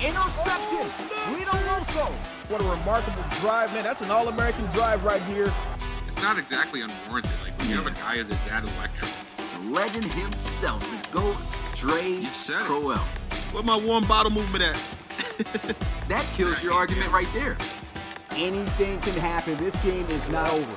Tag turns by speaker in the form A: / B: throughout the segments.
A: Interception. We don't know so.
B: What a remarkable drive, man. That's an all-American drive right here.
C: It's not exactly unwarranted. Like, when you have a guy that's that electric.
A: The legend himself, the GOAT, Dre Crowell.
B: Where my warm bottle movement at?
A: That kills your argument right there. Anything can happen. This game is not over.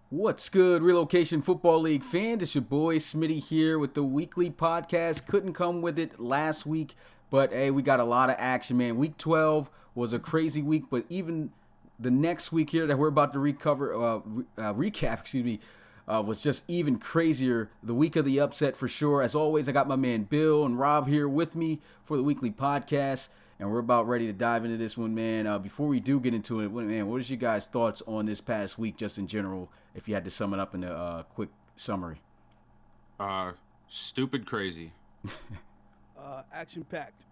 D: What's good, Relocation Football League fan? It's your boy Smitty here with the weekly podcast. Couldn't come with it last week, but hey, we got a lot of action, man. Week 12 was a crazy week, but even the next week here that we're about to recap, was just even crazier. The week of the upset for sure. As always, I got my man Bill and Rob here with me for the weekly podcast, and we're about ready to dive into this one, man. Before we do get into it, man, what is your guys' thoughts on this past week, just in general, if you had to sum it up in a quick summary?
C: Stupid crazy.
B: Action-packed.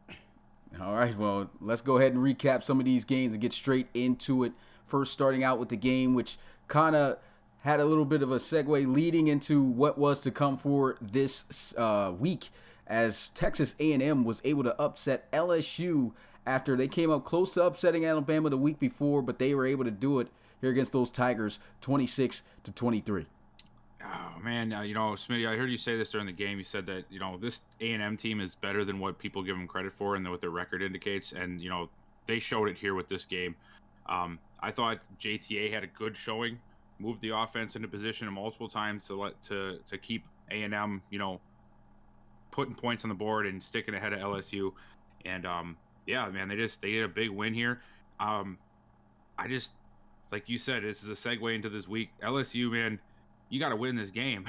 D: All right, well, let's go ahead and recap some of these games and get straight into it. First, starting out with the game, which kind of had a little bit of a segue leading into what was to come for this week, as Texas A&M was able to upset LSU after they came up close to upsetting Alabama the week before, but they were able to do it here against those Tigers, 26-23.
C: Oh, man, Smitty, I heard you say this during the game. You said that, this A&M team is better than what people give them credit for and what their record indicates, and, they showed it here with this game. I thought JTA had a good showing, moved the offense into position multiple times to keep A&M, putting points on the board and sticking ahead of LSU. And, yeah, man, they get a big win here. Like you said, this is a segue into this week. LSU, man, you got to win this game.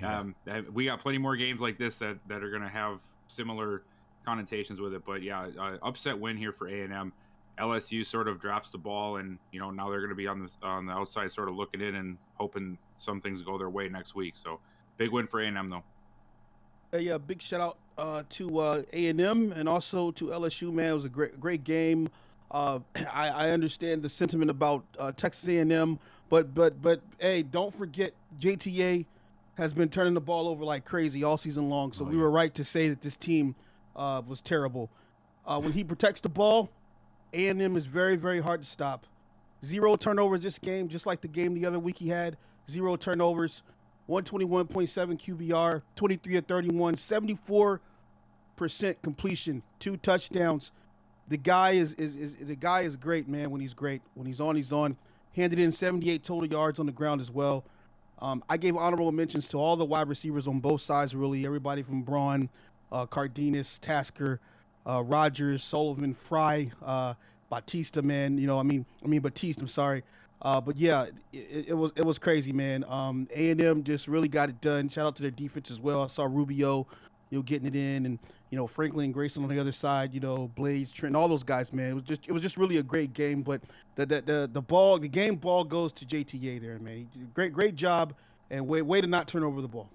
C: Yeah. We got plenty more games like this that are going to have similar connotations with it. But, yeah, upset win here for A&M. LSU sort of drops the ball, and, now they're going to be on the outside sort of looking in and hoping some things go their way next week. So, big win for A&M, though.
B: Yeah, big shout out to A&M and also to LSU, man. It was a great game. I understand the sentiment about Texas A&M, but hey, don't forget JTA has been turning the ball over like crazy all season long. So we were right to say that this team was terrible. When he protects the ball, A&M is very, very hard to stop. 0 turnovers this game, just like the game the other week he had. 0 turnovers. 121.7 QBR, 23 of 31, 74% completion, 2 touchdowns. The guy is great, man. When he's great, when he's on, he's on. Handed in 78 total yards on the ground as well. I gave honorable mentions to all the wide receivers on both sides, really. Everybody from Braun, Cardenas, Tasker, Rogers, Sullivan, Fry, Batista, man. Batiste. I'm sorry. But yeah, it was crazy, man. A&M just really got it done. Shout out to their defense as well. I saw Rubio, getting it in, and Franklin, Grayson on the other side. Blades, Trent, all those guys, man. It was just really a great game. But the game ball goes to JTA there, man. Great job, and way to not turn over the ball.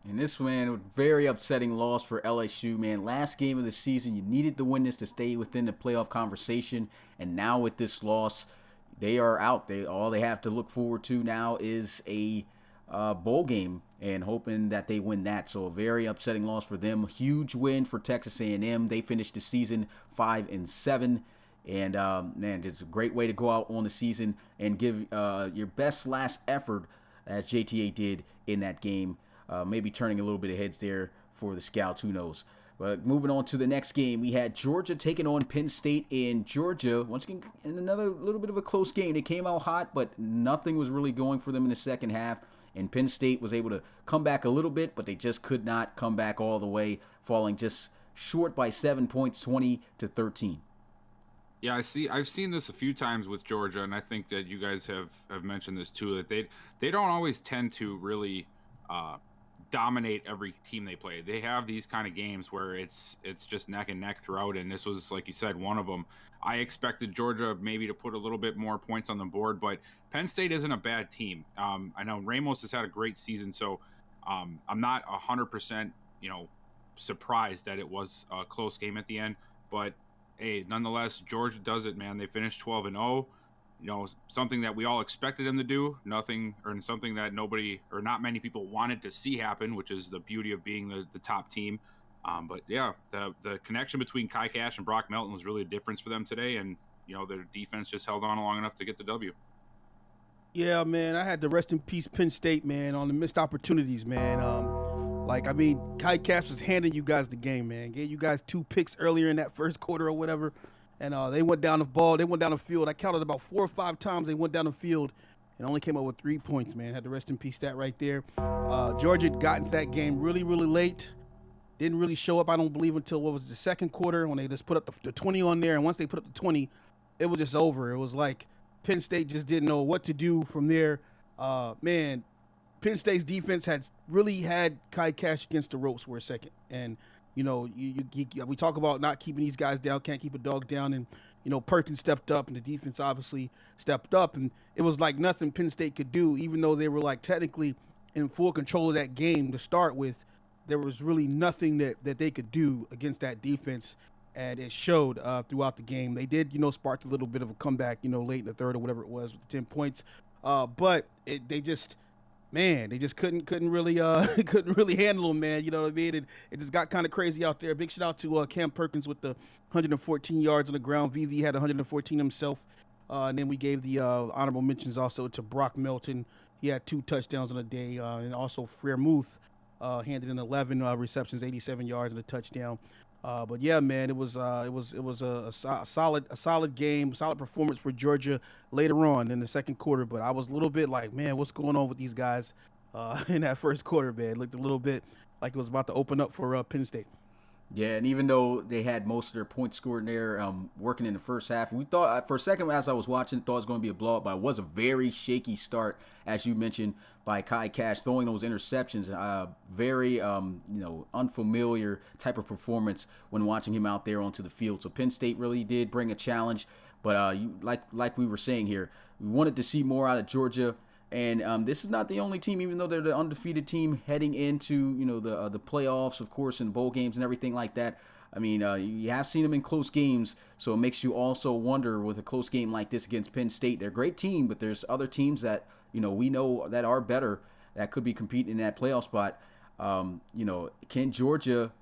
D: And this, man, very upsetting loss for LSU, man. Last game of the season, you needed to win this to stay within the playoff conversation, and now with this loss, they are out. All they have to look forward to now is a bowl game and hoping that they win that. So a very upsetting loss for them. Huge win for Texas A&M. They finished the season 5-7. And, man, it's a great way to go out on the season and give your best last effort, as JTA did in that game. Maybe turning a little bit of heads there for the Scouts. Who knows? But moving on to the next game, we had Georgia taking on Penn State in Georgia. Once again, in another little bit of a close game. They came out hot, but nothing was really going for them in the second half. And Penn State was able to come back a little bit, but they just could not come back all the way, falling just short by 7 points, 20-13.
C: Yeah, I've seen this a few times with Georgia, and I think that you guys have mentioned this too, that they don't always tend to really dominate every team they play. They have these kind of games where it's just neck and neck throughout, and this was, like you said, one of them. I expected Georgia maybe to put a little bit more points on the board, but Penn State isn't a bad team. I know Ramos has had a great season, so I'm not 100% surprised that it was a close game at the end, but hey, nonetheless, Georgia does it, man. They finished 12-0. something that we all expected him to do, something that nobody or not many people wanted to see happen, which is the beauty of being the top team. But yeah, the connection between Kai Cash and Brock Melton was really a difference for them today, and their defense just held on long enough to get the W.
B: Yeah, man, I had to rest in peace Penn State, man, on the missed opportunities, man. Kai Cash was handing you guys the game, man. Gave you guys 2 picks earlier in that first quarter or whatever, and they went down the ball. They went down the field. I counted about 4 or 5 times they went down the field and only came up with 3 points, man. Had to rest in peace that right there. Georgia got into that game really, really late. Didn't really show up, I don't believe, until the second quarter when they just put up the 20 on there. And once they put up the 20, it was just over. It was like Penn State just didn't know what to do from there. Man, Penn State's defense had Kai Cash against the ropes for a second. And, we talk about not keeping these guys down, can't keep a dog down. And, Perkins stepped up and the defense obviously stepped up. And it was like nothing Penn State could do, even though they were like technically in full control of that game to start with. There was really nothing that they could do against that defense, and it showed throughout the game. They did, spark a little bit of a comeback, late in the third or whatever it was with the 10 points. But they just couldn't really handle them, man. You know what I mean? It just got kind of crazy out there. Big shout out to Cam Perkins with the 114 yards on the ground. VV had 114 himself. And then we gave the honorable mentions also to Brock Melton. He had 2 touchdowns on the day, and also Freiermuth handed in 11 receptions, 87 yards and a touchdown. But yeah, man, it was a solid game, solid performance for Georgia later on in the second quarter. But I was a little bit like, man, what's going on with these guys in that first quarter, man? It looked a little bit like it was about to open up for Penn State.
D: Yeah, and even though they had most of their points scored in there, working in the first half, we thought for a second as I was watching, thought it was going to be a blowout, but it was a very shaky start, as you mentioned, by Kai Cash throwing those interceptions. Very unfamiliar type of performance when watching him out there onto the field. So Penn State really did bring a challenge, but like we were saying here, we wanted to see more out of Georgia. And this is not the only team, even though they're the undefeated team heading into the playoffs, of course, and bowl games and everything like that. I mean, you have seen them in close games, so it makes you also wonder with a close game like this against Penn State. They're a great team, but there's other teams that we know that are better that could be competing in that playoff spot. Can Georgia?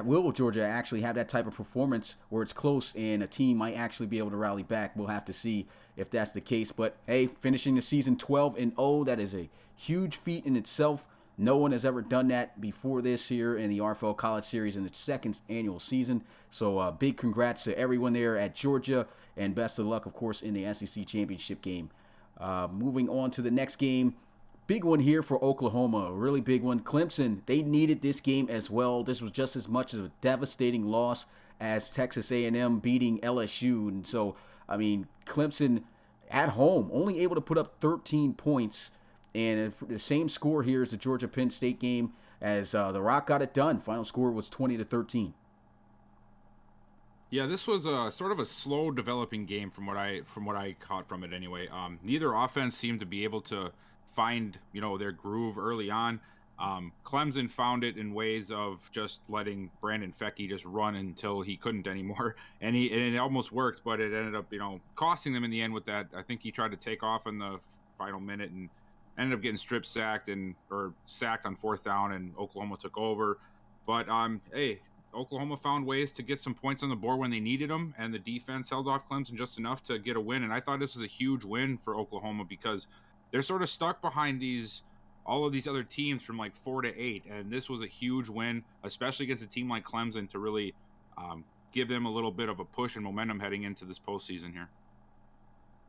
D: Will Georgia actually have that type of performance where it's close and a team might actually be able to rally back? We'll have to see if that's the case. But hey, finishing the season 12-0, that is a huge feat in itself. No one has ever done that before this here in the RFL College Series in its second annual season. So big congrats to everyone there at Georgia, and best of luck, of course, in the SEC Championship game. Moving on to the next game. Big one here for Oklahoma, a really big one. Clemson, they needed this game as well. This was just as much of a devastating loss as Texas A&M beating LSU. And so, I mean, Clemson at home, only able to put up 13 points. And the same score here as the Georgia-Penn State game as the Rock got it done. Final score was 20-13.
C: Yeah, this was a sort of a slow developing game from what I caught from it anyway. Neither offense seemed to be able to find their groove early on. Clemson found it in ways of just letting Brandon Fecke just run until he couldn't anymore, and it almost worked, but it ended up costing them in the end with that. I think he tried to take off in the final minute and ended up getting strip sacked or sacked on 4th down, and Oklahoma took over. But hey, Oklahoma found ways to get some points on the board when they needed them, and the defense held off Clemson just enough to get a win. And I thought this was a huge win for Oklahoma because they're sort of stuck behind all of these other teams from like 4 to 8, and this was a huge win, especially against a team like Clemson, to really give them a little bit of a push and momentum heading into this postseason here.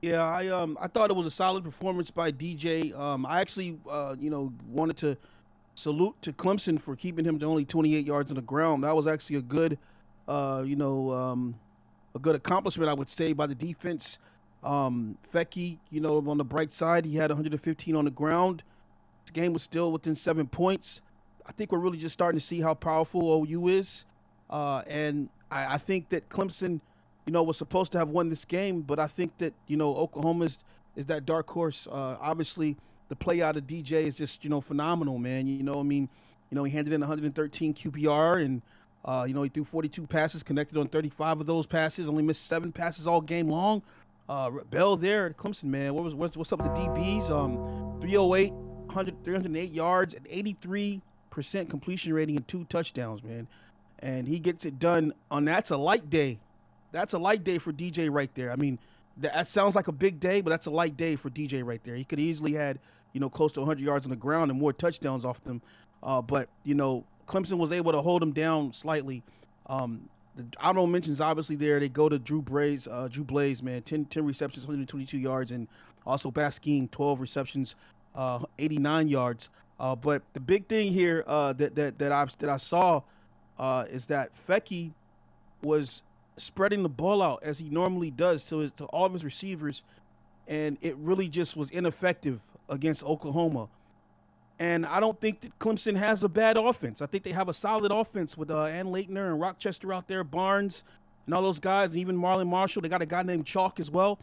B: Yeah, I thought it was a solid performance by DJ. I actually wanted to salute to Clemson for keeping him to only 28 yards on the ground. That was actually a good accomplishment, I would say, by the defense. Fecke, on the bright side, he had 115 on the ground. This game was still within 7 points. I think we're really just starting to see how powerful OU is. And I think that Clemson, was supposed to have won this game, but I think that, Oklahoma is that dark horse. Obviously, the play out of DJ is just, phenomenal, man. He handed in 113 QPR, and, he threw 42 passes, connected on 35 of those passes, only missed 7 passes all game long. Bell there at Clemson, man. What's up with the DBs? 308, 308 yards, and 83% completion rating and 2 touchdowns, man. And he gets it done on that's a light day. That's a light day for DJ right there. I mean, that sounds like a big day, but that's a light day for DJ right there. He could easily had, close to 100 yards on the ground and more touchdowns off them. But Clemson was able to hold him down slightly. The honorable mentions obviously there. They go to Drew Blaze, man, 10 receptions, 122 yards, and also Baskin, 12 receptions, 89 yards. But the big thing here that I saw is that Fecky was spreading the ball out as he normally does to all of his receivers, and it really just was ineffective against Oklahoma. And I don't think that Clemson has a bad offense. I think they have a solid offense with Ann Leitner and Rochester out there, Barnes, and all those guys, and even Marlon Marshall. They got a guy named Chalk as well.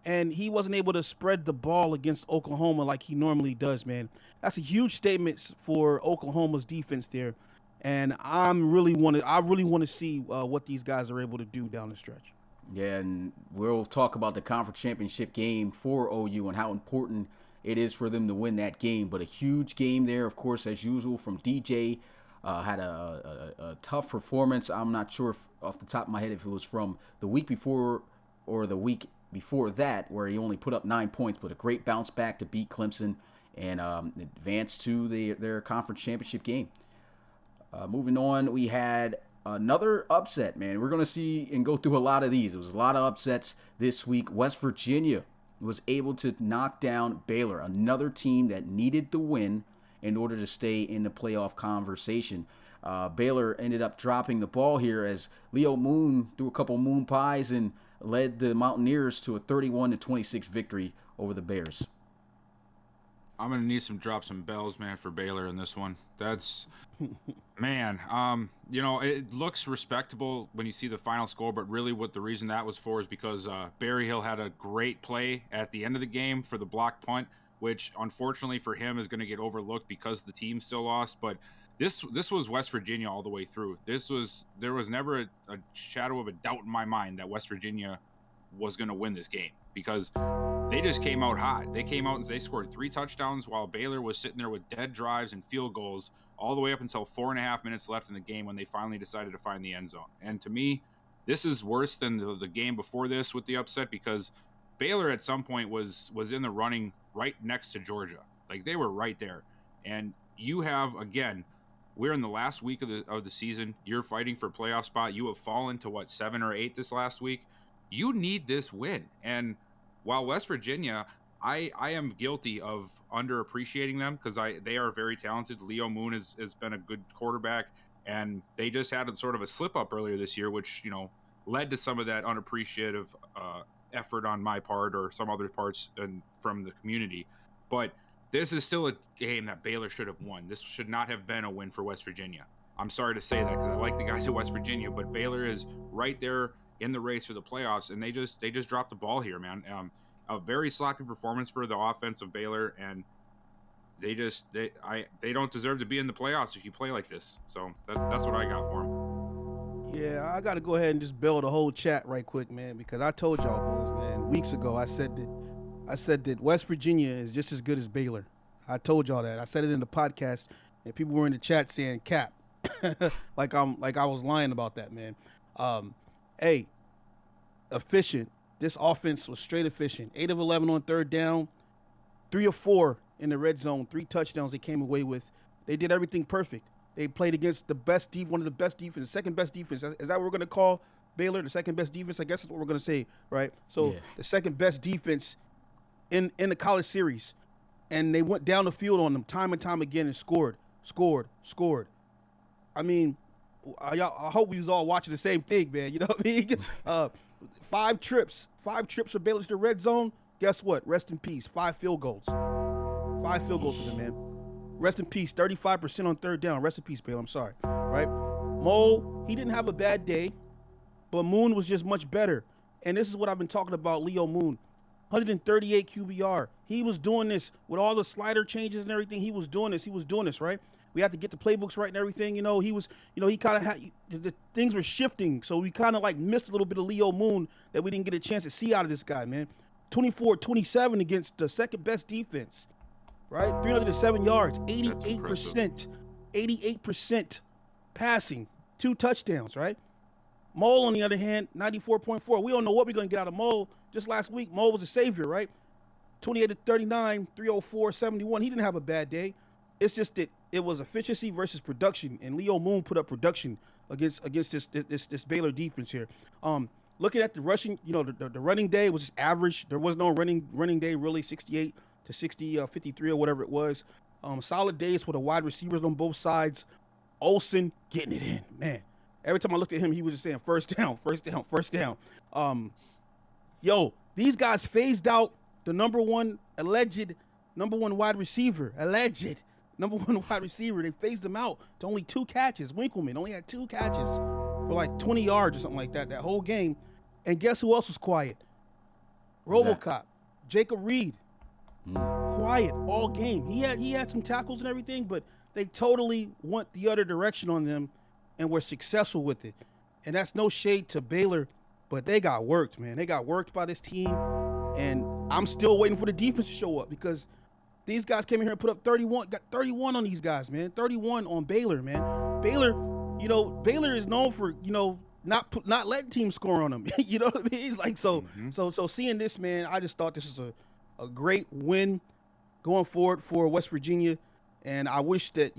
B: And he wasn't able to spread the ball against Oklahoma like he normally does, man. That's a huge statement for Oklahoma's defense there. And I really want to see what these guys are able to do down the stretch.
D: Yeah, and we'll talk about the conference championship game for OU and how important it is for them to win that game. But a huge game there, of course, as usual, from DJ. Had a tough performance. I'm not sure if, off the top of my head, if it was from the week before or the week before that, where he only put up 9 points, but a great bounce back to beat Clemson and advance to their conference championship game. Moving on, we had another upset, man. We're going to see and go through a lot of these. There was a lot of upsets this week. West Virginia was able to knock down Baylor, another team that needed the win in order to stay in the playoff conversation. Baylor ended up dropping the ball here as Leo Moon threw a couple moon pies and led the Mountaineers to a 31-26 victory over the Bears.
C: I'm going to need some drops and bells, man, for Baylor in this one. That's, man, it looks respectable when you see the final score, but really what the reason that was for is because Berryhill had a great play at the end of the game for the blocked punt, which unfortunately for him is going to get overlooked because the team still lost. But this was West Virginia all the way through. There was never a shadow of a doubt in my mind that West Virginia was going to win this game because they just came out hot. They came out and they scored 3 touchdowns while Baylor was sitting there with dead drives and field goals all the way up until 4.5 minutes left in the game when they finally decided to find the end zone. And to me, this is worse than the game before this with the upset because Baylor at some point was in the running right next to Georgia. Like they were right there. And you have, again, we're in the last week of the season. You're fighting for a playoff spot. You have fallen to 7 or 8 this last week. You need this win. And while West Virginia, I am guilty of underappreciating them because they are very talented. Leo Moon has been a good quarterback, and they just had a sort of a slip up earlier this year, which led to some of that unappreciative effort on my part or some other parts from the community. But this is still a game that Baylor should have won. This should not have been a win for West Virginia. I'm sorry to say that because I like the guys at West Virginia, but Baylor is right there in the race for the playoffs, and they just dropped the ball here, man. A very sloppy performance for the offense of Baylor, and they don't deserve to be in the playoffs if you play like this. So that's what I got for them.
B: Yeah, I got to go ahead and just build a whole chat right quick, man, because I told y'all boys, man, weeks ago I said that West Virginia is just as good as Baylor. I told y'all that. I said it in the podcast, and people were in the chat saying cap, like I was lying about that, man. Hey, efficient. This offense was straight efficient. 8 of 11 on third down, 3 of 4 in the red zone, 3 touchdowns they came away with. They did everything perfect. They played against one of the best defense, second best defense. Is that what we're going to call Baylor? The second best defense? I guess that's what we're going to say, right? So yeah. The second best defense in the college series. And they went down the field on them time and time again and scored. I mean, I hope we was all watching the same thing, man. You know what I mean? 5 trips for Baylor to the red zone. Guess what? Rest in peace. 5 field goals. 5 field goals for them, man. Rest in peace. 35% on third down. Rest in peace, Baylor. I'm sorry. Right? Mo, he didn't have a bad day, but Moon was just much better. And this is what I've been talking about, Leo Moon. 138 QBR. He was doing this with all the slider changes and everything. He was doing this, right? We had to get the playbooks right and everything. He kind of had the things were shifting, so we kind of like missed a little bit of Leo Moon that we didn't get a chance to see out of this guy, man. 24-27 against the second best defense, right? 307 yards, 88% passing, 2 touchdowns, right? Mole, on the other hand, 94.4. We don't know what we're going to get out of Mole. Just last week, Mole was a savior, right? 28-39, 304, 71. He didn't have a bad day. It's just that it was efficiency versus production, and Leo Moon put up production against this Baylor defense here. Looking at the rushing, the running day was just average. There was no running day really, 68 to 60, 53 or whatever it was. Solid days for the wide receivers on both sides. Olsen getting it in, man. Every time I looked at him, he was just saying first down. These guys phased out the alleged number one wide receiver. They phased him out to only 2 catches. Winkleman only had 2 catches for like 20 yards or something like that whole game. And guess who else was quiet? RoboCop, Jacob Reed. Quiet all game. He had some tackles and everything, but they totally went the other direction on them and were successful with it. And that's no shade to Baylor, but they got worked, man. They got worked by this team, and I'm still waiting for the defense to show up because these guys came in here and put up 31, got 31 on these guys, man. 31 on Baylor, man. Baylor is known for, not letting teams score on them. You know what I mean? Like, so seeing this, man, I just thought this was a great win going forward for West Virginia. And I wish that,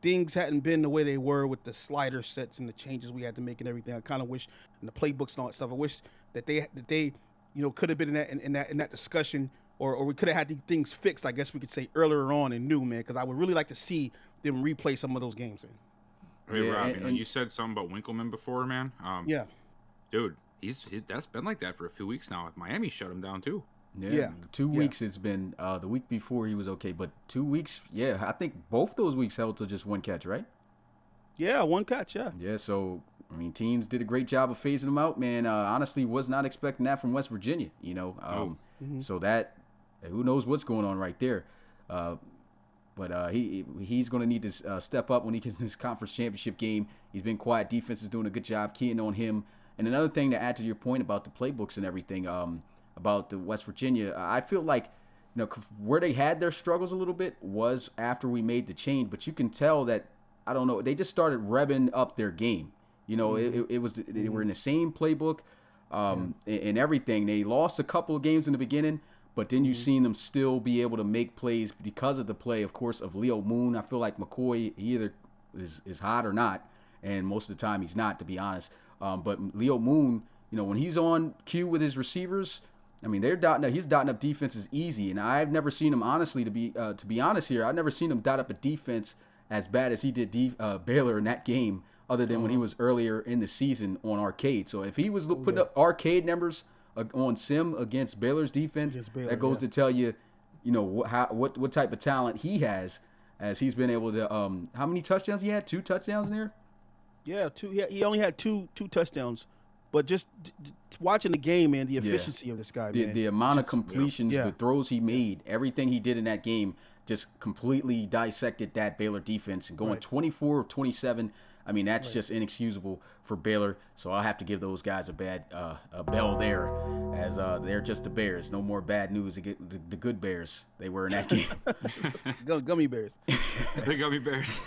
B: things hadn't been the way they were with the slider sets and the changes we had to make and everything. I kind of wish, in the playbooks and all that stuff, I wish that they could have been in that discussion, or we could have had these things fixed, I guess we could say, earlier on and new, man, because I would really like to see them replay some of those games, man.
C: Hey, Rob, you said something about Winkleman before, man.
B: Yeah.
C: Dude, that's been like that for a few weeks now. Miami shut him down, too.
D: Yeah. 2 weeks it's been. The week before he was okay, but 2 weeks, I think both those weeks held to just 1 catch, right?
B: Yeah, 1 catch, yeah.
D: Yeah, so, teams did a great job of phasing him out, man. Honestly, was not expecting that from West Virginia, So that, who knows what's going on right there. But he's going to need to step up when he gets in this conference championship game. He's been quiet. Defense is doing a good job keying on him. And another thing to add to your point about the playbooks and everything, about the West Virginia, I feel like, where they had their struggles a little bit was after we made the change. But you can tell that, I don't know, they just started revving up their game. It was they were in the same playbook and everything. They lost a couple of games in the beginning, but then you've seen them still be able to make plays because of the play, of course, of Leo Moon. I feel like McCoy, he either is hot or not, and most of the time he's not, to be honest. But Leo Moon, when he's on cue with his receivers, he's dotting up defenses easy, and I've never seen him, honestly, to be honest here, I've never seen him dot up a defense as bad as he did Baylor in that game, other than when he was earlier in the season on Arcade. So if he was putting up Arcade numbers on Sim against Baylor's defense, that goes to tell you, what type of talent he has, as he's been able to. How many touchdowns he had? 2 touchdowns in there.
B: Yeah, 2. He only had two touchdowns. But just watching the game, man, the efficiency of this guy, man.
D: The amount of completions, the throws he made, everything he did in that game just completely dissected that Baylor defense. And going 24 of 27, that's just inexcusable for Baylor. So I'll have to give those guys a bell there, as they're just the Bears. No more bad news. The good Bears they were in that game.
B: Gummy Bears.
C: The Gummy Bears.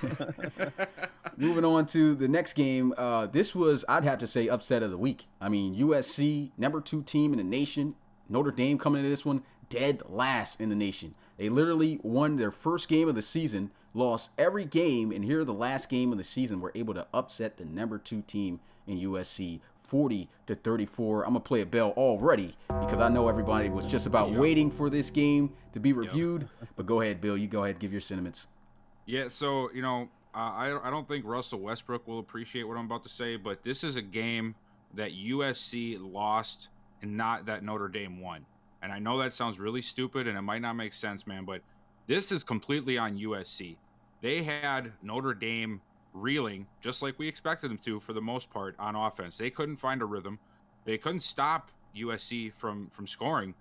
D: Moving on to the next game, this was, I'd have to say, upset of the week. USC, number 2 team in the nation. Notre Dame coming into this one dead last in the nation. They literally won their first game of the season, lost every game, and here the last game of the season were able to upset the number 2 team in USC, 40-34. I'm going to play a bell already because I know everybody was just about waiting for this game to be reviewed. But go ahead, Bill. You go ahead and give your sentiments.
C: Yeah, so, I don't think Russell Westbrook will appreciate what I'm about to say, but this is a game that USC lost and not that Notre Dame won. And I know that sounds really stupid and it might not make sense, man, but this is completely on USC. They had Notre Dame reeling, just like we expected them to for the most part, on offense. They couldn't find a rhythm. They couldn't stop USC from scoring,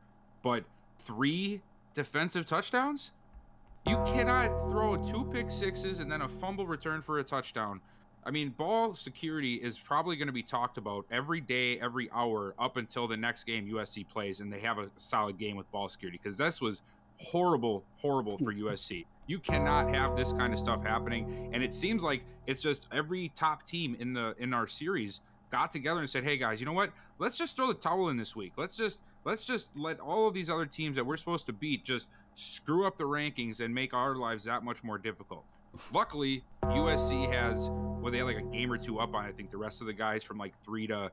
C: but 3 defensive touchdowns? You cannot throw 2 pick sixes and then a fumble return for a touchdown. I mean, ball security is probably going to be talked about every day, every hour up until the next game USC plays and they have a solid game with ball security, because this was horrible for USC. You cannot have this kind of stuff happening, and it seems like it's just every top team in our series got together and said, "Hey guys, you know what? Let's just throw the towel in this week. Let's just let all of these other teams that we're supposed to beat just screw up the rankings and make our lives that much more difficult." Luckily, USC has, well, they had like a game or two up on, I think, the rest of the guys from like 3 to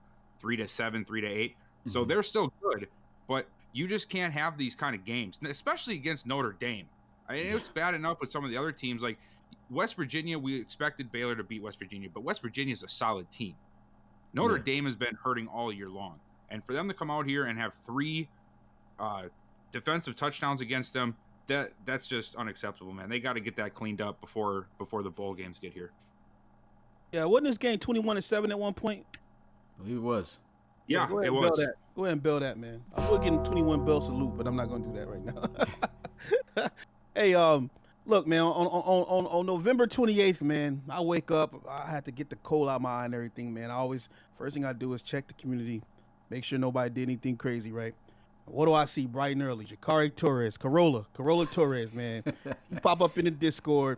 C: 7, 3 to 8. So they're still good, but you just can't have these kind of games, especially against Notre Dame. I mean, it's bad enough with some of the other teams. Like West Virginia, we expected Baylor to beat West Virginia, but West Virginia is a solid team. Notre Dame has been hurting all year long. And for them to come out here and have 3 defensive touchdowns against them, that's just unacceptable, man. They got to get that cleaned up before the bowl games get here.
B: Yeah, wasn't this game 21-7 at one point?
D: I believe it was.
C: Yeah,
B: go ahead
C: it
B: and
C: was.
B: Build that. Go ahead and build that, man. I will give him 21 bell salute, but I'm not going to do that right now. Hey, look, man, on November 28th, man, I wake up, I had to get the cold out of my eye and everything, man. First thing I do is check the community, make sure nobody did anything crazy, right? What do I see bright and early? Ja'Cory Torres, Corolla Torres, man. He pop up in the Discord,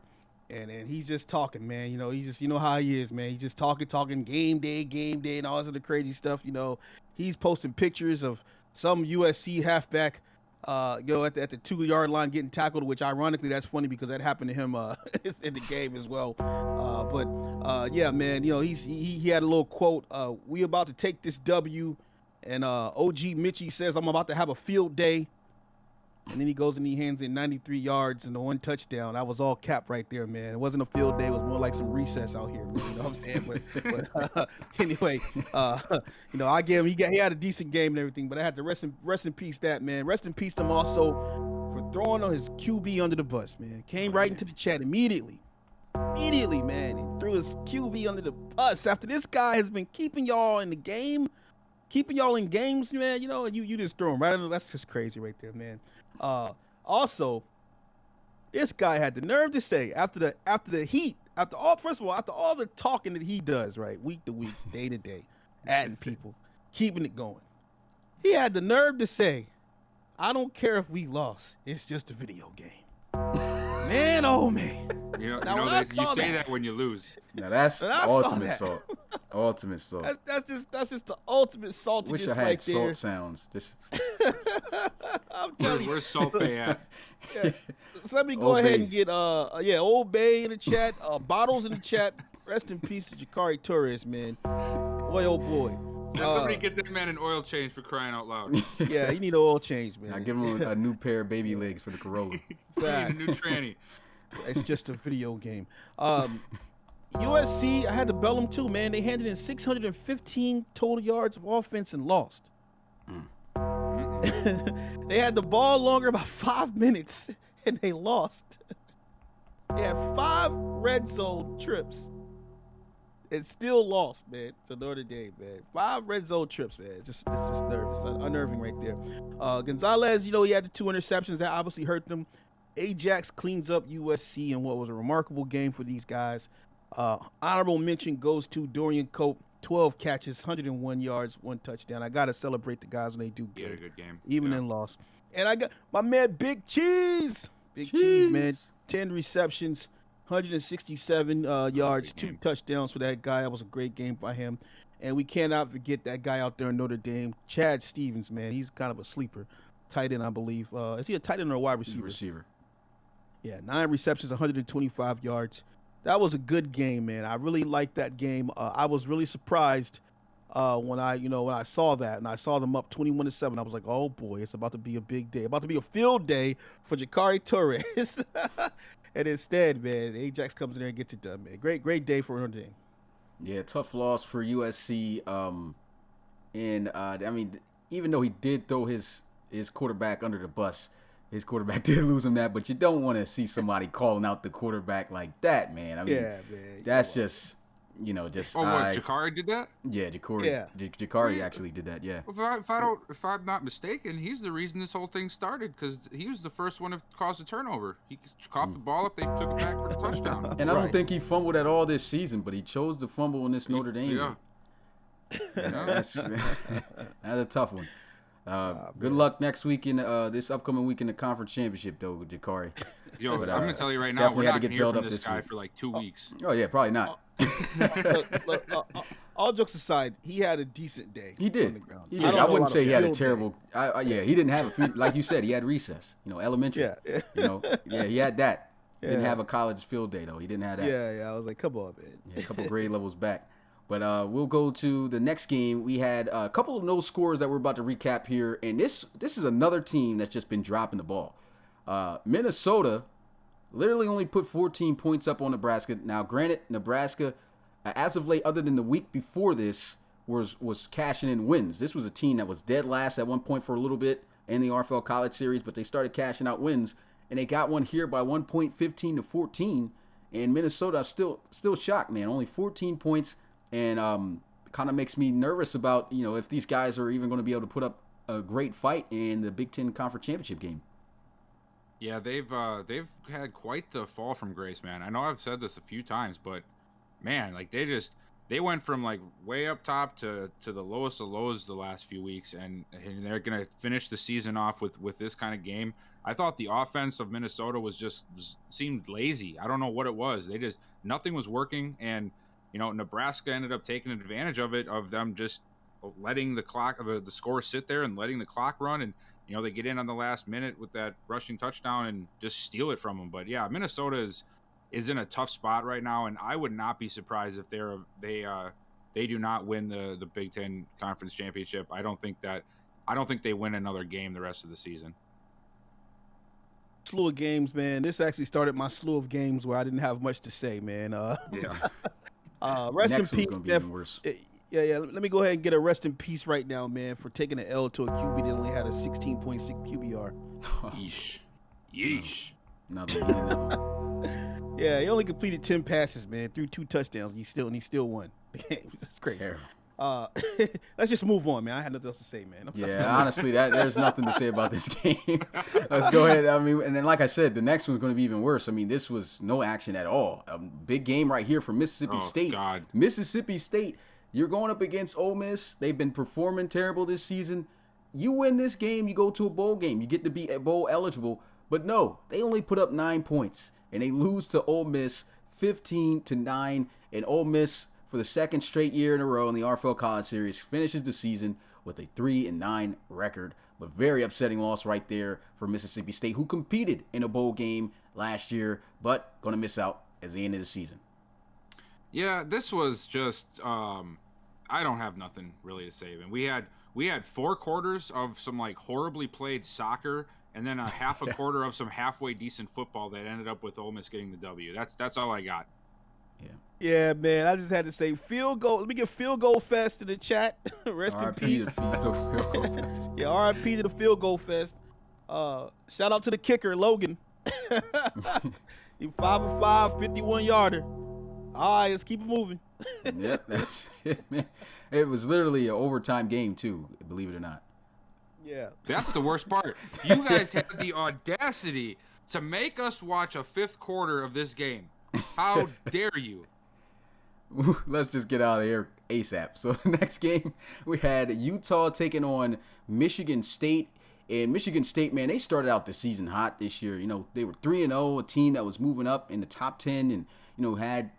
B: and he's just talking, man. You know, you know how he is, man. He's just talking game day, and all this other crazy stuff. You know, he's posting pictures of some USC halfback, at the 2-yard line getting tackled, which ironically that's funny because that happened to him in the game as well. Yeah, man. You know, he had a little quote. We about to take this W. And OG Mitchie says, I'm about to have a field day. And then he goes and he hands in 93 yards and the 1 touchdown. That was all cap right there, man. It wasn't a field day. It was more like some recess out here. Man, you know what I'm saying? But anyway, you know, I gave him, he had a decent game and everything, but I had to rest in peace that, man. Rest in peace to him also for throwing on his QB under the bus, man. Came right into the chat immediately, man. And threw his QB under the bus after this guy has been keeping y'all in the game. Keeping y'all in games, man, you know, and you just throw him right under. That's just crazy right there, man. Also, this guy had the nerve to say after all the talking that he does, right, week to week, day to day, adding people, keeping it going, he had the nerve to say, I don't care if we lost, it's just a video game. Man, oh man.
C: You say that when you lose.
D: Now that's ultimate salt. Ultimate salt.
B: That's just the ultimate saltiness.
D: Wish I had
B: right
D: salt
B: there.
D: Sounds. Just
B: I'm telling you.
C: Where's Salt Bay at?
B: Yeah. So let me go
D: Old
B: ahead
D: Bay.
B: and get Old Bay in the chat, Bottles in the chat. Rest in peace to Ja'Cory Torres, man. Boy, oh boy.
C: Somebody get that man an oil change, for crying out loud.
B: Yeah, he need an oil change, man.
D: I give him a new pair of baby legs for the Corolla.
C: Need a new tranny.
B: It's just a video game. USC, I had to bell them too, man. They handed in 615 total yards of offense and lost. They had the ball longer about 5 minutes and they lost. They had 5 red zone trips and still lost, man, to Notre Dame, man. 5 red zone trips, man. It's just nervous. It's unnerving right there. Gonzalez, you know, he had the 2 interceptions that obviously hurt them. Ajax cleans up USC in what was a remarkable game for these guys. Honorable mention goes to Dorian Cope, 12 catches, 101 yards, 1 touchdown. I got to celebrate the guys when they do
C: He had a
B: good,
C: good game.
B: even in loss. And I got my man Big Cheese. Big Cheese, man. 10 receptions, 167 yards, 2 touchdowns for that guy. That was a great game by him. And we cannot forget that guy out there in Notre Dame, Chad Stevens, man. He's kind of a sleeper. Tight end, I believe. Is he a tight end or a wide receiver? Yeah, 9 receptions, 125 yards. That was a good game, man. I really liked that game. I was really surprised when I saw that, and I saw them up 21-7. I was like, oh boy, it's about to be a big day, about to be a field day for Ja'Cory Torres. And instead, man, Ajax comes in there and gets it done, man. Great day for Notre Dame.
D: Yeah, tough loss for USC. I mean, even though he did throw his quarterback under the bus, his quarterback did lose him that, but you don't want to see somebody calling out the quarterback like that, man. I mean,
B: Yeah, man.
D: that's just, just
C: Oh, what? Jakari did that?
D: yeah, Jakari,
B: Yeah.
D: Jakari actually did that. Yeah.
C: If I'm not mistaken, he's the reason this whole thing started because he was the first one to cause a turnover. He coughed the ball up, they took it back for the touchdown.
D: And I don't
B: Right.
D: think he fumbled at all this season, but he chose to fumble in this Notre Dame
C: Yeah.
D: game. That's a tough one. Good luck next week in this upcoming week in the conference championship, though, Jakari.
C: Yo,
D: But,
C: I'm gonna tell you right now,
D: definitely
C: we're
D: had to
C: not
D: get
C: gonna hear
D: bailed
C: from
D: up
C: this
D: this
C: guy
D: week.
C: for like 2 weeks.
D: Oh yeah, probably not.
B: Look, all jokes aside, he had a decent day.
D: He
B: On
D: did.
B: the ground.
D: He
B: I
D: did.
B: don't
D: I
B: know
D: wouldn't
B: about
D: say he had a
B: field day.
D: terrible. Yeah, he didn't have a few. Like you said, he had recess. Elementary.
B: Yeah.
D: Yeah, he had that. He didn't
B: Yeah.
D: have a college field day though. He didn't have that.
B: Yeah. I was like, come on, man.
D: Yeah, a couple grade levels back. But we'll go to the next game. We had a couple of no scores that we're about to recap here, and this is another team that's just been dropping the ball. Minnesota literally only put 14 points up on Nebraska. Now, granted, Nebraska, as of late, other than the week before this, was cashing in wins. This was a team that was dead last at one point for a little bit in the RFL College Series, but they started cashing out wins, and they got one here by 1 point, 15-14. And Minnesota, still shocked, man. Only 14 points, and kind of makes me nervous about if these guys are even going to be able to put up a great fight in the Big Ten Conference Championship game.
C: Yeah, they've had quite the fall from grace, man. I know I've said this a few times, but man, like they went from like way up top to the lowest of lows the last few weeks, and they're gonna finish the season off with this kind of game. I thought the offense of Minnesota seemed lazy. I don't know what it was. Nothing was working, and Nebraska ended up taking advantage of it, of them just letting the score sit there and letting the clock run, and they get in on the last minute with that rushing touchdown and just steal it from them. But yeah, Minnesota is in a tough spot right now, and I would not be surprised if they do not win the Big Ten Conference Championship. I don't think they win another game the rest of the season.
B: Slew of games, man. This actually started my slew of games where I didn't have much to say, man. Rest
D: Next
B: in
D: one's
B: peace,
D: gonna be even worse.
B: Yeah. Let me go ahead and get a rest in peace right now, man, for taking an L to a QB that only had a 16.6 QBR.
C: Yeesh.
D: Another.
B: Yeah, he only completed 10 passes, man, threw 2 touchdowns. He still won the game. That's crazy.
D: Terrible.
B: Let's just move on, man. I had nothing else to say, man.
D: Yeah, honestly, there's nothing to say about this game. Let's go ahead. And then like I said, the next one's going to be even worse. This was no action at all. A big game right here for Mississippi State.
C: God.
D: Mississippi State, you're going up against Ole Miss. They've been performing terrible this season. You win this game, you go to a bowl game. You get to be bowl eligible. But no, they only put up 9 points, and they lose to Ole Miss 15-9. And Ole Miss, for the second straight year in a row in the RFL College Series, finishes the season with a 3-9 record. But very upsetting loss right there for Mississippi State, who competed in a bowl game last year, but going to miss out at the end of the season.
C: Yeah, this was just I don't have nothing really to say. And we had 4 quarters of some like horribly played soccer, and then a half a quarter of some halfway decent football that ended up with Ole Miss getting the W. That's all I got.
B: Yeah, man. I just had to say field goal. Let me get field goal fest in the chat. Rest in peace. Yeah, RIP to the field goal fest. Shout out to the kicker, Logan. He 5-5, 51-yarder. All right, let's keep it moving.
D: Yep, that's it, man. It was literally an overtime game too, believe it or not.
B: Yeah.
C: That's the worst part. You guys had the audacity to make us watch a 5th quarter of this game. How dare you?
D: Let's just get out of here ASAP. So the next game, we had Utah taking on Michigan State. And Michigan State, man, they started out the season hot this year. They were 3-0, a team that was moving up in the top 10 and, had,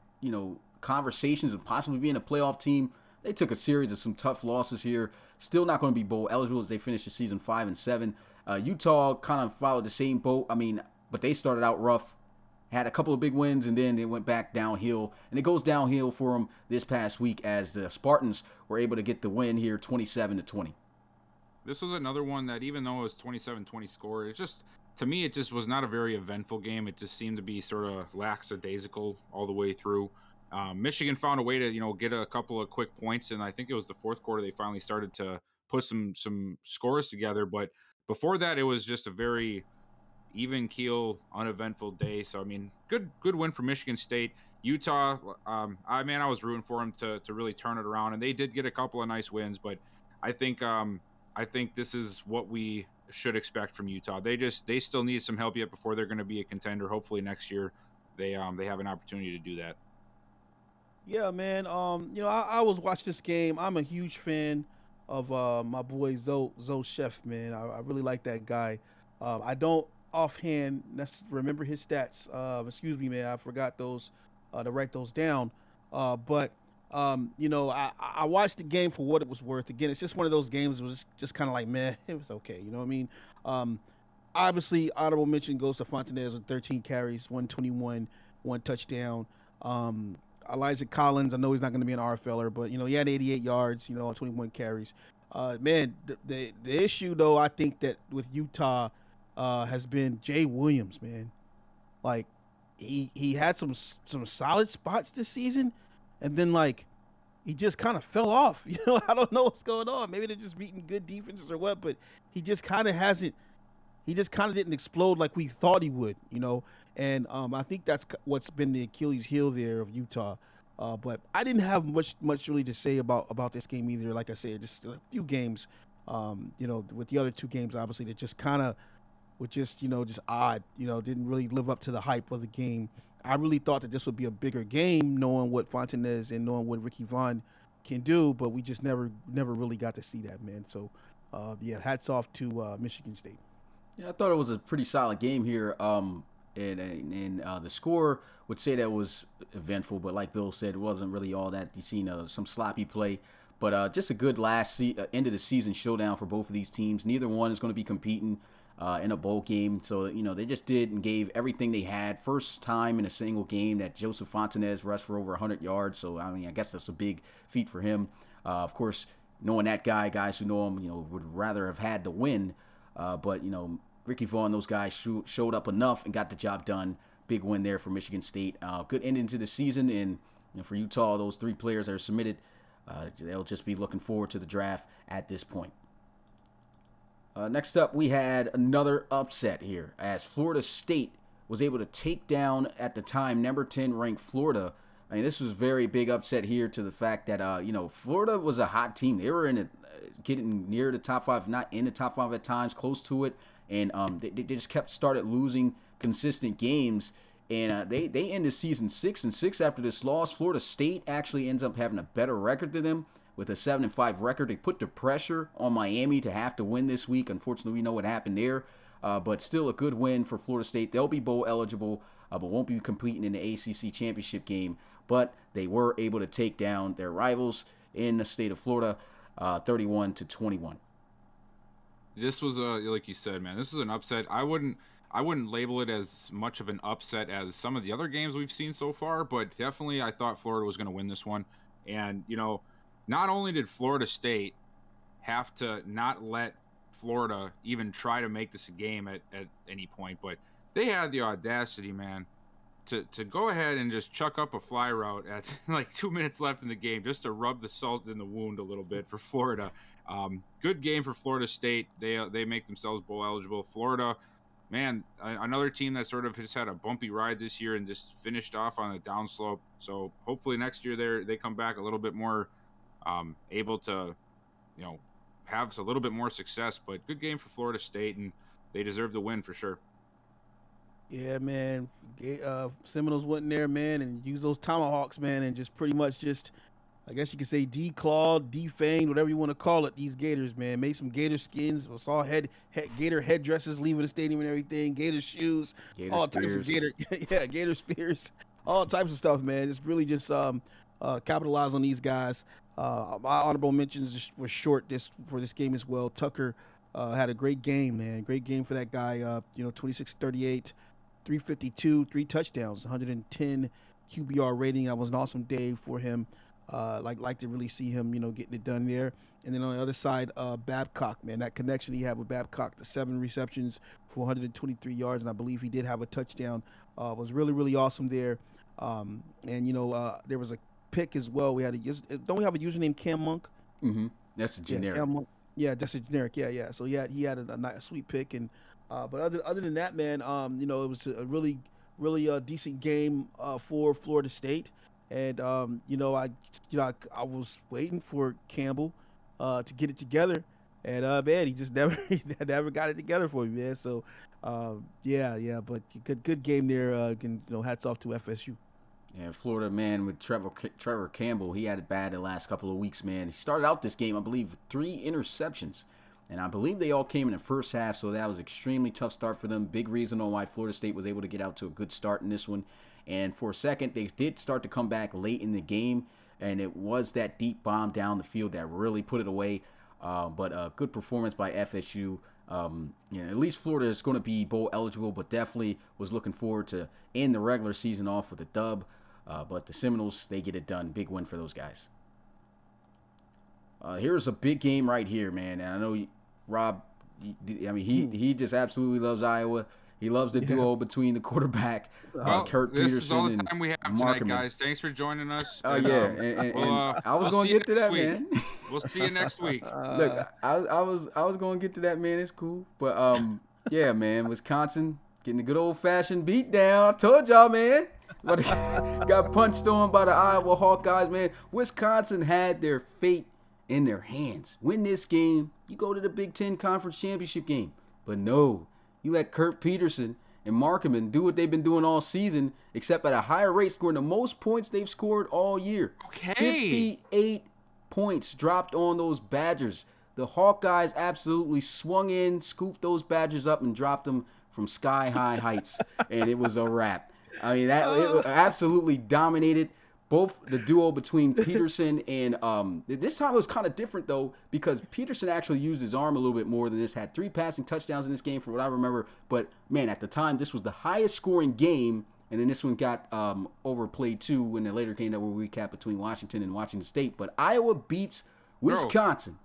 D: conversations of possibly being a playoff team. They took a series of some tough losses here. Still not going to be bowl eligible as they finished the season 5-7. Utah kind of followed the same boat. But they started out rough, had a couple of big wins, and then they went back downhill. And it goes downhill for them this past week as the Spartans were able to get the win here 27-20.
C: This was another one that, even though it was 27-20 score, to me, it just was not a very eventful game. It just seemed to be sort of lackadaisical all the way through. Michigan found a way to, get a couple of quick points, and I think it was the 4th quarter they finally started to put some scores together. But before that, it was just a very even keel, uneventful day. So good win for Michigan State. Utah, I was rooting for them to really turn it around, and they did get a couple of nice wins. But I think this is what we should expect from Utah. They still need some help yet before they're going to be a contender. Hopefully next year they have an opportunity to do that.
B: Yeah, man. I was watching this game. I'm a huge fan of my boy Zoe Chef, man. I really like that guy. I don't offhand remember his stats. Excuse me, man. I forgot those to write those down. But I watched the game for what it was worth. Again, it's just one of those games. It was just kind of like, man, it was okay. You know what I mean? Obviously, honorable mention goes to Fontanez with 13 carries, 121, one touchdown. Elijah Collins, I know he's not going to be an RFLer, but he had 88 yards, on 21 carries. Man, the issue though, I think that with Utah has been Jay Williams, man. Like he had some solid spots this season, and then like he just kind of fell off. I don't know what's going on. Maybe they're just beating good defenses or what, but he just kind of hasn't. He just kind of didn't explode like we thought he would, And I think that's what's been the Achilles heel there of Utah. But I didn't have much really to say about this game either. Like I said, just a few games, with the other two games, obviously, that just kind of were just odd, didn't really live up to the hype of the game. I really thought that this would be a bigger game, knowing what Fontanez and knowing what Ricky Vaughn can do, but we just never really got to see that, man. So, hats off to Michigan State.
D: Yeah, I thought it was a pretty solid game here. And the score would say that it was eventful, but like Bill said, it wasn't really all that. You seen some sloppy play, but just a good end of the season showdown for both of these teams. Neither one is going to be competing in a bowl game, so they just did and gave everything they had. First time in a single game that Joseph Fontanez rushed for over 100 yards. So I guess that's a big feat for him. Of course, knowing that guys who know him, would rather have had the win. But Ricky Vaughn, those guys showed up enough and got the job done. Big win there for Michigan State. Good ending to the season, and for Utah, those three players that are submitted, they'll just be looking forward to the draft at this point. Next up, we had another upset here as Florida State was able to take down, at the time, number 10 ranked Florida. I mean, this was a very big upset here to the fact that, Florida was a hot team. They were getting near the top five, not in the top five at times, close to it. And they just started losing consistent games. And they end the season 6-6 after this loss. Florida State actually ends up having a better record than them with a 7-5 record. They put the pressure on Miami to have to win this week. Unfortunately, we know what happened there. But still a good win for Florida State. They'll be bowl eligible, but won't be competing in the ACC championship game. But they were able to take down their rivals in the state of Florida, 31-21.
C: This was like you said, man. This is an upset. I wouldn't label it as much of an upset as some of the other games we've seen so far, but definitely I thought Florida was going to win this one. And not only did Florida State have to not let Florida even try to make this a game at any point, but they had the audacity, man, to go ahead and just chuck up a fly route at like 2 minutes left in the game just to rub the salt in the wound a little bit for Florida. Good game for Florida State. They make themselves bowl eligible. Florida, man, another team that sort of just had a bumpy ride this year and just finished off on a downslope. So hopefully next year they come back a little bit more able to, have a little bit more success. But good game for Florida State, and they deserve the win for sure.
B: Yeah, man. Seminoles went in there, man, and used those tomahawks, man, and just pretty much I guess you could say declawed, defanged, whatever you want to call it, these Gators, man. Made some Gator skins. We saw Gator headdresses leaving the stadium and everything. Gator shoes.
D: Gator
B: all
D: spears.
B: Types of Gator. Yeah, Gator spears. All types of stuff, man. It's really just capitalize on these guys. My honorable mentions were short for this game as well. Tucker had a great game, man. Great game for that guy. 26-38, 352, 3 touchdowns, 110 QBR rating. That was an awesome day for him. Like to really see him, getting it done there. And then on the other side, Babcock, man, that connection he had with Babcock, the 7 receptions for 123 yards, and I believe he did have a touchdown, was really, really awesome there. And there was a pick as well. Don't we have a user named Cam Monk?
D: Mm-hmm. That's a generic.
B: Yeah, Cam Monk. Yeah, that's a generic. Yeah. So he had a nice, sweet pick, and but other than that, man, it was a really, really decent game for Florida State. And I was waiting for Campbell to get it together, and man, he just never he never got it together for me, man. So but good game there. Hats off to FSU.
D: Yeah, Florida, man, with Trevor Campbell, he had it bad the last couple of weeks, man. He started out this game, I believe, with 3 interceptions. And I believe they all came in the first half, so that was an extremely tough start for them. Big reason on why Florida State was able to get out to a good start in this one. And for a second, they did start to come back late in the game, and it was that deep bomb down the field that really put it away. But good performance by FSU. At least Florida is going to be bowl eligible, but definitely was looking forward to end the regular season off with a dub. But the Seminoles, they get it done. Big win for those guys. Here's a big game right here, man. And I know Rob, he just absolutely loves Iowa. He loves the duo between the quarterback, Kurt Peterson,
C: this is all the time we have tonight,
D: Markman.
C: Guys. Thanks for joining us.
D: Oh, and I was going to get to that, man.
C: We'll see you next week.
D: Look, I was going to get to that, man. It's cool. But, yeah, man, Wisconsin getting a good old-fashioned beat down. I told y'all, man. But got punched on by the Iowa Hawkeyes, man. Wisconsin had their fate in their hands. Win this game, you go to the Big Ten Conference Championship game. But no, you let Kurt Peterson and Markman do what they've been doing all season, except at a higher rate, scoring the most points they've scored all year.
C: Okay.
D: 58 points dropped on those Badgers. The Hawkeyes absolutely swung in, scooped those Badgers up, and dropped them from sky-high heights, and it was a wrap. I mean, it absolutely dominated both the duo between Peterson and this time it was kind of different, though, because Peterson actually used his arm a little bit more than this. Had 3 passing touchdowns in this game from what I remember. But, man, at the time, this was the highest scoring game, and then this one got overplayed, too, when it later came to a recap between Washington and Washington State. But Iowa beats Wisconsin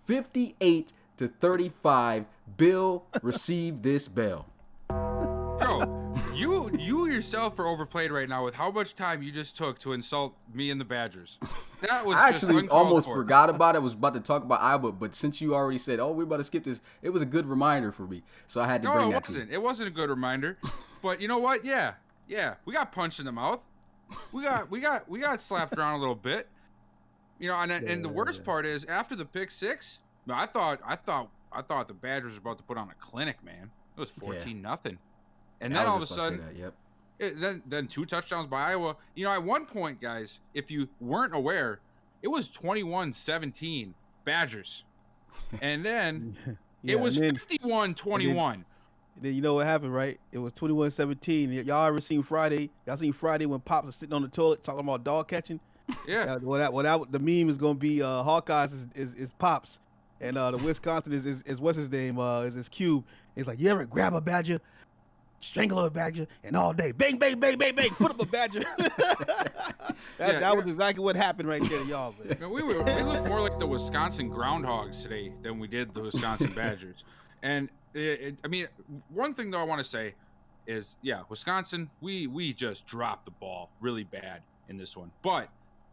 D: 58-35. Bill received this bell.
C: Bro, you yourself are overplayed right now with how much time you just took to insult me and the Badgers. That was
D: I
C: just
D: actually
C: uncalled
D: almost
C: for.
D: forgot about it. I was about to talk about Iowa, but since you already said, "Oh, we're about to skip this," it was a good reminder for me, so I had to bring that to you.
C: It wasn't a good reminder. But you know what? Yeah, we got punched in the mouth. We got slapped around a little bit. And the worst part is after the pick 6, I thought the Badgers were about to put on a clinic, man. It was 14-0. And then all of a sudden, then 2 touchdowns by Iowa. At one point, guys, if you weren't aware, it was 21-17 Badgers. And then it was 51-21.
B: Then you know what happened, right? It was 21-17. Y'all ever seen Friday? Y'all seen Friday when Pops was sitting on the toilet talking about dog catching?
C: Yeah.
B: The meme is going to be Hawkeyes is Pops. And the Wisconsin is what's his name? Is his Cube. It's like, you ever grab a badger, strangle a badger, and all day, bang, bang, bang, bang, bang, foot up a badger. that was exactly what happened right there to y'all. Man.
C: We looked more like the Wisconsin Groundhogs today than we did the Wisconsin Badgers. And, one thing, though, I want to say is, Wisconsin, we just dropped the ball really bad in this one. But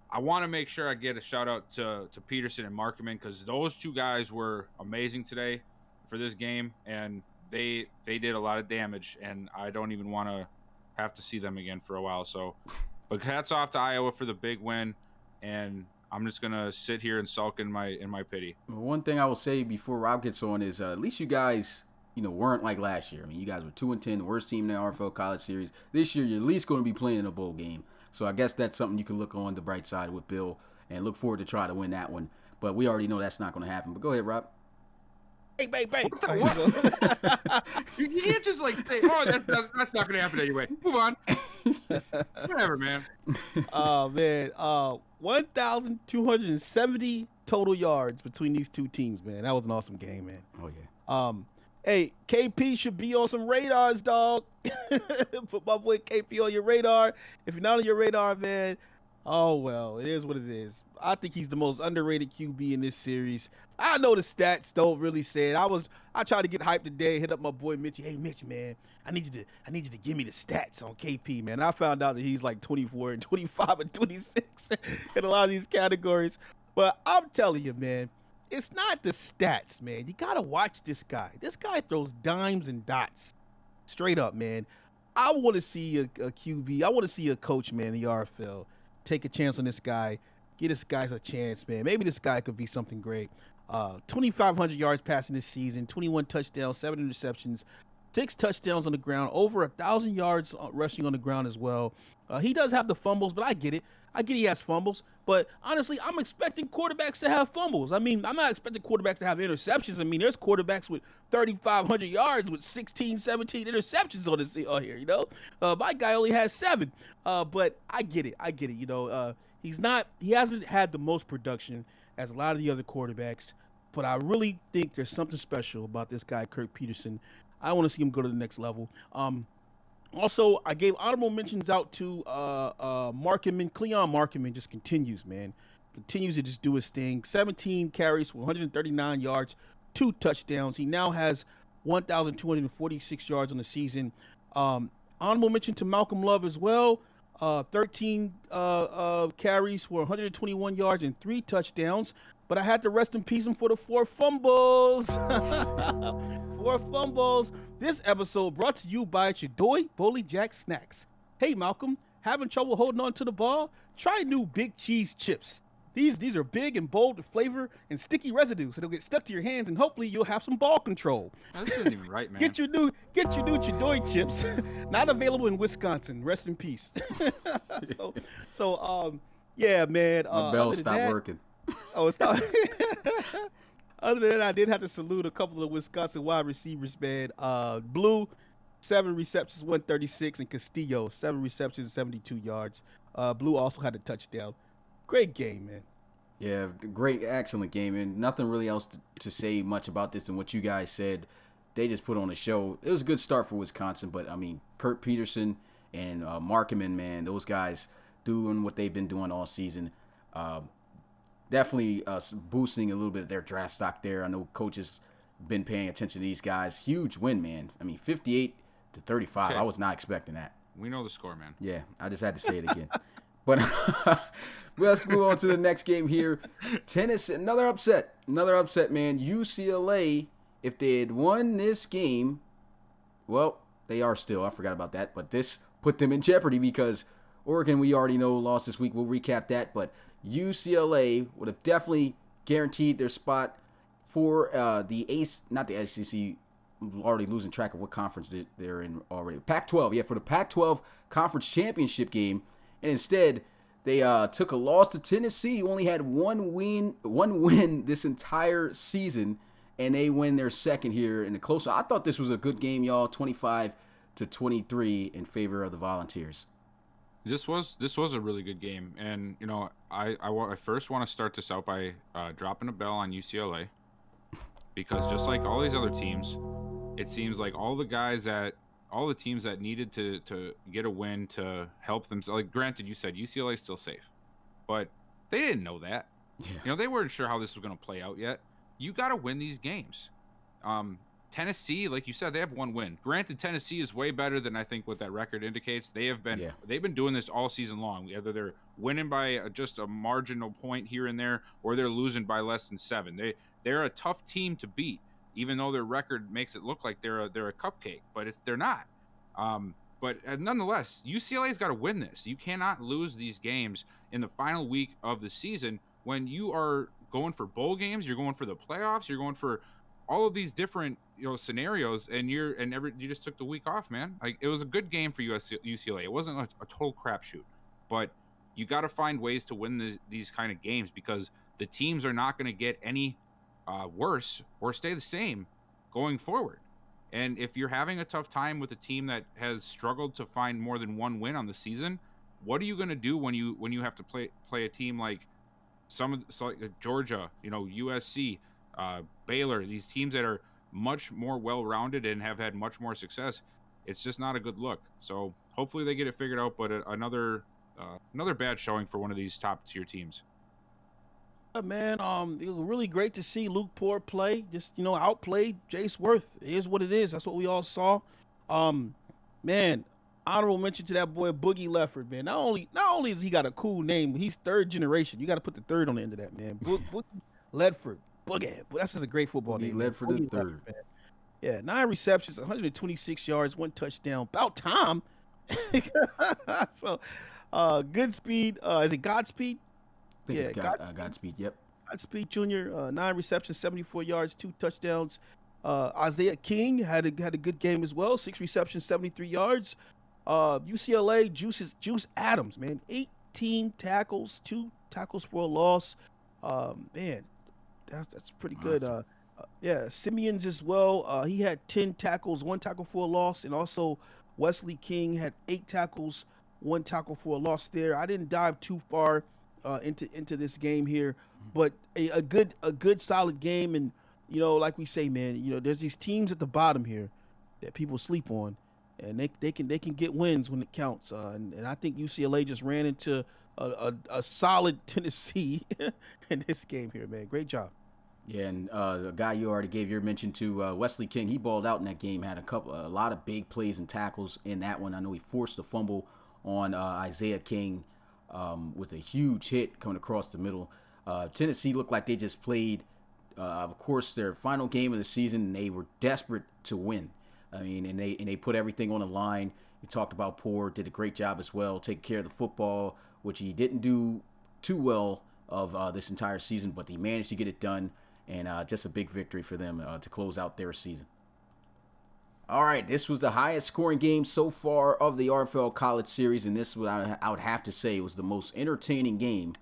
C: I want to make sure I get a shout-out to Peterson and Markman because those 2 guys were amazing today for this game, and they did a lot of damage, and I don't even want to have to see them again for a while. So, but hats off to Iowa for the big win, and I'm just gonna sit here and sulk in my pity.
D: One thing I will say before Rob gets on is at least you guys, weren't like last year. I mean, you guys were 2-10, the worst team in the RFL College Series. This year, you're at least going to be playing in a bowl game. So I guess that's something you can look on the bright side with Bill and look forward to try to win that one. But we already know that's not going to happen. But go ahead, Rob.
B: Bang, bang, bang.
C: You can't just say, that's not going to happen anyway. Move on. Whatever, man.
B: Oh, man. 1,270 total yards between these 2 teams, man. That was an awesome game, man.
D: Oh, yeah.
B: Hey, KP should be on some radars, dog. Put my boy KP on your radar. If you're not on your radar, man, oh, well, it is what it is. I think he's the most underrated QB in this series. I know the stats don't really say it. I tried to get hyped today, hit up my boy Mitchie. Hey, Mitch, man, I need you to give me the stats on KP, man. And I found out that he's like 24 and 25 and 26 in a lot of these categories. But I'm telling you, man, it's not the stats, man. You got to watch this guy. This guy throws dimes and dots. Straight up, man. I want to see a QB. I want to see a coach, man, in the RFL take a chance on this guy. Get this guy a chance, man. Maybe this guy could be something great. 2,500 yards passing this season, 21 touchdowns, 7 interceptions, 6 touchdowns on the ground, over 1,000 yards rushing on the ground as well. He does have the fumbles, but I get it. I get he has fumbles, but honestly, I'm expecting quarterbacks to have fumbles. I mean, I'm not expecting quarterbacks to have interceptions. I mean, there's quarterbacks with 3,500 yards with 16, 17 interceptions on this here, you know? My guy only has 7, but I get it. You know, he hasn't had the most production as a lot of the other quarterbacks, but I really think there's something special about this guy, Kirk Peterson. I want to see him go to the next level. Also, I gave honorable mentions out to Markman. Cleon Markman just continues, man. Continues to just do his thing. 17 carries, 139 yards, 2 touchdowns. He now has 1,246 yards on the season. Honorable mention to Malcolm Love as well. 13 carries for 121 yards and 3 touchdowns. But I had to rest in peace him for the 4 fumbles. 4 fumbles. This episode brought to you by Chadoy Bully Jack Snacks. Hey, Malcolm, having trouble holding on to the ball? Try new Big Cheese Chips. These are big and bold with flavor and sticky residue, so they'll get stuck to your hands, and hopefully you'll have some ball control.
C: This isn't even right, man.
B: Get your new Chadoy chips. Not available in Wisconsin. Rest in peace. Yeah, man.
D: My bell stopped working.
B: Oh, it's not. Other than that, I did have to salute a couple of Wisconsin wide receivers, man. Blue, 7 receptions, 136, and Castillo, 7 receptions, 72 yards. Blue also had a touchdown. Great game, man.
D: Yeah, great, excellent game, and nothing really else to say much about this than what you guys said. They just put on a show. It was a good start for Wisconsin, but I mean, Kurt Peterson and Markman, man, those guys doing what they've been doing all season. Definitely boosting a little bit of their draft stock there. I know coaches been paying attention to these guys. Huge win, man. I mean, 58-35. Okay. I was not expecting that.
C: We know the score, man.
D: Yeah, I just had to say it again. But let's move on to the next game here. Tennessee, another upset, man. UCLA, if they had won this game, well, they are still. I forgot about that. But this put them in jeopardy because Oregon, we already know, lost this week. We'll recap that. But UCLA would have definitely guaranteed their spot for the ACE, not the SEC. I'm already losing track of what conference they're in already. Pac-12, yeah, for the Pac-12 conference championship game. And instead, they took a loss to Tennessee, who only had one win this entire season, and they win their second here in the close. I thought this was a good game, y'all. 25-23 in favor of the Volunteers.
C: This was a really good game, and you know, I first want to start this out by dropping a bell on UCLA, because just like all these other teams, it seems like all the teams that needed to get a win to help themselves. Like, granted, you said UCLA is still safe, but they didn't know that. Yeah. You know, they weren't sure how this was going to play out yet. You got to win these games. Tennessee, like you said, they have 1 win. Granted, Tennessee is way better than I think what that record indicates. They've been doing this all season long. Either they're winning by just a marginal point here and there, or they're losing by less than 7. They're a tough team to beat, even though their record makes it look like they're a cupcake, but they're not. But nonetheless, UCLA's got to win this. You cannot lose these games in the final week of the season when you are going for bowl games, you're going for the playoffs, you're going for all of these different scenarios, and you just took the week off, man. Like, it was a good game for UCLA. It wasn't a total crapshoot, but you got to find ways to win these kind of games, because the teams are not going to get any worse or stay the same going forward. And if you're having a tough time with a team that has struggled to find more than 1 win on the season, what are you going to do when you have to play a team like Georgia, USC, Baylor, these teams that are much more well-rounded and have had much more success? It's just not a good look. So hopefully they get it figured out, but another bad showing for one of these top-tier teams.
B: Man, it was really great to see Luke Poor play. Just outplayed Jace Worth. It is what it is. That's what we all saw. Man, honorable mention to that boy Boogie Lefford. Man, not only has he got a cool name, but he's 3rd generation. You got to put the 3rd on the end of that, man. Boogie Ledford, Boogie. That's just a great football name.
D: Ledford the 3rd.
B: Yeah, 9 receptions, 126 yards, 1 touchdown. About time. So, good speed. Is it Godspeed?
D: I think it's
B: Yeah, Godspeed.
D: Godspeed. Yep.
B: Godspeed Jr. 9 receptions, 74 yards, 2 touchdowns. Isaiah King had a good game as well. 6 receptions, 73 yards. UCLA Juice Adams, man, 18 tackles, 2 tackles for a loss. Man, that's pretty good. Yeah, Simeons as well. He had 10 tackles, 1 tackle for a loss, and also Wesley King had 8 tackles, 1 tackle for a loss there. I didn't dive too far into this game here, but a good solid game. And like we say, man, there's these teams at the bottom here that people sleep on, and they can get wins when it counts. And I think UCLA just ran into a solid Tennessee in this game here, man. Great job.
D: Yeah, and the guy you already gave your mention to, Wesley King, he balled out in that game. Had a lot of big plays and tackles in that one. I know he forced a fumble on Isaiah King with a huge hit coming across the middle. Tennessee looked like they just played, of course, their final game of the season, and they were desperate to win. I mean, and they put everything on the line. You talked about Poor, did a great job as well, taking care of the football, which he didn't do too well of this entire season, but he managed to get it done. And just a big victory for them to close out their season. All right, this was the highest scoring game so far of the RFL College Series, and this, I would have to say, was the most entertaining game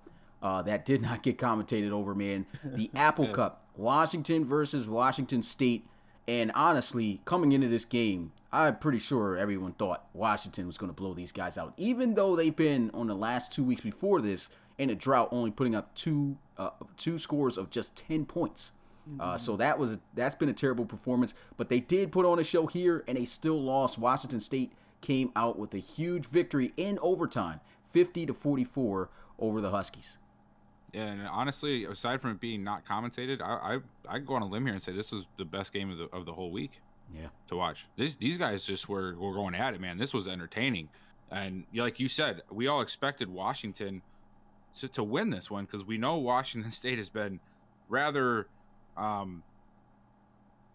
D: that did not get commentated over, man. The Apple Cup, Washington versus Washington State. And honestly, coming into this game, I'm pretty sure everyone thought Washington was going to blow these guys out, even though they've been on the last 2 weeks before this in a drought, only putting up two scores of just 10 points. So that's been a terrible performance. But they did put on a show here, and they still lost. Washington State came out with a huge victory in overtime, 50-44 over the Huskies.
C: Yeah, and honestly, aside from it being not commentated, I go on a limb here and say this was the best game of the whole week.
D: Yeah,
C: to watch. These guys just were going at it, man. This was entertaining, and like you said, we all expected Washington to win this one because we know Washington State has been rather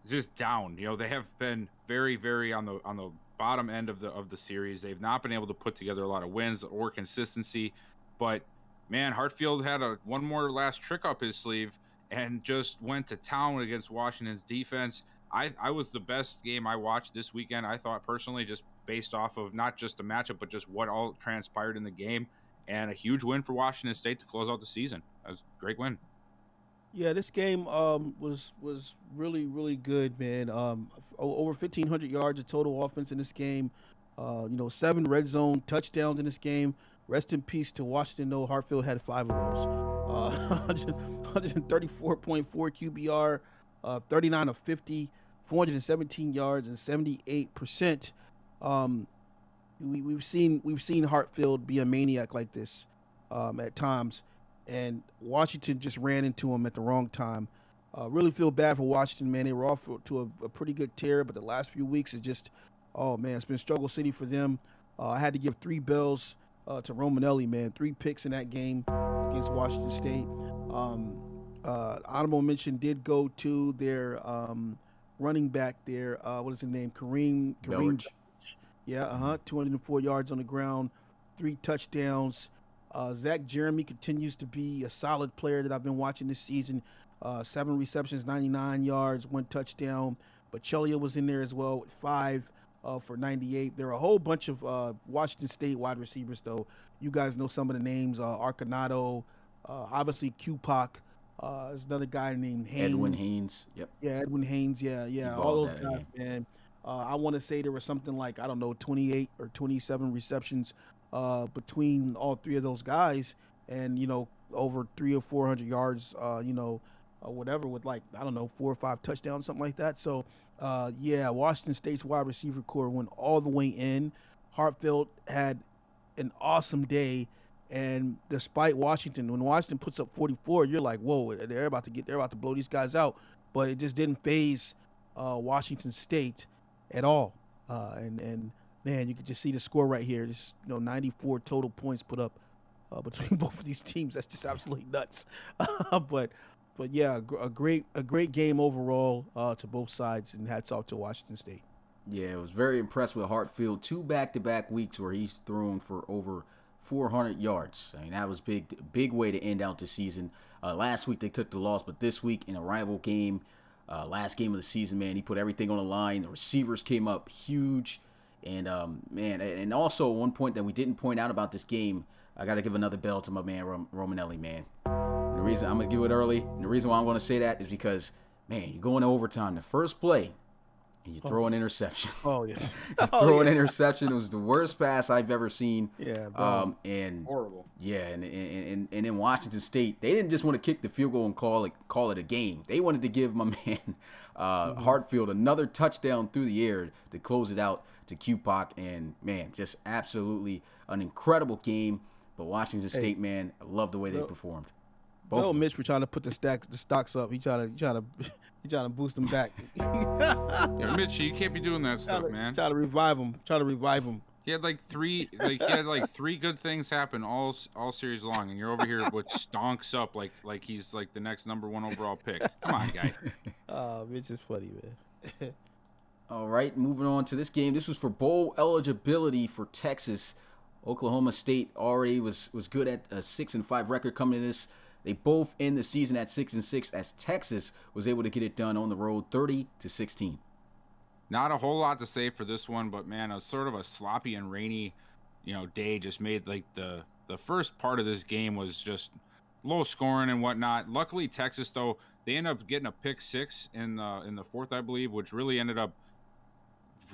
C: just down. They have been very, very on the bottom end of the series. They've not been able to put together a lot of wins or consistency. But man, Hartfield had one more last trick up his sleeve and just went to town against Washington's defense. I was the best game I watched this weekend, I thought personally, just based off of not just the matchup, but just what all transpired in the game. And a huge win for Washington State to close out the season. That was a great win.
B: Yeah, this game was really, really good, man. Over 1,500 yards of total offense in this game. 7 red zone touchdowns in this game. Rest in peace to Washington, though. Hartfield had 5 of those. 134.4 QBR, 39 of 50, 417 yards, and 78%. We've seen Hartfield be a maniac like this at times, and Washington just ran into him at the wrong time. Really feel bad for Washington, man. They were off to a pretty good tear, but the last few weeks is just, oh man, it's been struggle city for them. I had to give 3 bells to Romanelli, man. 3 picks in that game against Washington State. Honorable mention did go to their running back there. What is his name? Kareem.
D: Belridge.
B: Yeah, 204 yards on the ground, 3 touchdowns. Zach Jeremy continues to be a solid player that I've been watching this season. 7 receptions, 99 yards, 1 touchdown. Bachelia was in there as well with 5 for 98. There are a whole bunch of Washington State wide receivers, though. You guys know some of the names. Arcanado, obviously Q-Pac. There's another guy named Haynes.
D: Edwin Haynes. Yep.
B: Yeah, Edwin Haynes. Yeah. All those guys, man. I want to say there was something like, 28 or 27 receptions between all 3 of those guys, and over 300 or 400 yards, whatever, with 4 or 5 touchdowns, something like that. So Washington State's wide receiver core went all the way in. Hartfield had an awesome day, and despite Washington, when Washington puts up 44, you're like, whoa, they're about to blow these guys out. But it just didn't phase Washington State at all. And man, you could just see the score right here. Just 94 total points put up between both of these teams. That's just absolutely nuts. But yeah, a great game overall to both sides, and hats off to Washington State.
D: Yeah, I was very impressed with Hartfield. 2 back-to-back weeks where he's thrown for over 400 yards. I mean, that was big way to end out the season. Last week they took the loss, but this week in a rival game, last game of the season, man, he put everything on the line. The receivers came up huge. And, man, and also one point that we didn't point out about this game, I got to give another bell to my man Romanelli, man. And the reason I'm going to give it early, and the reason why I'm going to say that is because, man, you go into overtime, the first play, and you throw an interception.
B: Oh, yeah.
D: You throw an interception. It was the worst pass I've ever seen.
B: Yeah, bro.
D: And
C: Horrible.
D: Yeah, and in Washington State, they didn't just want to kick the field goal and call it a game. They wanted to give my man Hartfield another touchdown through the air to close it out to QPOC. And, man, just absolutely an incredible game. But Washington State, man, I love the way they performed.
B: Bill Mitch for trying to put the stocks up. He trying to boost them back.
C: Yeah, Mitch, you can't be doing that stuff, man.
B: Try to revive him.
C: He had like three good things happen all series long, and you're over here with stonks up like he's like the next #1 overall pick. Come on, guy.
B: Mitch is funny, man.
D: All right, moving on to this game. This was for bowl eligibility for Texas. Oklahoma State already was good at a 6-5 record coming to this. They both end the season at 6-6 as Texas was able to get it done on the road 30-16.
C: Not a whole lot to say for this one, but man, a sort of a sloppy and rainy, day just made like the first part of this game was just low scoring and whatnot. Luckily, Texas though, they ended up getting a pick 6 in the fourth, I believe, which really ended up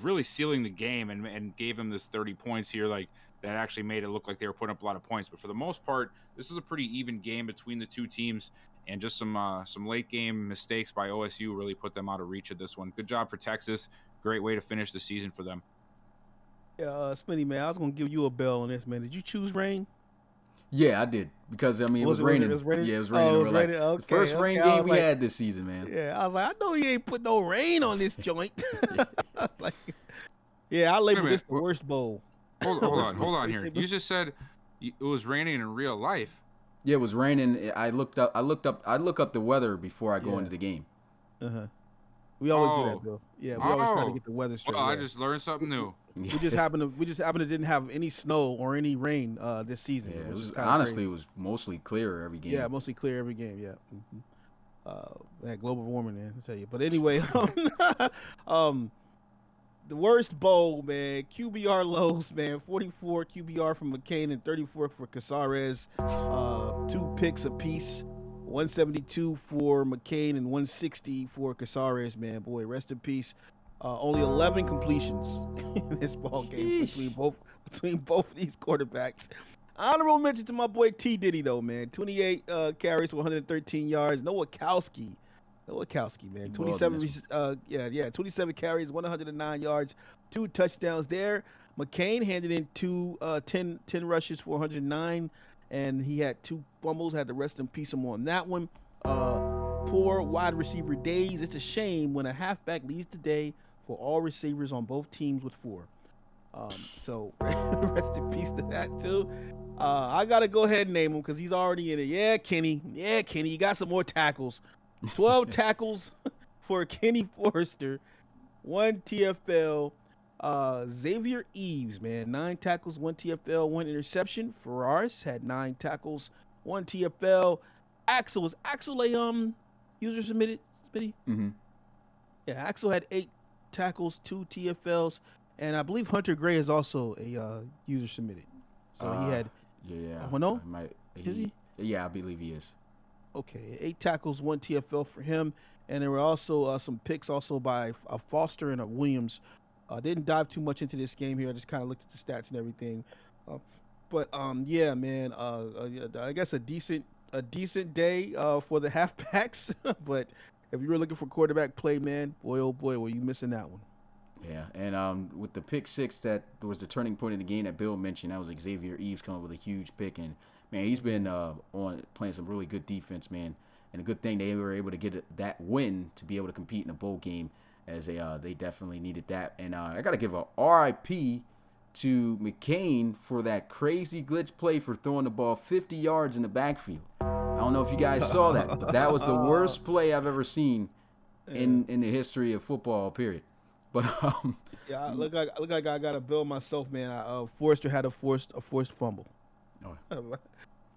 C: really sealing the game and gave them this 30 points here. Like that actually made it look like they were putting up a lot of points. But for the most part, this is a pretty even game between the two teams, and just some late game mistakes by OSU really put them out of reach of this one. Good job for Texas. Great way to finish the season for them.
B: Yeah, Smitty, man, I was gonna give you a bell on this, man. Did you choose rain?
D: Yeah, I did, because it was raining.
B: It was raining.
D: Yeah, it was raining.
B: Oh, it was raining. Okay,
D: the first rain game we had this season, man.
B: Yeah, I was like, I know he ain't put no rain on this joint. I was like, yeah, I labeled this the worst bowl.
C: Hold on here. You just said it was raining in real life.
D: Yeah, it was raining. I look up the weather before I go into the game.
B: We always do that, Bill. Yeah, we always try to get the weather straight.
C: Well, I just learned something new.
B: We just happened to didn't have any snow or any rain this season.
D: Yeah, it was mostly clear every game.
B: Yeah, mostly clear every game. Yeah. That global warming, man, I tell you. But anyway, the worst bowl, man. QBR lows, man. 44 QBR from McCain and 34 for Casares. 2 picks apiece. 172 for McCain and 160 for Casares, man. Boy, rest in peace. Only 11 completions in this ball game between both of these quarterbacks. Honorable mention to my boy T. Diddy, though, man. 28 carries for 113 yards. Nowakowski, man. 27 carries, 109 yards, 2 touchdowns there. McCain handed in 10 rushes for 109, and he had 2 fumbles. Had to rest in peace him on that one. Poor wide receiver days. It's a shame when a halfback leads the day for all receivers on both teams with 4. So rest in peace to that too. I gotta go ahead and name him because he's already in it. Yeah, Kenny, you got some more tackles. 12 tackles for Kenny Forrester, 1 TFL. Xavier Eves, man, 9 tackles, 1 TFL, 1 interception. Ferraris had 9 tackles, 1 TFL. Axel a user submitted, Spitty?
D: Mm-hmm.
B: Yeah, Axel had 8 tackles, 2 TFLs, and I believe Hunter Gray is also a user submitted. So he had.
D: Yeah.
B: Oh no,
D: is he? Yeah, I believe he is.
B: Okay, 8 tackles, 1 TFL for him, and there were also some picks also by a Foster and a Williams. Didn't dive too much into this game here. I just kind of looked at the stats and everything. Yeah, man. I guess a decent day for the halfbacks. But if you were looking for quarterback play, man, boy oh boy, were you missing that one.
D: Yeah, and with the pick 6 that was the turning point in the game that Bill mentioned, that was Xavier Eves coming with a huge pick, and man, he's been playing some really good defense, man. And a good thing they were able to get that win to be able to compete in a bowl game, as they definitely needed that. And I got to give a RIP to McCain for that crazy glitch play for throwing the ball 50 yards in the backfield. I don't know if you guys saw that, but that was the worst play I've ever seen in the history of football, period. But
B: Yeah, I look like I got a bill myself, man. Forrester had a forced fumble.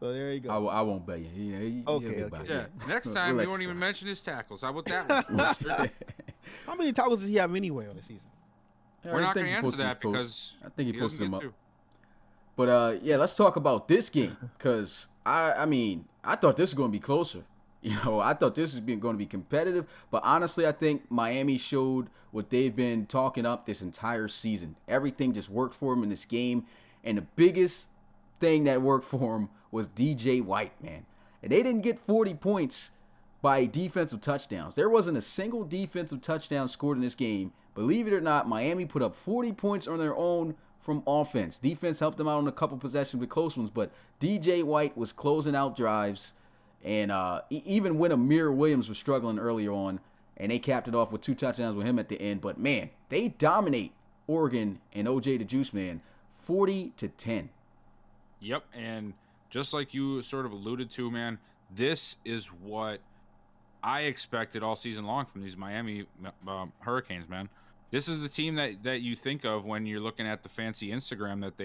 B: So there you go.
D: I won't bet you.
B: Okay.
C: Yeah. Next time you won't even mention his tackles. How about that one?
B: How many tackles does he have anyway on the season?
C: We're not going to answer that because
D: I think he posted them up.
C: to.
D: But yeah, let's talk about this game because I mean I thought this was going to be closer. I thought this was going to be competitive. But honestly, I think Miami showed what they've been talking up this entire season. Everything just worked for them in this game, and the biggest thing that worked for them was DJ White, man. And they didn't get 40 points by defensive touchdowns. There wasn't a single defensive touchdown scored in this game. Believe it or not, Miami put up 40 points on their own from offense. Defense helped them out on a couple possessions with close ones, but DJ White was closing out drives. And even when Amir Williams was struggling earlier on, and they capped it off with 2 touchdowns with him at the end. But, man, they dominate Oregon and OJ the Juice Man 40-10.
C: Yep, and just like you sort of alluded to, man, this is what I expected all season long from these Miami Hurricanes, man. This is the team that you think of when you're looking at the fancy Instagram that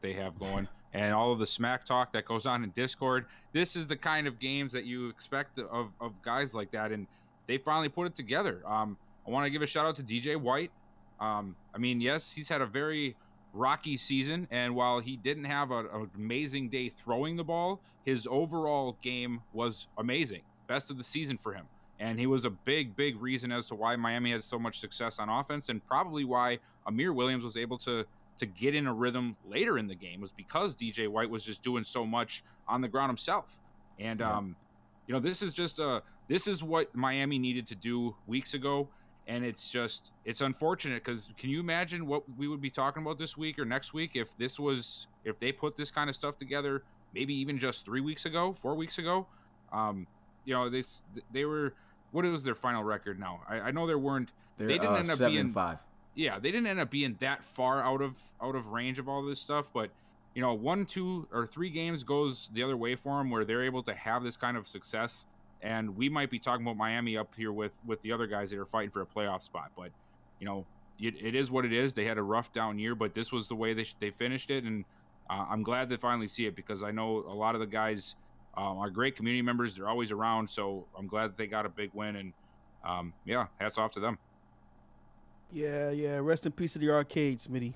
C: they have going and all of the smack talk that goes on in Discord. This is the kind of games that you expect of guys like that, and they finally put it together. I want to give a shout out to DJ White. I mean, yes, he's had a very rocky season, and while he didn't have an amazing day throwing the ball, his overall game was amazing. Best of the season for him. And he was a big reason as to why Miami had so much success on offense, and probably why Amir Williams was able to get in a rhythm later in the game was because DJ White was just doing so much on the ground himself. And, this is what Miami needed to do weeks ago. And it's unfortunate because can you imagine what we would be talking about this week or next week if they put this kind of stuff together, maybe even just 4 weeks ago? They were, what was their final record now? I know they didn't end up
D: 7-5.
C: Yeah, they didn't end up being that far out of range of all this stuff, but 1, 2, or 3 games goes the other way for them where they're able to have this kind of success, and we might be talking about Miami up here with the other guys that are fighting for a playoff spot. But it is what it is. They had a rough down year, but this was the way they finished it, and I'm glad to finally see it because I know a lot of the guys are great community members. They're always around, so I'm glad that they got a big win, and hats off to them.
B: Yeah. Rest in peace to the arcade, Smitty.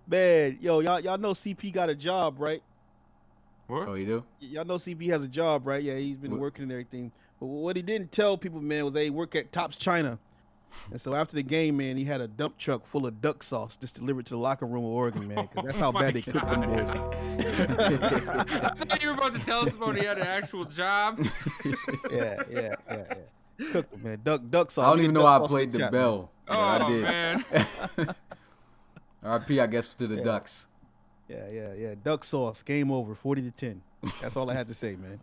B: Man, y'all know CP got a job, right?
C: What?
D: Oh, you do?
B: Y'all know CP has a job, right? Yeah, he's been working and everything. But what he didn't tell people, man, was that he worked at Tops China. And so after the game, man, he had a dump truck full of duck sauce just delivered to the locker room of Oregon, man, because that's how bad they cook them boys.
C: I thought you were about to tell us about he had an actual job.
B: Yeah. Cook them, man. Duck sauce.
D: I don't even know how I played the bell.
C: Oh,
D: I did.
C: man.
D: RP, I guess, to the Ducks.
B: Yeah. Duck sauce. Game over. 40-10. That's all I had to say, man.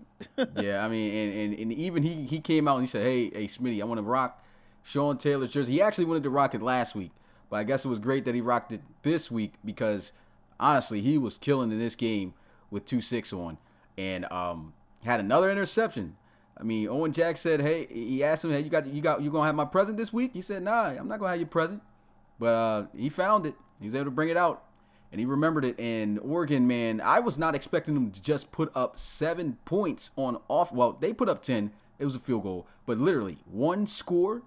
D: Yeah, I mean, and even he came out and he said, hey, Smitty, I want to rock Sean Taylor's jersey. He actually wanted to rock it last week, but I guess it was great that he rocked it this week because, honestly, he was killing in this game with 2-6 on and had another interception. I mean, Owen Jack said, hey, he asked him, hey, you going to have my present this week? He said, nah, I'm not going to have your present. But he found it. He was able to bring it out. And he remembered it. And Oregon, man, I was not expecting them to just put up 7 points on off. Well, they put up 10. It was a field goal. But literally, 1 score.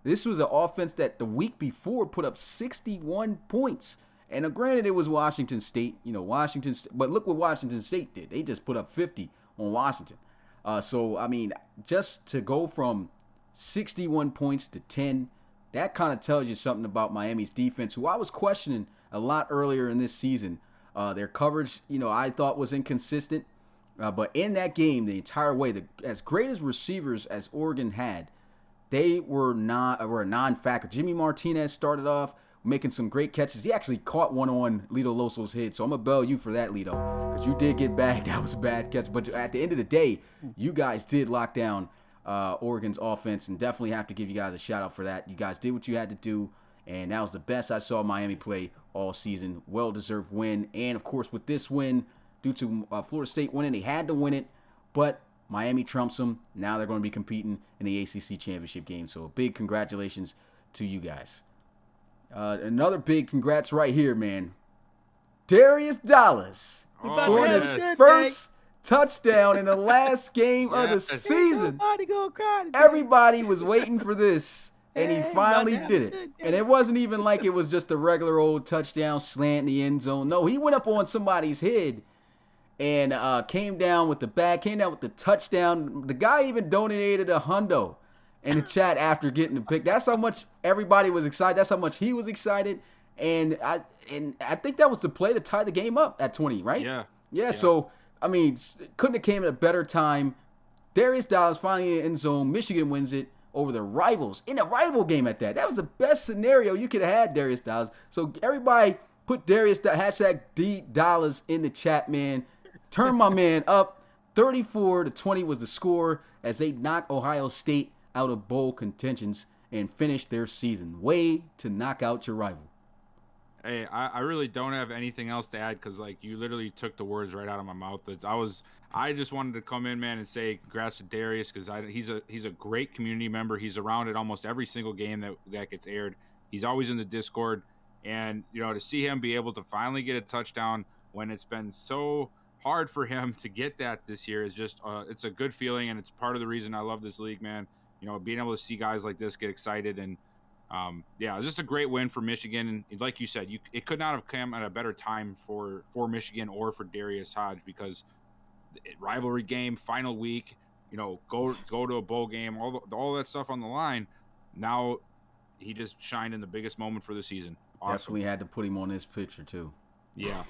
D: This was an offense that the week before put up 61 points. And granted, it was Washington State. But look what Washington State did. They just put up 50 on Washington. So, I mean, just to go from 61 points to 10, that kind of tells you something about Miami's defense, who I was questioning a lot earlier in this season. Their coverage, I thought was inconsistent. But in that game, the entire way, as great as receivers as Oregon had, they were a non-factor. Jimmy Martinez started off making some great catches. He actually caught one on Lito Loso's head, so I'm going to bail you for that, Lito, because you did get bagged. That was a bad catch. But at the end of the day, you guys did lock down Oregon's offense, and definitely have to give you guys a shout-out for that. You guys did what you had to do, and that was the best I saw Miami play all season. Well-deserved win. And, of course, with this win, due to Florida State winning. They had to win it, but Miami trumps them. Now they're going to be competing in the ACC championship game. So big congratulations to you guys. Another big congrats right here, man. Darius Dallas scored his first touchdown in the last game of the season. Everybody was waiting for this, and he finally did it. And it wasn't even like it was just a regular old touchdown slant in the end zone. No, he went up on somebody's head and came down with the bag, came down with the touchdown. The guy even donated a hundo in the chat after getting the pick. That's how much everybody was excited. That's how much he was excited. And I think that was the play to tie the game up at 20, right? Yeah. So, I mean, couldn't have came at a better time. Darius Dallas finally in the end zone. Michigan wins it over the rivals in a rival game at that. That was the best scenario you could have had, Darius Dallas. So everybody put Darius hashtag D Dallas in the chat, man. Turn my man up. 34-20 was the score as they knocked Ohio State out of bowl contentions and finished their season. Way to knock out your rival.
C: Hey, I really don't have anything else to add because, like, you literally took the words right out of my mouth. I just wanted to come in, man, and say congrats to Darius because he's a great community member. He's around at almost every single game that gets aired. He's always in the Discord, and to see him be able to finally get a touchdown when it's been so hard for him to get that this year is just it's a good feeling, and it's part of the reason I love this league, man. Being able to see guys like this get excited and. It was just a great win for Michigan, and like you said, it could not have come at a better time for Michigan or for Darius Hodge because rivalry game, final week, go to a bowl game, all that stuff on the line. Now he just shined in the biggest moment for the season. Awesome.
D: Definitely had to put him on this picture too.
C: Yeah.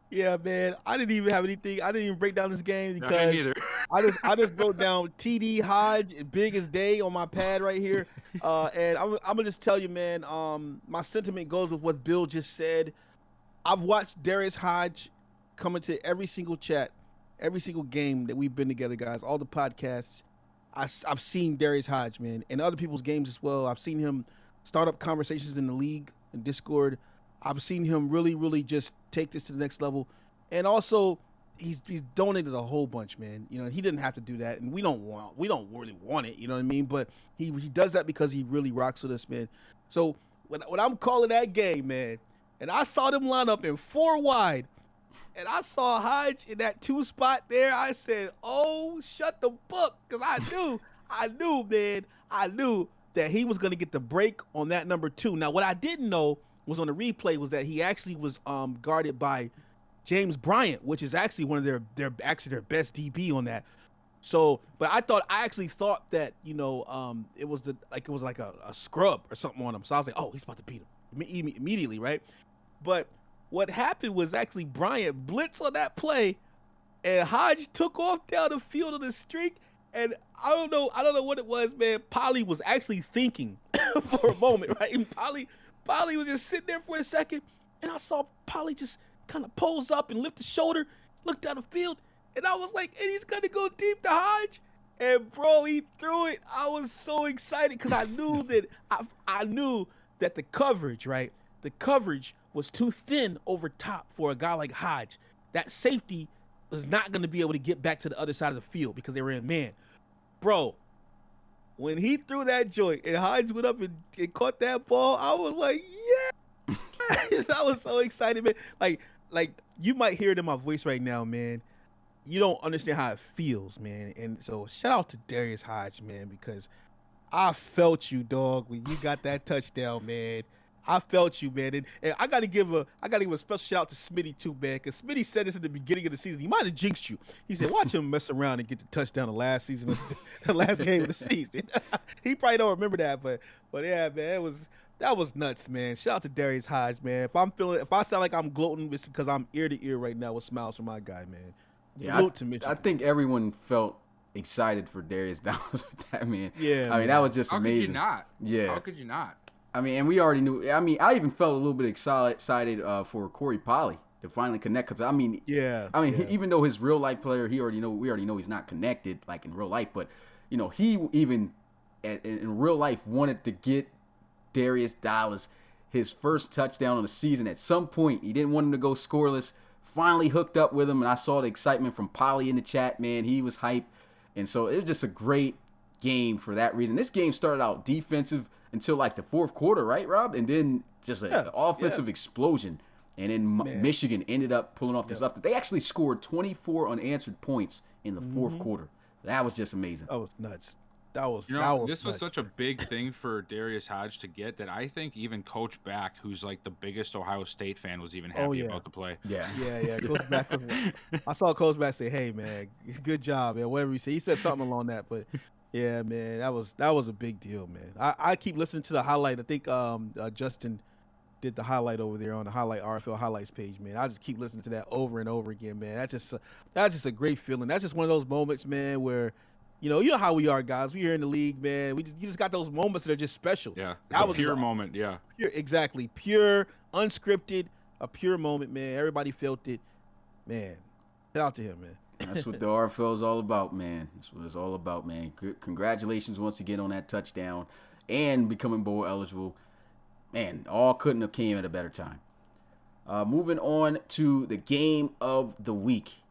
B: Yeah, man. I didn't even have anything. I didn't even break down this game because
C: neither.
B: I just wrote down TD Hodge, biggest day on my pad right here. And I'm gonna just tell you, man. My sentiment goes with what Bill just said. I've watched Darius Hodge come into every single chat, every single game that we've been together, guys. All the podcasts. I've seen Darius Hodge, man, in other people's games as well. I've seen him start up conversations in the league and Discord. I've seen him really, really just take this to the next level. And also, he's donated a whole bunch, man. He didn't have to do that, and we don't really want it, you know what I mean? But he does that because he really rocks with us, man. So when I'm calling that game, man, and I saw them line up in 4 wide, and I saw Hodge in that 2 spot there, I said, oh, shut the book, because I knew that he was going to get the break on that number 2. Now, what I didn't know was on the replay was that he actually was guarded by James Bryant, which is actually one of their best DB on that. So, but I actually thought that it was like a scrub or something on him. So I was like, oh, he's about to beat him immediately, right? But what happened was actually Bryant blitzed on that play, and Hodge took off down the field on the streak. And I don't know what it was, man. Polly was actually thinking for a moment, right? And Polly was just sitting there for a second, and I saw Polly just kind of pose up and lift the shoulder, look down the field, and I was like, and he's going to go deep to Hodge. And, bro, he threw it. I was so excited because I knew that I knew that the coverage, right, the coverage was too thin over top for a guy like Hodge. That safety was not going to be able to get back to the other side of the field because they were in man. Bro, when he threw that joint and Hodge went up and caught that ball, I was like, yeah. I was so excited, man. Like you might hear it in my voice right now, man. You don't understand how it feels, man. And so shout out to Darius Hodge, man, because I felt you, dog, when you got that touchdown, man. I felt you, man. And I gotta give a special shout out to Smitty too, man, because Smitty said this at the beginning of the season. He might have jinxed you. He said, watch him mess around and get the touchdown the last season, the last game of the season. He probably don't remember that, but yeah, man, that was nuts, man. Shout out to Darius Hodge, man. If I sound like I'm gloating, it's because I'm ear to ear right now with smiles from my guy, man.
D: Yeah, I think everyone felt excited for Darius Dallas with that, man.
B: Yeah,
D: I mean, that was just amazing.
C: How could you not?
D: Yeah.
C: How could you not?
D: I mean, and we already knew. I mean, I even felt a little bit excited for Corey Polley to finally connect. Because even though his real life player, we already know he's not connected like in real life. But he even in real life wanted to get Darius Dallas his first touchdown of the season. At some point, he didn't want him to go scoreless. finally hooked up with him, and I saw the excitement from Polly in the chat, man. He was hyped. And so it was just a great game for that reason. This game started out defensive until like the fourth quarter, right, Rob? And then just an offensive explosion. And then Michigan ended up pulling off this upset. They actually scored 24 unanswered points in the fourth quarter. That was just amazing.
B: That was nuts.
C: This was such a big thing for Darius Hodge to get that I think even Coach Back, who's like the biggest Ohio State fan, was even happy about the play.
B: Yeah. Coach Back. I saw Coach Back say, "Hey, man, good job, man." Whatever he said, he said something along that. But yeah, man, that was a big deal, man. I keep listening to the highlight. I think Justin did the highlight over there on the highlight RFL highlights page, man. I just keep listening to that over and over again, man. That's just a great feeling. That's just one of those moments, man, where you know how we are, guys. We here in the league, man. You just got those moments that are just special.
C: Yeah, that was a pure moment. Yeah,
B: exactly. Pure, unscripted, a pure moment, man. Everybody felt it, man. Shout out to him, man.
D: That's what the RFL is all about, man. That's what it's all about, man. Congratulations once again on that touchdown and becoming bowl eligible. Man, all couldn't have came at a better time. Moving on to the game of the week.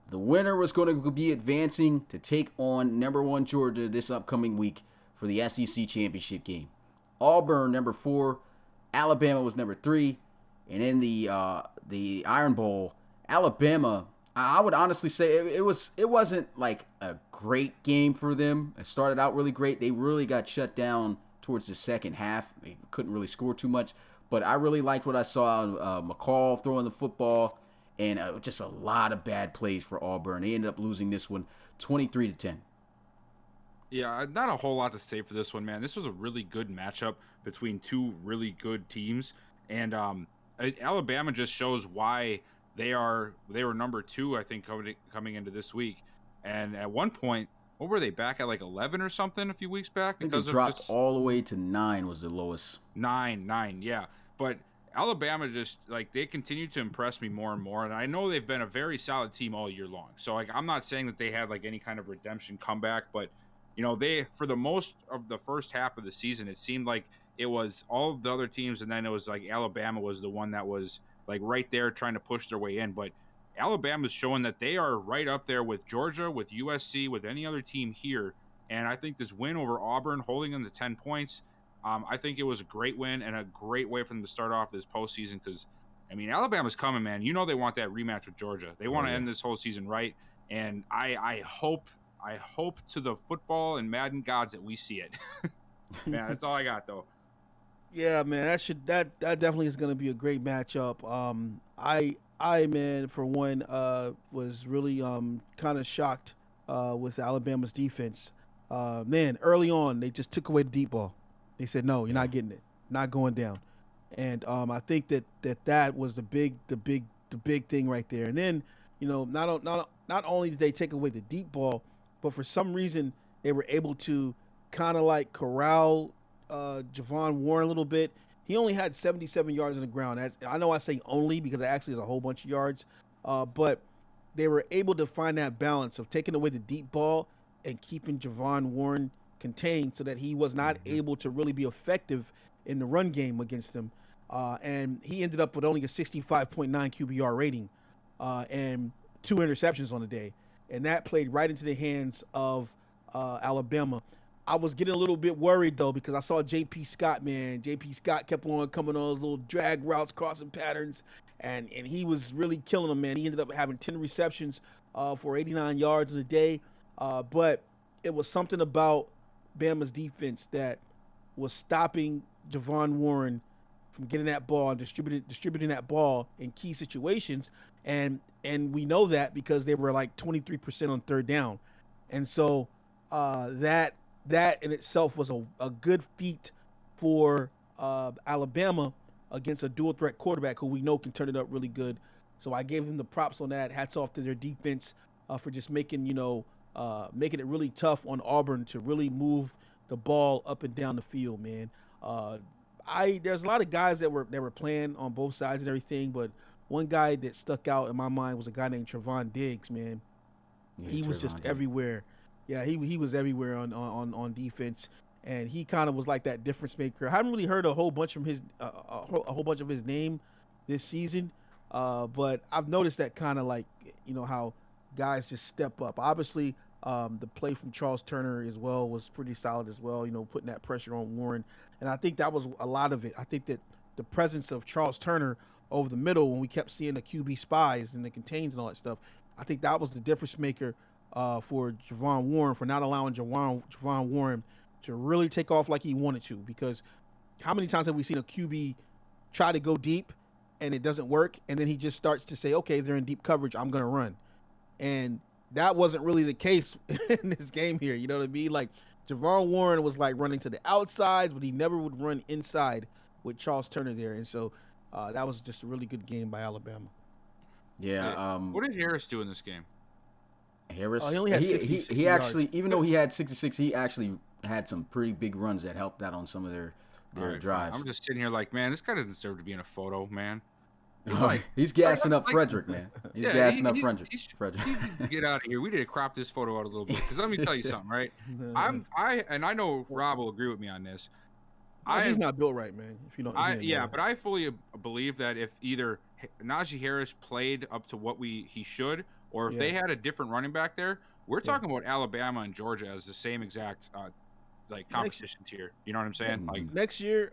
D: The winner was going to be advancing to take on number 1 Georgia this upcoming week for the SEC championship game. Auburn, number 4. Alabama was number 3. And in the Iron Bowl, Alabama, I would honestly say it wasn't like a great game for them. It started out really great. They really got shut down towards the second half. They couldn't really score too much. But I really liked what I saw. McCall throwing the football. And just a lot of bad plays for Auburn. They ended up losing this one 23-10.
C: Yeah, not a whole lot to say for this one, man. This was a really good matchup between two really good teams. And Alabama just shows why they were number 2, I think, coming into this week. And at one point, what were they, back at like 11 or something a few weeks back?
D: I think they dropped all the way to 9 was the lowest.
C: 9, yeah. But Alabama just, like, they continue to impress me more and more, and I know they've been a very solid team all year long. So, like, I'm not saying that they had, like, any kind of redemption comeback, but, you know, they, for the most of the first half of the season, it seemed like it was all of the other teams, and then it was, like, Alabama was the one that was, like, right there trying to push their way in. But Alabama's showing that they are right up there with Georgia, with USC, with any other team here, and I think this win over Auburn, holding them to 10 points, I think it was a great win and a great way for them to start off this postseason because, I mean, Alabama's coming, man. You know they want that rematch with Georgia. They want to end this whole season right, and I hope to the football and Madden gods that we see it. Man, that's all I got, though.
B: Yeah, man, that definitely is going to be a great matchup. I man, for one, was really kind of shocked with Alabama's defense. Man, early on, they just took away the deep ball. They said, no, you're not getting it, not going down. And I think that was the big thing right there. And then, you know, not only did they take away the deep ball, but for some reason they were able to kind of like corral Javon Warren a little bit. He only had 77 yards on the ground. I know I say only because it actually is a whole bunch of yards, but they were able to find that balance of taking away the deep ball and keeping Javon Warren contained so that he was not able to really be effective in the run game against them. And he ended up with only a 65.9 QBR rating and 2 interceptions on the day. And that played right into the hands of Alabama. I was getting a little bit worried, though, because I saw J.P. Scott, man. J.P. Scott kept on coming on those little drag routes, crossing patterns, and he was really killing them, man. He ended up having 10 receptions for 89 yards in a day. But it was something about Bama's defense that was stopping Javon Warren from getting that ball and distributing that ball in key situations. And we know that because they were like 23% on third down. And so that in itself was a good feat for Alabama against a dual threat quarterback who we know can turn it up really good. So I gave them the props on that. Hats off to their defense for just making it really tough on Auburn to really move the ball up and down the field, man. There's a lot of guys that were playing on both sides and everything, but one guy that stuck out in my mind was a guy named Trevon Diggs, man. Yeah, he was just everywhere. Yeah, he was everywhere on defense, and he kind of was like that difference maker. I haven't really heard a whole bunch of his name this season, But I've noticed that kind of like how guys just step up. Obviously, the play from Charles Turner as well was pretty solid as well. Putting that pressure on Warren, and I think that was a lot of it. I think that the presence of Charles Turner over the middle when we kept seeing the QB spies and the contains and all that stuff, I think that was the difference maker for Javon Warren, for not allowing Javon Warren to really take off like he wanted to. Because how many times have we seen a QB try to go deep and it doesn't work, and then he just starts to say, okay, they're in deep coverage, I'm going to run. And that wasn't really the case in this game here. You know what I mean? Like, Javon Warren was like running to the outsides, but he never would run inside with Charles Turner there. And so that was just a really good game by Alabama.
D: Yeah.
C: What did Harris do in this game?
D: Harris,
B: he only had 60
D: he actually,
B: yards.
D: even though he had 66, he actually had some pretty big runs that helped out on some of their
C: All right,
D: drives.
C: I'm just sitting here like, man, this guy doesn't deserve to be in a photo, man.
D: He's gassing up Frederick, man. He's gassing up Frederick.
C: He needs to get out of here. We need to crop this photo out a little bit because let me tell you something, right? I know Rob will agree with me on this.
B: He's not built right, man. If you don't,
C: but I fully believe that if either Najee Harris played up to what he should, or if they had a different running back there, we're talking about Alabama and Georgia as the same exact competition tier. You know what I'm saying? Like
B: next year,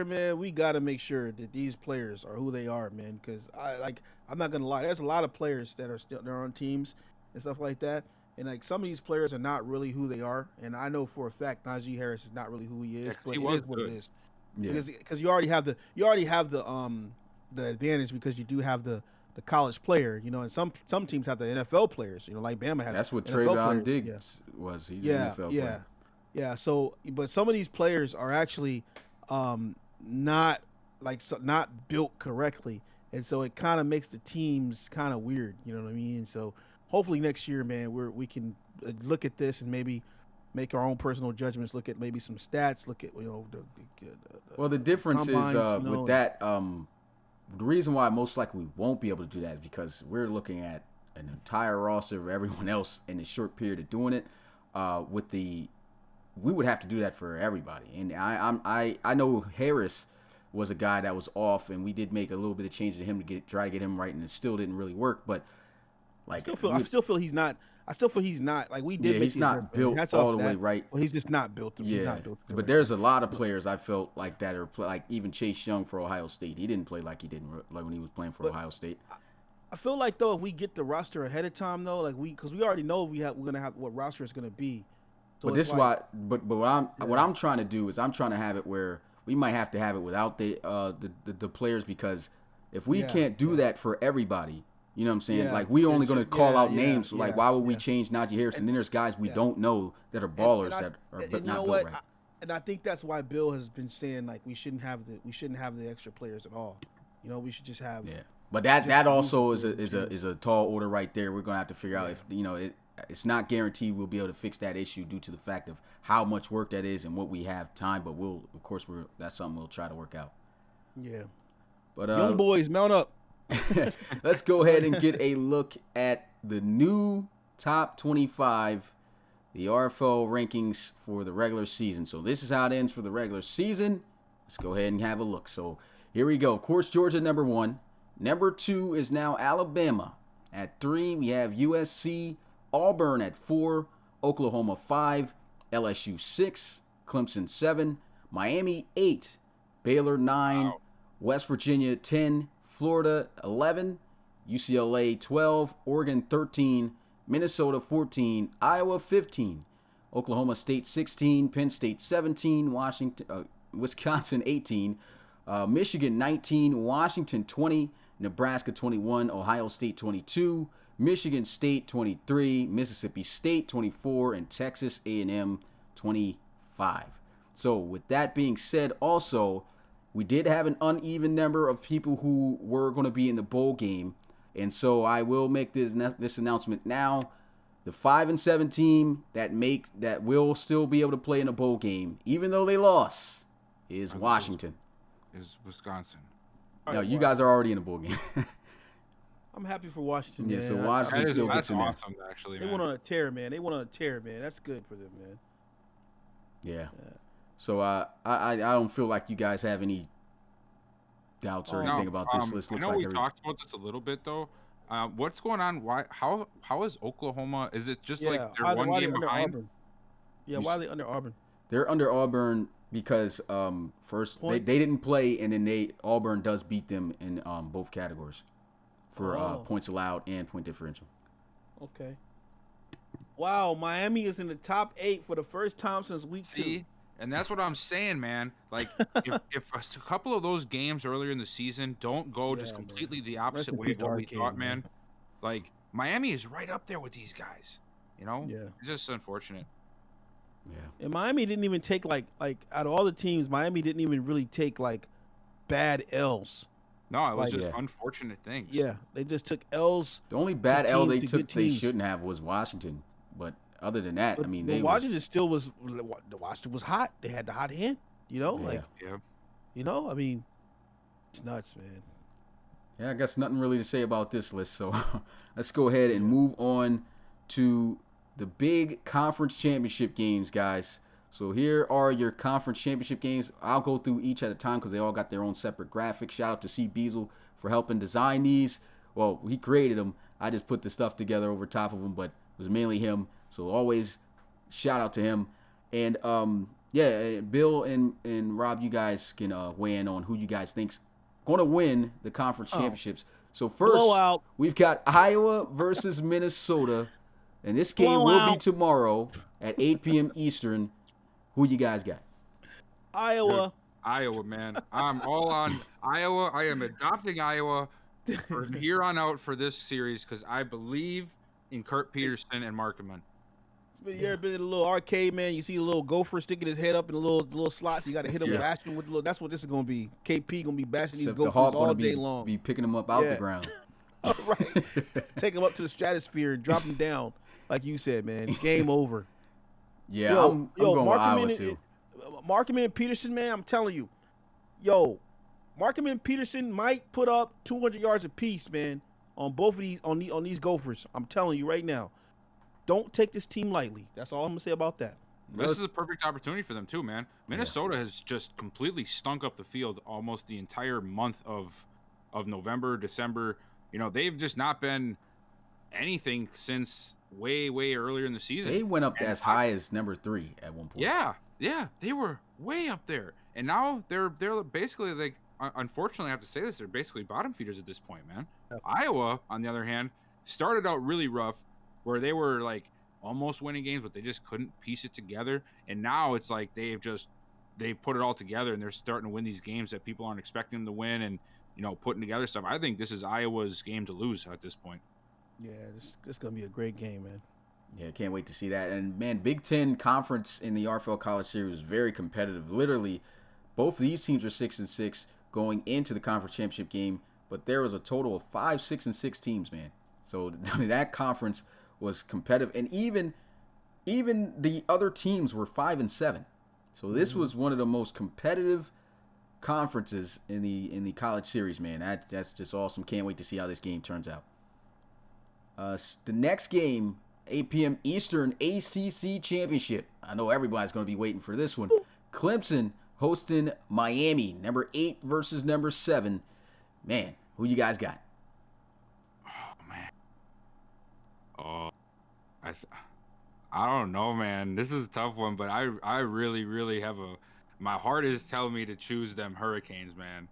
B: man, we got to make sure that these players are who they are, man. Because I'm not gonna lie, there's a lot of players that are they're on teams and stuff like that, and like some of these players are not really who they are. And I know for a fact Najee Harris is not really who he is, but it is what it is. Yeah. Because you already have the advantage because you do have the college player, and some teams have the NFL players, like Bama has.
D: That's what
B: NFL
D: Trayvon Diggs was. He's an NFL player. Yeah. So, but some of these players are actually not built correctly, and so it kind of makes the teams kind of weird. You know what I mean? And so, hopefully next year, man, we can look at this and maybe make our own personal judgments. Look at maybe some stats. Look at the difference is with that. The reason why most likely we won't be able to do that is because we're looking at an entire roster of everyone else in a short period of doing it. We would have to do that for everybody, and I know Harris was a guy that was off, and we did make a little bit of changes to him to try to get him right, and it still didn't really work. But like,
B: I still feel he's not. Like we did.
D: Yeah, he's not built all the way right.
B: Well, he's just not built. He's not built
D: but there's a lot of players I felt like that are like even Chase Young for Ohio State. He didn't play like he didn't like when he was playing for Ohio State.
B: I feel like though if we get the roster ahead of time though, like because we already know we're gonna have what roster is gonna be. So
D: but this is why. But what I'm trying to do is I'm trying to have it where we might have to have it without the players, because if we can't do that for everybody. You know what I'm saying? Like, we only going to call out names. So like, why would we change Najee Harris? And then there's guys we don't know that are ballers that are but not built right.
B: And I think that's why Bill has been saying like we shouldn't have the extra players at all. We should just have.
D: Yeah, but that also is a tall order right there. We're going to have to figure out if it's not guaranteed we'll be able to fix that issue due to the fact of how much work that is and what we have time. But that's something we'll try to work out.
B: Yeah.
D: But
B: young boys, mount up.
D: Let's go ahead and get a look at the new top 25, the RFL rankings for the regular season. So this is how it ends for the regular season. Let's go ahead and have a look. So here we go. Of course, Georgia number 1. Number 2 is now Alabama. At 3, we have USC, Auburn at 4, Oklahoma 5, LSU 6, Clemson 7, Miami 8, Baylor 9, West Virginia 10, Florida 11, UCLA 12, Oregon 13, Minnesota 14, Iowa 15, Oklahoma State 16, Penn State 17, Wisconsin 18, Michigan 19, Washington 20, Nebraska 21, Ohio State 22, Michigan State 23, Mississippi State 24, and Texas A&M 25. So with that being said, also, we did have an uneven number of people who were going to be in the bowl game, and so I will make this announcement now. The 5-7 team that will still be able to play in a bowl game, even though they lost, is Washington.
C: Is Wisconsin.
D: No, you guys are already in a bowl game.
B: I'm happy for Washington.
D: Yeah,
B: man.
D: so Washington still gets in there.
C: Awesome, actually,
B: they went on a tear, man. That's good for them, man.
D: Yeah. So I don't feel like you guys have any doubts or
B: Oh.
D: anything about this list.
C: I
D: Looks
C: know
D: like
C: we
D: everything.
C: talked about this a little bit though. What's going on? Why? How is Oklahoma? Is it just like they're
B: why,
C: one
B: why
C: game
B: they under
C: behind?
B: Auburn? Yeah,
D: You
B: why
D: s-
B: are they under Auburn?
D: They're under Auburn because first they
B: Points?
D: didn't play, and then Auburn does beat them in both categories for
B: Oh.
D: points allowed and point differential.
B: Okay. Wow, Miami is in the top 8 for the first time since week 2.
C: See, and that's what I'm saying, man. Like, if a couple of those games earlier in the season don't go just
B: Yeah, man.
C: completely the
B: Rest
C: opposite
B: in
C: way
B: peace
C: of
B: to
C: what we
B: Arcade,
C: thought,
B: man.
C: man. Like, Miami is right up there with these guys. You know,
B: Yeah.
C: it's just unfortunate.
D: Yeah.
B: And Miami didn't even take like out of all the teams, Miami didn't even really take like bad L's.
C: No, it was
B: Like,
C: just
D: yeah.
C: unfortunate things.
B: Yeah, they just took L's.
D: The only bad
B: to
D: L
B: team-
D: they
B: to
D: took
B: good
D: they
B: teams.
D: shouldn't have was Washington. But other than that,
B: But,
D: I mean,
B: but
D: they
B: Washington still was. Washington was hot. They had the hot hand. You know,
D: Yeah.
B: like
C: Yeah.
B: I mean, it's nuts, man.
D: Yeah, I guess nothing really to say about this list. So let's go ahead and move on to the big conference championship games, guys. So here are your conference championship games. I'll go through each at a time because they all got their own separate graphics. Shout out to C. Beazle for helping design these. Well, he created them. I just put the stuff together over top of them, but it was mainly him. So always shout out to him. And yeah, Bill and Rob, you guys can weigh in on who you guys think's going to win the conference championships. So first,
B: Blowout.
D: we've got Iowa versus Minnesota, and this game will be
B: Blowout.
D: tomorrow at 8 p.m. Eastern. Who you guys got?
B: Iowa.
C: Iowa, man. I'm all on Iowa. I am adopting Iowa from here on out for this series because I believe in Kurt Peterson and Markman.
B: You ever been in a little arcade, man? You see a little gopher sticking his head up in the little slots. You got to hit him,
D: Yeah.
B: bash him with the little. That's what this is gonna be. KP gonna be bashing these
D: Except the
B: gophers
D: Hawk
B: all
D: going
B: day
D: to
B: long.
D: be picking them up out
B: Yeah.
D: the ground.
B: Right. Take him up to the stratosphere and drop him down, like you said, man. Game over.
D: Yeah, I'm going with Iowa too.
B: Markman and Peterson, man. I'm telling you, Markman and Peterson might put up 200 yards apiece, man, on both of these on these Gophers. I'm telling you right now. Don't take this team lightly. That's all I'm gonna say about that.
C: This is a perfect opportunity for them too, man. Minnesota has just completely stunk up the field almost the entire month of November, December. You know, they've just not been anything since way earlier in the season.
D: They went up as high as number 3 at one point.
C: Yeah, they were way up there, and now they're basically like. Unfortunately, I have to say this: they're basically bottom feeders at this point, man. Iowa, on the other hand, started out really rough, where they were like almost winning games, but they just couldn't piece it together. And now it's like they've put it all together, and they're starting to win these games that people aren't expecting them to win, and putting together stuff. I think this is Iowa's game to lose at this point.
B: Yeah, this is gonna be a great game, man.
D: Yeah, can't wait to see that. And man, Big Ten conference in the RFL College Series was very competitive. Literally, both of these teams are 6-6 going into the conference championship game, but there was a total of 5 6-6 teams, man. So that conference was competitive, and even the other teams were 5-7. So this was one of the most competitive conferences in the college series, man. That's just awesome. Can't wait to see how this game turns out. The next game, 8 p.m. Eastern, ACC Championship. I know everybody's going to be waiting for this one. Clemson hosting Miami, number 8 versus number 7. Man, who you guys got?
C: Oh man. Oh, I don't know, man. This is a tough one, but I really have my heart is telling me to choose them Hurricanes, man.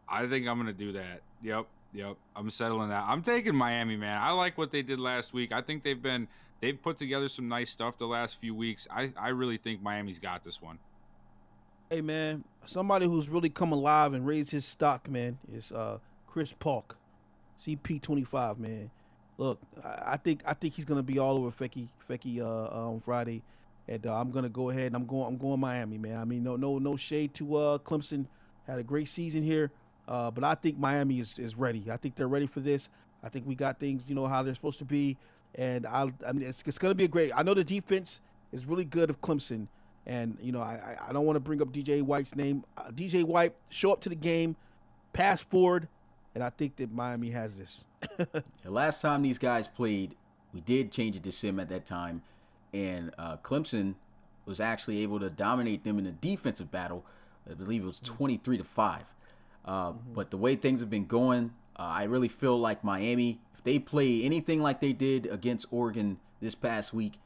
C: I think I'm gonna do that. Yep. I'm settling that. I'm taking Miami, man. I like what they did last week. I think they've put together some nice stuff the last few weeks. I really think Miami's got this one.
B: Hey, man, somebody who's really come alive and raised his stock, man, is Chris Polk, CP25, man. Look, I think he's gonna be all over Fecky on Friday, and I'm gonna go ahead and I'm going Miami, man. I mean, no shade to Clemson, had a great season here, but I think Miami is ready. I think they're ready for this. I think we got things, how they're supposed to be, and I mean it's gonna be a great. I know the defense is really good of Clemson. And, I don't want to bring up DJ White's name. DJ White, show up to the game, pass forward, and I think that Miami has this.
D: The last time these guys played, we did change it to sim at that time, and Clemson was actually able to dominate them in a defensive battle. I believe it was 23-5. But the way things have been going, I really feel like Miami, if they play anything like they did against Oregon this past week,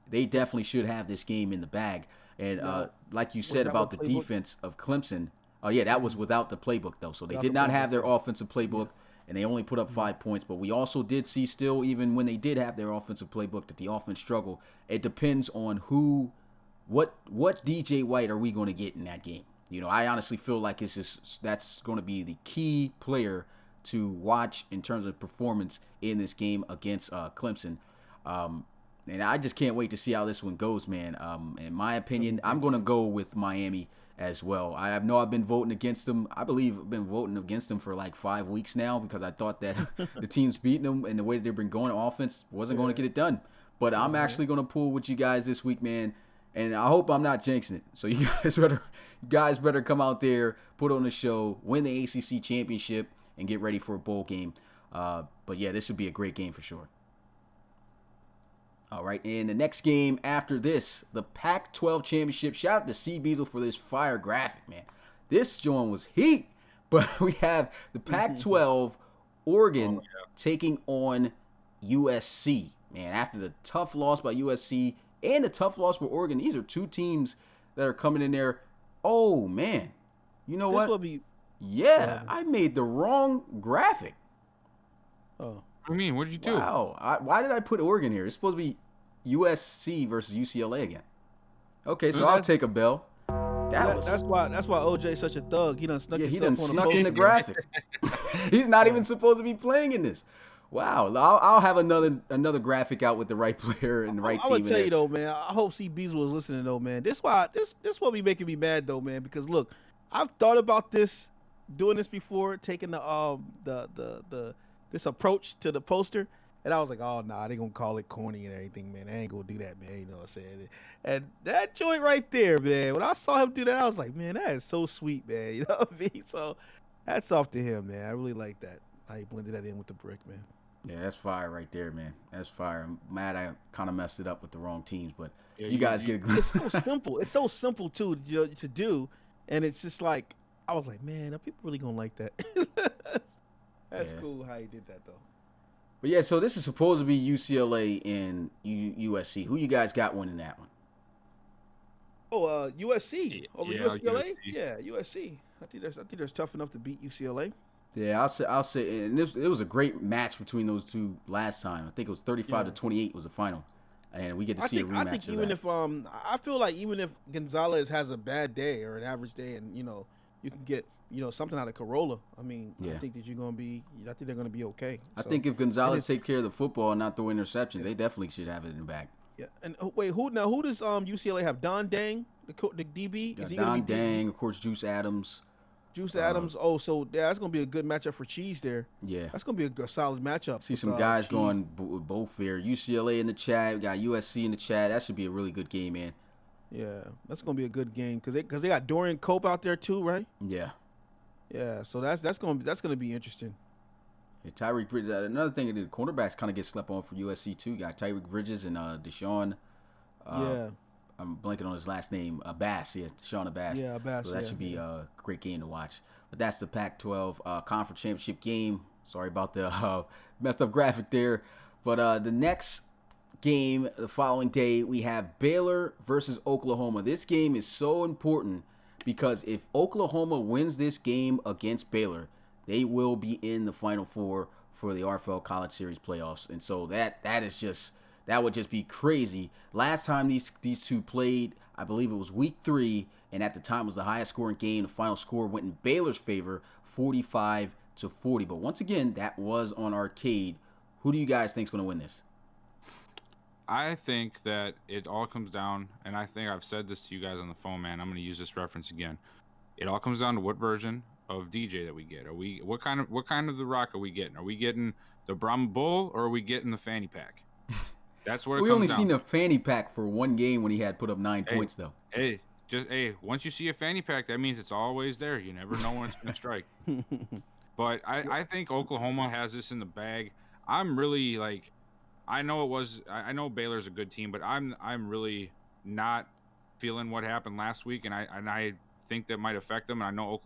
D: they definitely should have this game in the bag. And like you said about the defense of Clemson, yeah, that was without the playbook, though. So they did not have their offensive playbook, and they only put up 5 points. But we also did see still, even when they did have their offensive playbook, that the offense struggled. It depends on what DJ White are we going to get in that game. You know, I honestly feel like that's going to be the key player to watch in terms of performance in this game against Clemson. And I just can't wait to see how this one goes, man. In my opinion, I'm going to go with Miami as well. I've been voting against them. I believe I've been voting against them for like 5 weeks now because I thought that the team's beating them and the way that they've been going, offense wasn't going to get it done. But I'm actually going to pull with you guys this week, man. And I hope I'm not jinxing it. So you guys better come out there, put on the show, win the ACC championship, and get ready for a bowl game. But yeah, this would be a great game for sure. All right, and the next game after this, the Pac-12 championship. Shout out to C. Beazle for this fire graphic, man. This joint was heat. But we have the Pac-12, Oregon taking on USC. Man, after the tough loss by USC and a tough loss for Oregon, these are two teams that are coming in there. Oh, man. You know what? I made the wrong graphic.
B: Oh.
C: What do you mean? What did you do?
D: Wow. Why did I put Oregon here? It's supposed to be USC versus UCLA again. Okay, so I'll take a bell.
B: That's why OJ's such a thug. He done snuck
D: in the graphic. He's not even supposed to be playing in this. Wow, I'll have another graphic out with the right player and the right team.
B: I'm gonna tell you though, man. I hope C. Beazle was listening though, man. This what be making me mad though, man. Because look, I've thought about doing this before, taking this approach to the poster, and I was like, oh nah, they gonna call it corny and everything, man. I ain't gonna do that, man. You know what I'm saying? And that joint right there, man. When I saw him do that, I was like, man, that is so sweet, man. You know what I mean? So hats off to him, man. I really like that. How he blended that in with the brick, man.
D: Yeah, that's fire right there, man. That's fire. I'm mad I kind of messed it up with the wrong teams, but you guys get a glimpse.
B: It's so simple. It's so simple, too, to do. And it's just like, I was like, man, are people really going to like that? That's cool how he did that, though.
D: But, yeah, so this is supposed to be UCLA and USC. Who you guys got winning that one?
B: Oh, USC over UCLA?
C: USC.
B: Yeah, USC. I think they're tough enough to beat UCLA.
D: Yeah, I'll say, and it was a great match between those two last time. I think it was 35-28 was the final, and we get to see a rematch. I think
B: I feel like even if Gonzalez has a bad day or an average day, and you can get something out of Corolla. I mean, I think that I think they're gonna be okay.
D: I think if Gonzalez take care of the football and not throw interceptions, they definitely should have it in the bag.
B: Yeah, and wait, who does UCLA have? Don Dang, the DB.
D: Is he Don Dang, of course, Juice Adams.
B: Adams. Oh, so that's gonna be a good matchup for Cheese there.
D: Yeah,
B: that's gonna be a solid matchup.
D: See some guys going both there. UCLA in the chat. We got USC in the chat. That should be a really good game, man.
B: Yeah, that's gonna be a good game because they got Dorian Cope out there too, right?
D: Yeah.
B: Yeah, so that's gonna be interesting.
D: Yeah, Tyreek Bridges. Another thing, the cornerbacks kind of get slept on for USC too. Got Tyreek Bridges and Deshaun. I'm blanking on his last name. Abbas, Deshaun Abbas.
B: Yeah, Abbas.
D: So that should be a great game to watch. But that's the Pac-12 conference championship game. Sorry about the messed up graphic there. But the next game, the following day, we have Baylor versus Oklahoma. This game is so important because if Oklahoma wins this game against Baylor, they will be in the Final Four for the RFL College Series playoffs. And so that would just be crazy. Last time these two played, I believe it was week 3, and at the time it was the highest scoring game. The final score went in Baylor's favor, 45-40. But once again, that was on arcade. Who do you guys think is going to win this?
C: I think that it all comes down, and I think I've said this to you guys on the phone, man. I'm going to use this reference again. It all comes down to what version of DJ that we get. What kind of the rock are we getting? Are we getting the Brahma Bull or are we getting the fanny pack? That's what
D: we only seen the fanny pack for one game when he had put up 9 points, though.
C: Once you see a fanny pack, that means it's always there. You never know when it's going to strike. But I think Oklahoma has this in the bag. I'm really I know Baylor's a good team, but I'm really not feeling what happened last week, and I think that might affect them. And I know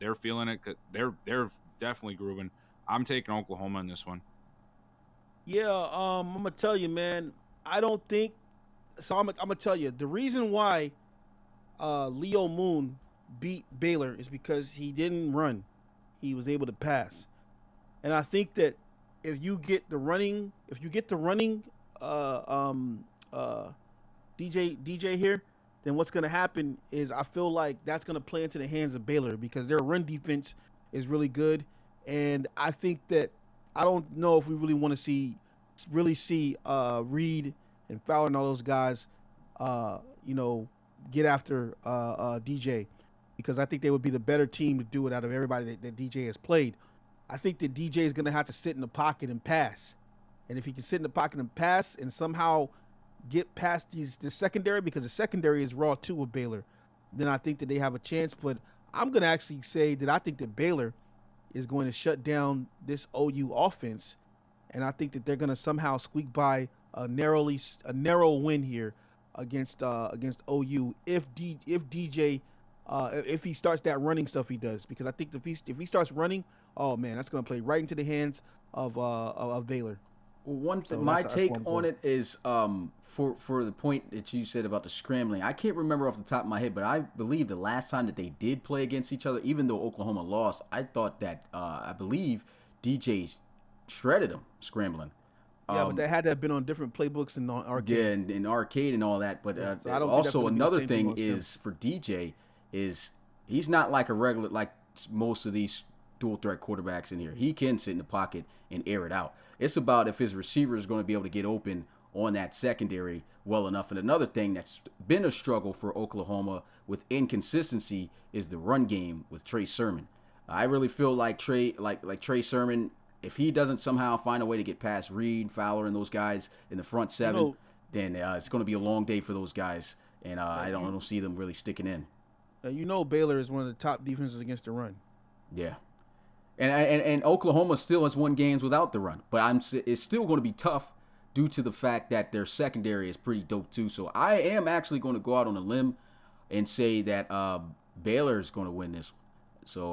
C: they're feeling it. They're definitely grooving. I'm taking Oklahoma in this one.
B: Yeah, I'm gonna tell you, man. I don't think so. I'm gonna tell you the reason why Leo Moon beat Baylor is because he didn't run; he was able to pass. And I think that if you get the running, DJ here, then what's gonna happen is I feel like that's gonna play into the hands of Baylor because their run defense is really good, and I think that I don't know if we really want to see Reed and Fowler and all those guys, get after DJ, because I think they would be the better team to do it out of everybody that DJ has played. I think that DJ is going to have to sit in the pocket and pass, and if he can sit in the pocket and pass and somehow get past the secondary, because the secondary is raw too with Baylor, then I think that they have a chance. But I'm going to actually say that I think that Baylor is going to shut down this OU offense, and I think that they're going to somehow squeak by a narrow win here against OU if DJ if he starts that running stuff he does, because I think if he starts running, oh man, that's going to play right into the hands of Baylor.
D: My take on it is for the point that you said about the scrambling. I can't remember off the top of my head, but I believe the last time that they did play against each other, even though Oklahoma lost, I thought that I believe DJ shredded him scrambling.
B: Yeah, but that had to have been on different playbooks and on arcade.
D: Yeah, and arcade and all that. But
B: so I don't
D: also another thing is for DJ is he's not like a regular like most of these dual threat quarterbacks in here. He can sit in the pocket and air it out. It's about if his receiver is going to be able to get open on that secondary well enough. And another thing that's been a struggle for Oklahoma with inconsistency is the run game with Trey Sermon. I really feel like Trey Sermon, if he doesn't somehow find a way to get past Reed, Fowler, and those guys in the front seven, then it's going to be a long day for those guys. And I don't see them really sticking in.
B: Baylor is one of the top defenses against the run.
D: Yeah. And Oklahoma still has won games without the run, but it's still going to be tough due to the fact that their secondary is pretty dope too. So I am actually going to go out on a limb and say that Baylor is going to win this. So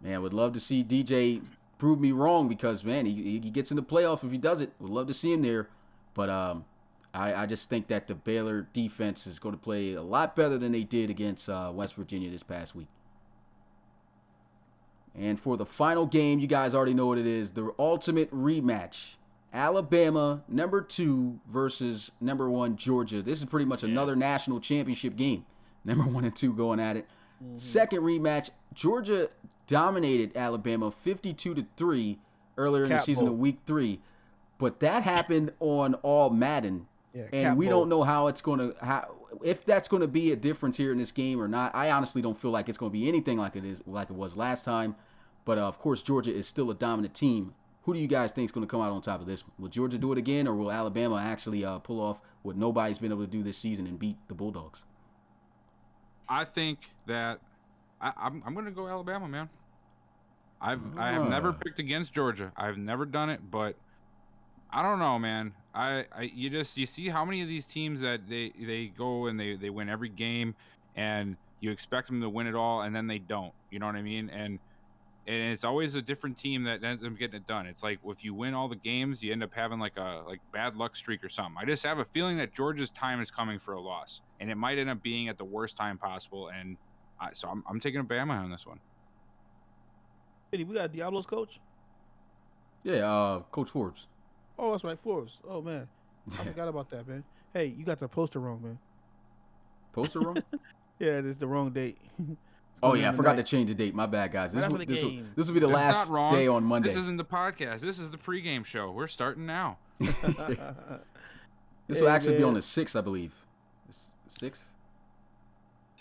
D: man, I would love to see DJ prove me wrong, because man, he gets in the playoff if he does it. Would love to see him there, but I just think that the Baylor defense is going to play a lot better than they did against West Virginia this past week. And for the final game, you guys already know what it is, the ultimate rematch. Alabama, number 2 versus number 1, Georgia. This is pretty much another national championship game. Number 1 and 2 going at it. Mm-hmm. Second rematch, Georgia dominated Alabama 52-3 earlier in the season in week 3. But that happened on all Madden. Yeah, and we don't know how it's going to if that's going to be a difference here in this game or not. I honestly don't feel like it's going to be anything like it was last time. But of course, Georgia is still a dominant team. Who do you guys think is going to come out on top of this? Will Georgia do it again, or will Alabama actually pull off what nobody's been able to do this season and beat the Bulldogs?
C: I think that I'm going to go Alabama, man. I have never picked against Georgia. I've never done it, but I don't know, man. You see how many of these teams that they go and they win every game, and you expect them to win it all, and then they don't. You know what I mean? And it's always a different team that ends up getting it done. It's like if you win all the games, you end up having like a bad luck streak or something. I just have a feeling that Georgia's time is coming for a loss, and it might end up being at the worst time possible. And so I'm taking Bama on this one.
B: Hey, we got Diablo's coach?
D: Yeah, Coach Forbes.
B: Oh, that's right, Forbes. Oh, man. I forgot about that, man. Hey, you got the poster wrong, man.
D: Poster wrong?
B: Yeah, it's the wrong date.
D: Oh, yeah, I forgot to change the date. My bad, guys. This will be the last day on Monday.
C: This isn't the podcast. This is the pregame show. We're starting now.
D: This will actually be on the 6th, I believe. 6th?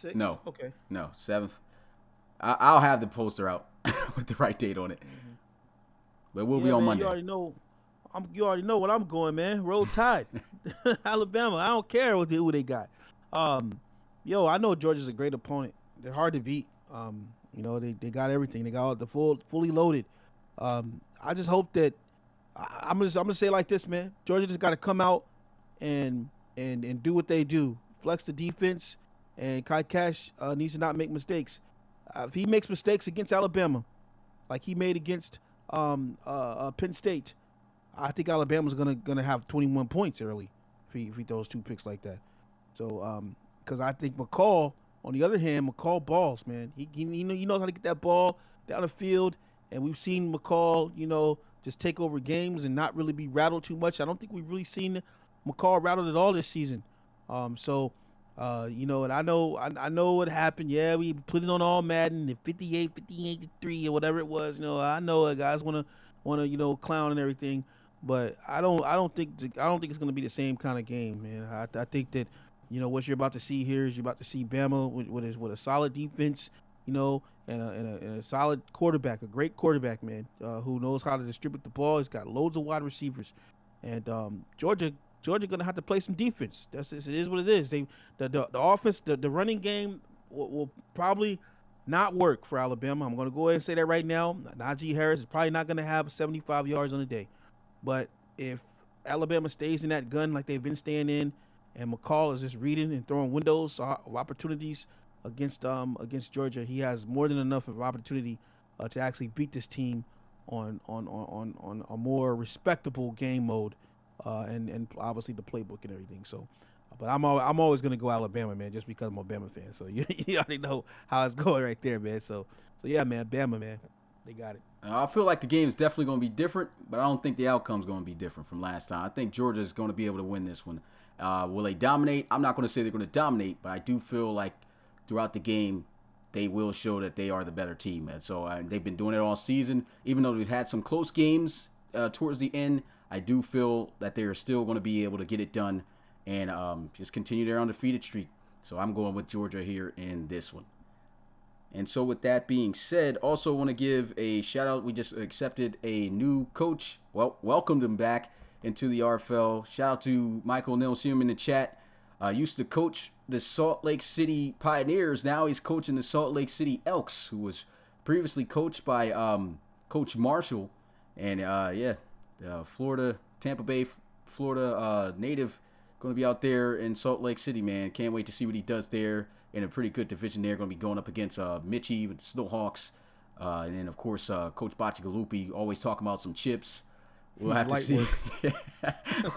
B: 6th?
D: No.
B: Okay.
D: No, 7th. I'll have the poster out with the right date on it. Mm-hmm. But we'll be on Monday.
B: You already know what I'm going, man. Roll Tide. Alabama. I don't care who they got. I know Georgia's a great opponent. They're hard to beat. They got everything. They got all the fully loaded. I just hope that I'm gonna say it like this, man. Georgia just got to come out and do what they do. Flex the defense and Kai Cash needs to not make mistakes. If he makes mistakes against Alabama, like he made against Penn State, I think Alabama's gonna have 21 points early if he throws 2 picks like that. So, because I think McCall, on the other hand, McCall balls, man. He knows how to get that ball down the field, and we've seen McCall, just take over games and not really be rattled too much. I don't think we've really seen McCall rattled at all this season. And I know what happened. Yeah, we put it on all Madden at 58 to 3 or whatever it was. I know guys wanna clown and everything, but I don't think it's gonna be the same kind of game, man. I think that what you're about to see here is you're about to see Bama with a solid defense, and a solid quarterback, a great quarterback, man, who knows how to distribute the ball. He's got loads of wide receivers, and Georgia gonna have to play some defense. It is what it is. The offense, the running game will probably not work for Alabama. I'm gonna go ahead and say that right now. Najee Harris is probably not gonna have 75 yards on the day, but if Alabama stays in that gun like they've been staying in, and McCall is just reading and throwing windows of opportunities against Georgia, he has more than enough of opportunity to actually beat this team on a more respectable game mode, and obviously the playbook and everything. So, but I'm always gonna go Alabama, man, just because I'm a Bama fan. So you already know how it's going right there, man. So yeah, man, Bama, man, they got it.
D: I feel like the game is definitely going to be different, but I don't think the outcome is going to be different from last time. I think Georgia is going to be able to win this one. Will they dominate? I'm not going to say they're going to dominate, but I do feel like throughout the game, they will show that they are the better team. And so they've been doing it all season. Even though we've had some close games towards the end, I do feel that they are still going to be able to get it done and just continue their undefeated streak. So I'm going with Georgia here in this one. And so with that being said, also want to give a shout out. We just accepted a new coach. Well, welcomed him back into the RFL. Shout out to Michael Nils, see him in the chat. Used to coach the Salt Lake City Pioneers. Now he's coaching the Salt Lake City Elks, who was previously coached by Coach Marshall. And Florida, Tampa Bay, Florida native, going to be out there in Salt Lake City, man. Can't wait to see what he does there. In a pretty good division there. Going to be going up against Mitchie with the Snowhawks. And then, of course, Coach Bacigalupi always talking about some chips. We'll have to see.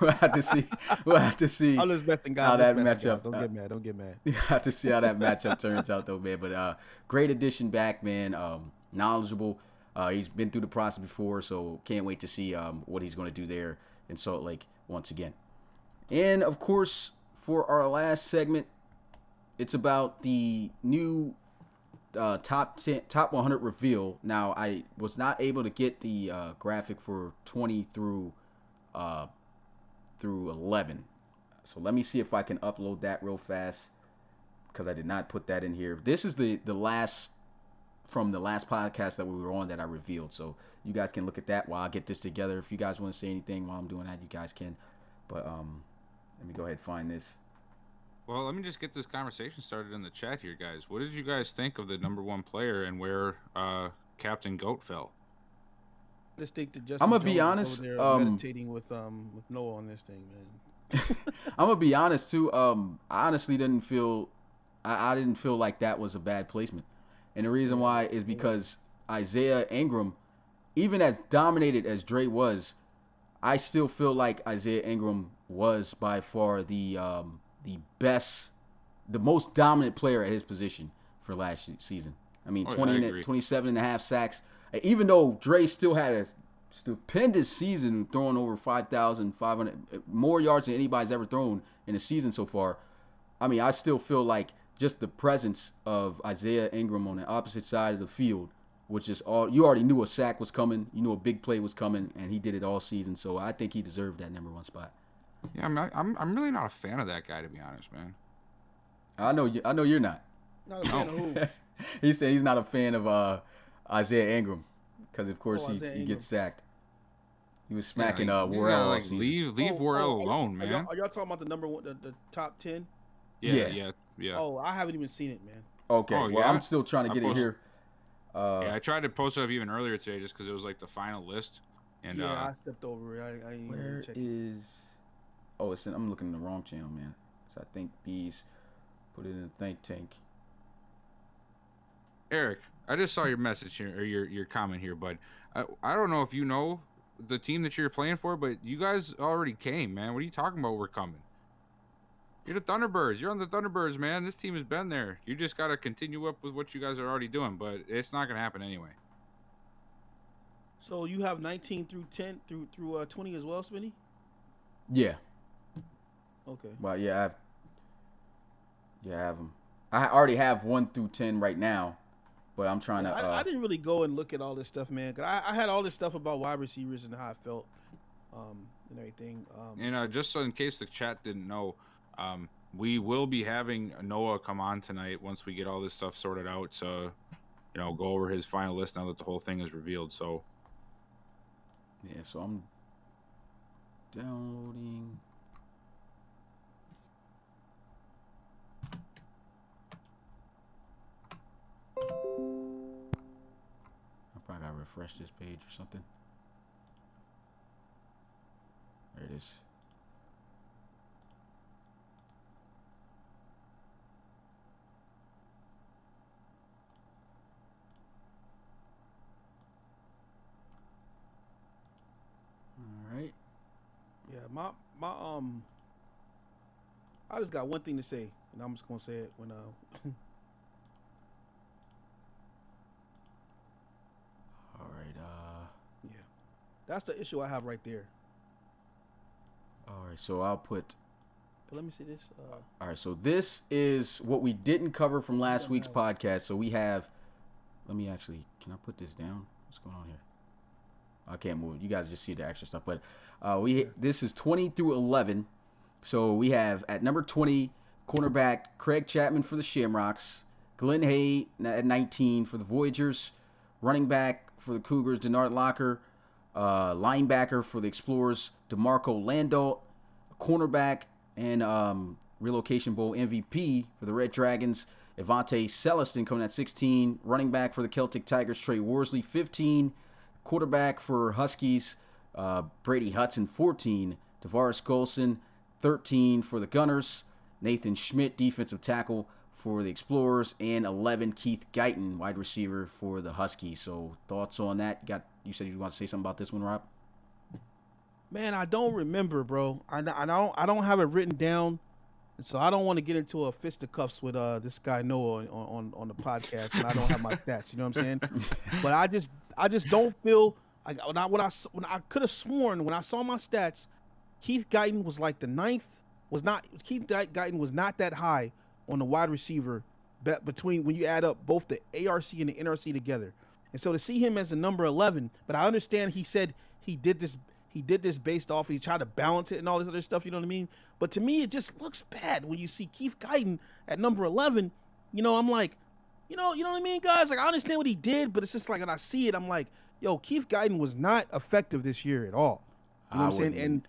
D: We'll have to see
B: I'm just messing, guys.
D: how that matchup.
B: Don't get mad.
D: We'll have to see how that matchup turns out, though, man. But great addition back, man. Knowledgeable. He's been through the process before, so can't wait to see what he's going to do there in Salt Lake once again. And, of course, for our last segment, it's about the new top 100 reveal. Now, I was not able to get the graphic for 20 through 11. So let me see if I can upload that real fast, because I did not put that in here. This is the last from the last podcast that we were on that I revealed. So you guys can look at that while I get this together. If you guys want to say anything while I'm doing that, you guys can. But let me go ahead and find this.
C: Well, let me just get this conversation started in the chat here, guys. What did you guys think of the number 1 player and where Captain Goat fell?
B: I just think that Justin
D: I'm gonna
B: Jones
D: be honest.
B: over there meditating with Noah on this thing, man.
D: I'm gonna be honest too. I honestly didn't feel. I didn't feel like that was a bad placement, and the reason why is because Isaiah Ingram, even as dominated as Dre was, I still feel like Isaiah Ingram was by far the best, the most dominant player at his position for last season. I mean, 27.5 sacks. Even though Dre still had a stupendous season, throwing over 5,500 more yards than anybody's ever thrown in a season so far. I mean, I still feel like just the presence of Isaiah Ingram on the opposite side of the field, which is all, you already knew a sack was coming, you knew a big play was coming, and he did it all season. So I think he deserved that number 1 spot.
C: Yeah, I'm really not a fan of that guy, to be honest, man.
D: I know you're not.
B: Not a fan of who?
D: He said he's not a fan of Isaiah Ingram because, of course, he gets sacked. He was smacking Worrell all season.
C: Leave Worrell alone, man.
B: Are y'all talking about the number 1, the top 10?
C: Yeah.
B: Oh, I haven't even seen it, man.
D: Okay,
C: well,
D: yeah? I'm still trying to get it here.
C: Yeah, I tried to post it up even earlier today just because it was like the final list. And
B: I stepped over it. I didn't
D: where
B: check
D: is? Oh, I'm looking in the wrong channel, man. So I think these. Put it in the think tank.
C: Eric, I just saw your message here, or your comment here, bud. I don't know if you know the team that you're playing for, but you guys already came, man. What are you talking about? We're coming. You're the Thunderbirds. You're on the Thunderbirds, man. This team has been there. You just got to continue up with what you guys are already doing, but it's not going to happen anyway.
B: So you have 19 through 10 through 20 as well, Smitty?
D: Yeah.
B: Okay.
D: Well, yeah, I have them. I already have 1 through 10 right now, but I'm trying to.
B: I didn't really go and look at all this stuff, man. Cause I had all this stuff about wide receivers and how I felt, and everything.
C: And just so in case the chat didn't know, we will be having Noah come on tonight once we get all this stuff sorted out. So, go over his final list now that the whole thing is revealed. So,
D: yeah. So I'm downloading. I probably gotta refresh this page or something. There it is. All right.
B: Yeah, my I just got one thing to say, and I'm just gonna say it when
D: All right.
B: yeah, that's the issue I have right there.
D: All right. So I'll put.
B: But let me see this.
D: All right. So this is what we didn't cover from last week's podcast. So we have. Let me actually. Can I put this down? What's going on here? I can't move it. You guys just see the extra stuff. But this is 20 through 11. So we have at number 20, cornerback Craig Chapman for the Shamrocks. Glenn Hay at 19 for the Voyagers. Running back for the Cougars, Denard Locker. Linebacker for the Explorers, DeMarco Lando. Cornerback and Relocation Bowl MVP for the Red Dragons, Evante Celestin coming at 16. Running back for the Celtic Tigers, Trey Worsley, 15. Quarterback for Huskies, Brady Hudson, 14. Tavares Golson, 13 for the Gunners. Nathan Schmidt, defensive tackle for the Explorers, and 11, Keith Guyton, wide receiver for the Huskies. So thoughts on that? You said you want to say something about this one, Rob?
B: Man, I don't remember, bro. I don't have it written down, and so I don't want to get into a fisticuffs with this guy Noah on the podcast, and I don't have my stats. You know what I'm saying? But I just don't feel when I could have sworn when I saw my stats, Keith Guyton was like the ninth. Keith Guyton was not that high on the wide receiver between when you add up both the ARC and the NRC together. And so to see him as the number 11, but I understand he said he did this based off, he tried to balance it and all this other stuff, you know what I mean? But to me, it just looks bad when you see Keith Guyton at number 11. I'm like, you know what I mean, guys? Like, I understand what he did, but it's just like when I see it, I'm like, yo, Keith Guyton was not effective this year at all. You know what I'm saying?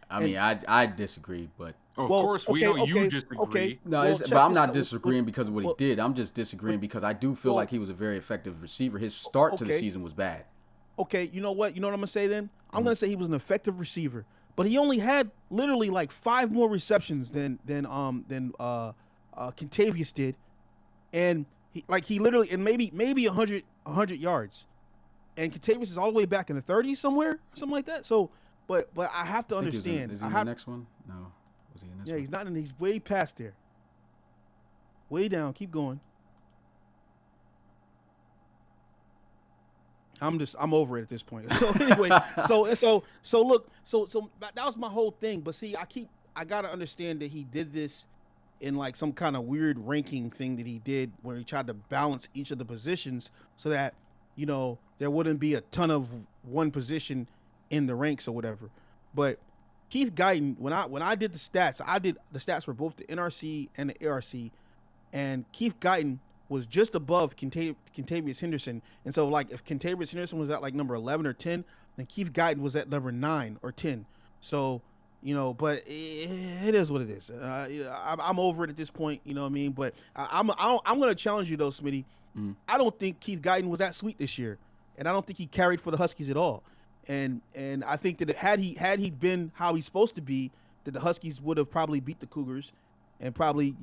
D: I disagree, but
C: of course we know you disagree.
B: Okay.
D: No, but I'm not disagreeing because of what he did. I'm just disagreeing because I do feel like he was a very effective receiver. His start to the season was bad.
B: Okay, you know what? You know what I'm gonna say then? I'm gonna say he was an effective receiver, but he only had literally like 5 more receptions than Kentavious did, and he literally and maybe 100 yards, and Kentavious is all the way back in the 30s somewhere, something like that. So. But I have to understand.
D: Is he in the next one? No. Was he in this one?
B: Yeah, he's not in. He's way past there. Way down. Keep going. I'm over it at this point. So anyway, so look, so that was my whole thing. But see, I gotta understand that he did this in like some kind of weird ranking thing that he did where he tried to balance each of the positions so that there wouldn't be a ton of one position in the ranks or whatever. But Keith Guyton, when I did the stats, I did the stats for both the NRC and the ARC, and Keith Guyton was just above Kentavious Henderson. And so like if Kentavious Henderson was at like number 11 or 10, then Keith Guyton was at number 9 or 10. So, but it is what it is. I'm over it at this point, you know what I mean? But I'm going to challenge you though, Smitty. Mm-hmm. I don't think Keith Guyton was that sweet this year, and I don't think he carried for the Huskies at all. And I think that had he been how he's supposed to be, that the Huskies would have probably beat the Cougars, and probably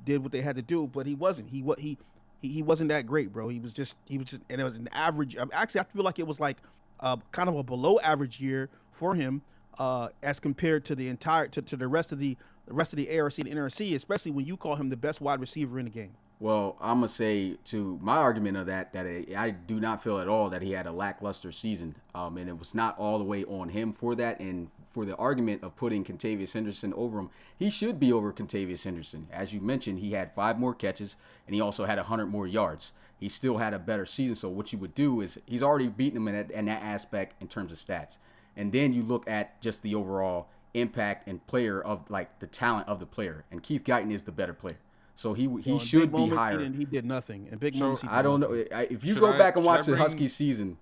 B: did what they had to do, but he wasn't. He wasn't that great, bro. He was just, and it was an average. Actually, I feel like it was like kind of a below average year for him as compared to the rest of the ARC and NRC, especially when you call him the best wide receiver in the game.
D: Well, I'm going to say to my argument of that I do not feel at all that he had a lackluster season. And it was not all the way on him for that. And for the argument of putting Contavious Henderson over him, he should be over Contavious Henderson. As you mentioned, he had 5 more catches and he also had 100 more yards. He still had a better season. So what you would do is he's already beaten him in that aspect in terms of stats. And then you look at just the overall impact and player of like the talent of the player. And Keith Guyton is the better player. So he should be higher.
B: He did nothing. In big moments,
D: I don't know. If you go back and watch the Huskies season,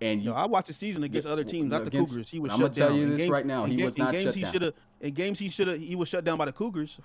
D: and
B: I watched the season against other teams, not the Cougars. He was
D: I'm
B: shut down.
D: I'm gonna tell you this right now. He was not shut down.
B: In games he was shut down by the Cougars.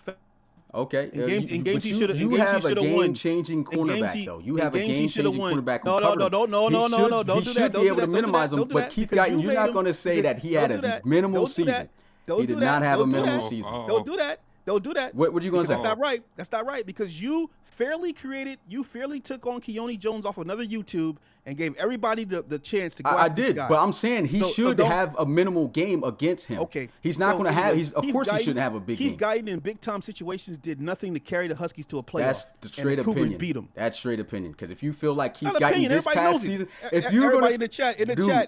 D: Okay.
B: In games he should have.
D: You have a game-changing cornerback, though. You have a game-changing cornerback who covered him. He should be able to minimize him. But Keith Guyton, you're not going to say that he had a minimal season. He did not have a minimal season.
B: Don't do that. Don't do that.
D: What are you going to say?
B: That's not right. That's not right because you fairly took on Keone Jones off another YouTube and gave everybody the chance to go
D: I did, but I'm saying he should have a minimal game against him.
B: Okay.
D: He's not going to have – of course he shouldn't have a big game.
B: Keith Guyton in big-time situations did nothing to carry the Huskies to a playoff.
D: That's the straight opinion.
B: Beat them.
D: That's straight opinion because if you feel like Keith Guyton this past season – if you're going to –
B: in the chat,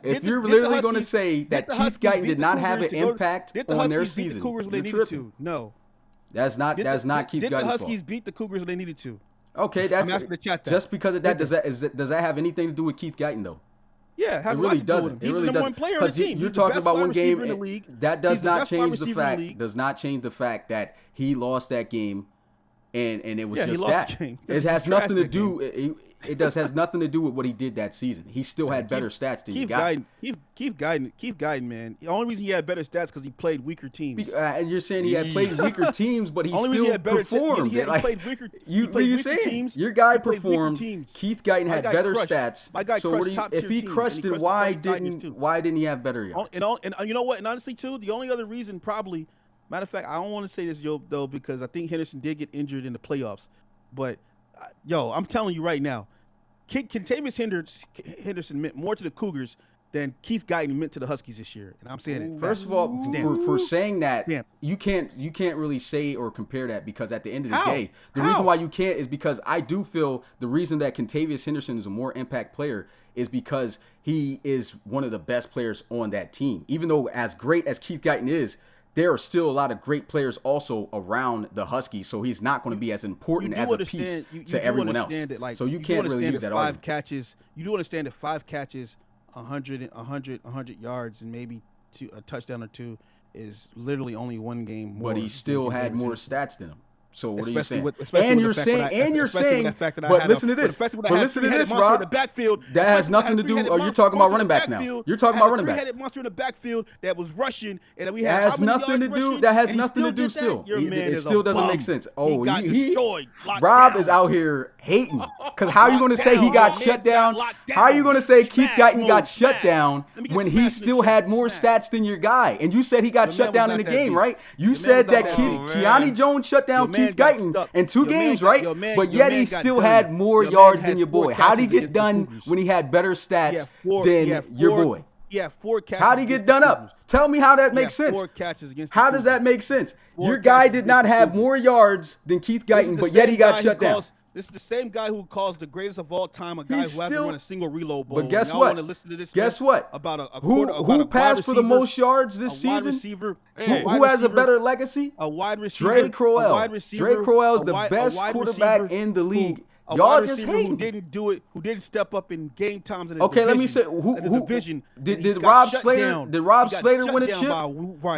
D: if you're literally going to say that Keith Guyton did not have an impact on their season, you're tripping.
B: No.
D: That's not Keith Guyton's fault.
B: Did the Huskies beat the Cougars when they needed to?
D: Okay, that's
B: I'm asking the chat that.
D: Just because of that, does that have anything to do with Keith Guyton though?
B: Yeah, it has
D: it really doesn't.
B: He's
D: it really
B: the number
D: doesn't.
B: one player on the team.
D: You're talking about one game.
B: In the league.
D: That does not change the fact. Does not change the fact that he lost that game, and it was just that. It has nothing to do. It has nothing to do with what he did that season. He still had better stats than you got.
B: Keith Guyton, man. The only reason he had better stats because he played weaker teams.
D: And you're saying he had played weaker teams, but he still performed.
B: He played weaker.
D: You're saying your guy performed. Keith Guyton had better stats.
B: My guy crushed top tier teams.
D: If he crushed it, why didn't he have better yards?
B: And you know what? And honestly, too, the only other reason probably, matter of fact, I don't want to say this, though, because I think Henderson did get injured in the playoffs. But, I'm telling you right now, Contavious Henderson meant more to the Cougars than Keith Guyton meant to the Huskies this year, and I'm saying it.
D: First of all, for saying that, you can't really say or compare that because at the end of the day, the reason why you can't is because I do feel the reason that Contavious Henderson is a more impact player is because he is one of the best players on that team. Even though as great as Keith Guyton is, there are still a lot of great players also around the Huskies, so he's not going to be as important as a piece to everyone else. So you can't really use that argument.
B: You do understand that 5 catches, 100 yards, and maybe a touchdown or 2 is literally only one game more.
D: But he still had more stats than him. So what are you saying? But listen to this. But listen to this, Rob. That has nothing to do. Or you're talking about running backs now. You're talking about running backs.
B: Three-headed monster in the backfield that was rushing, and we
D: had. That has nothing to do. That has nothing to do. Still, it still doesn't make sense. Oh,
B: he got destroyed.
D: Rob is out here hating because how are you going to say he got shut down? How are you going to say Keith Guyton got shut down when he still had more stats than your guy? And you said he got shut down in the game, right? You said that Keone Jones shut down Keith Guyton in 2 games, right? But yet he still had more yards than your boy. How did he get done when he had better stats than your boy?
B: Yeah, 4 catches.
D: How did he get done up? Tell me how that makes sense.
B: 4 catches against.
D: How does that make sense? Your guy did not have more yards than Keith Guyton, but yet he got shut down.
B: This is the same guy who calls the greatest of all time a guy who hasn't run a single reload ball.
D: But guess what? Guess what? Who passed for the most yards this season? Who has a better legacy?
B: A wide receiver.
D: Dre Crowell. Dre Crowell is the best quarterback in the league. Y'all just hating.
B: Who didn't do it? Who didn't step up in game times? In
D: okay, let me say who did Rob Slater? Did Rob Slater win a chip?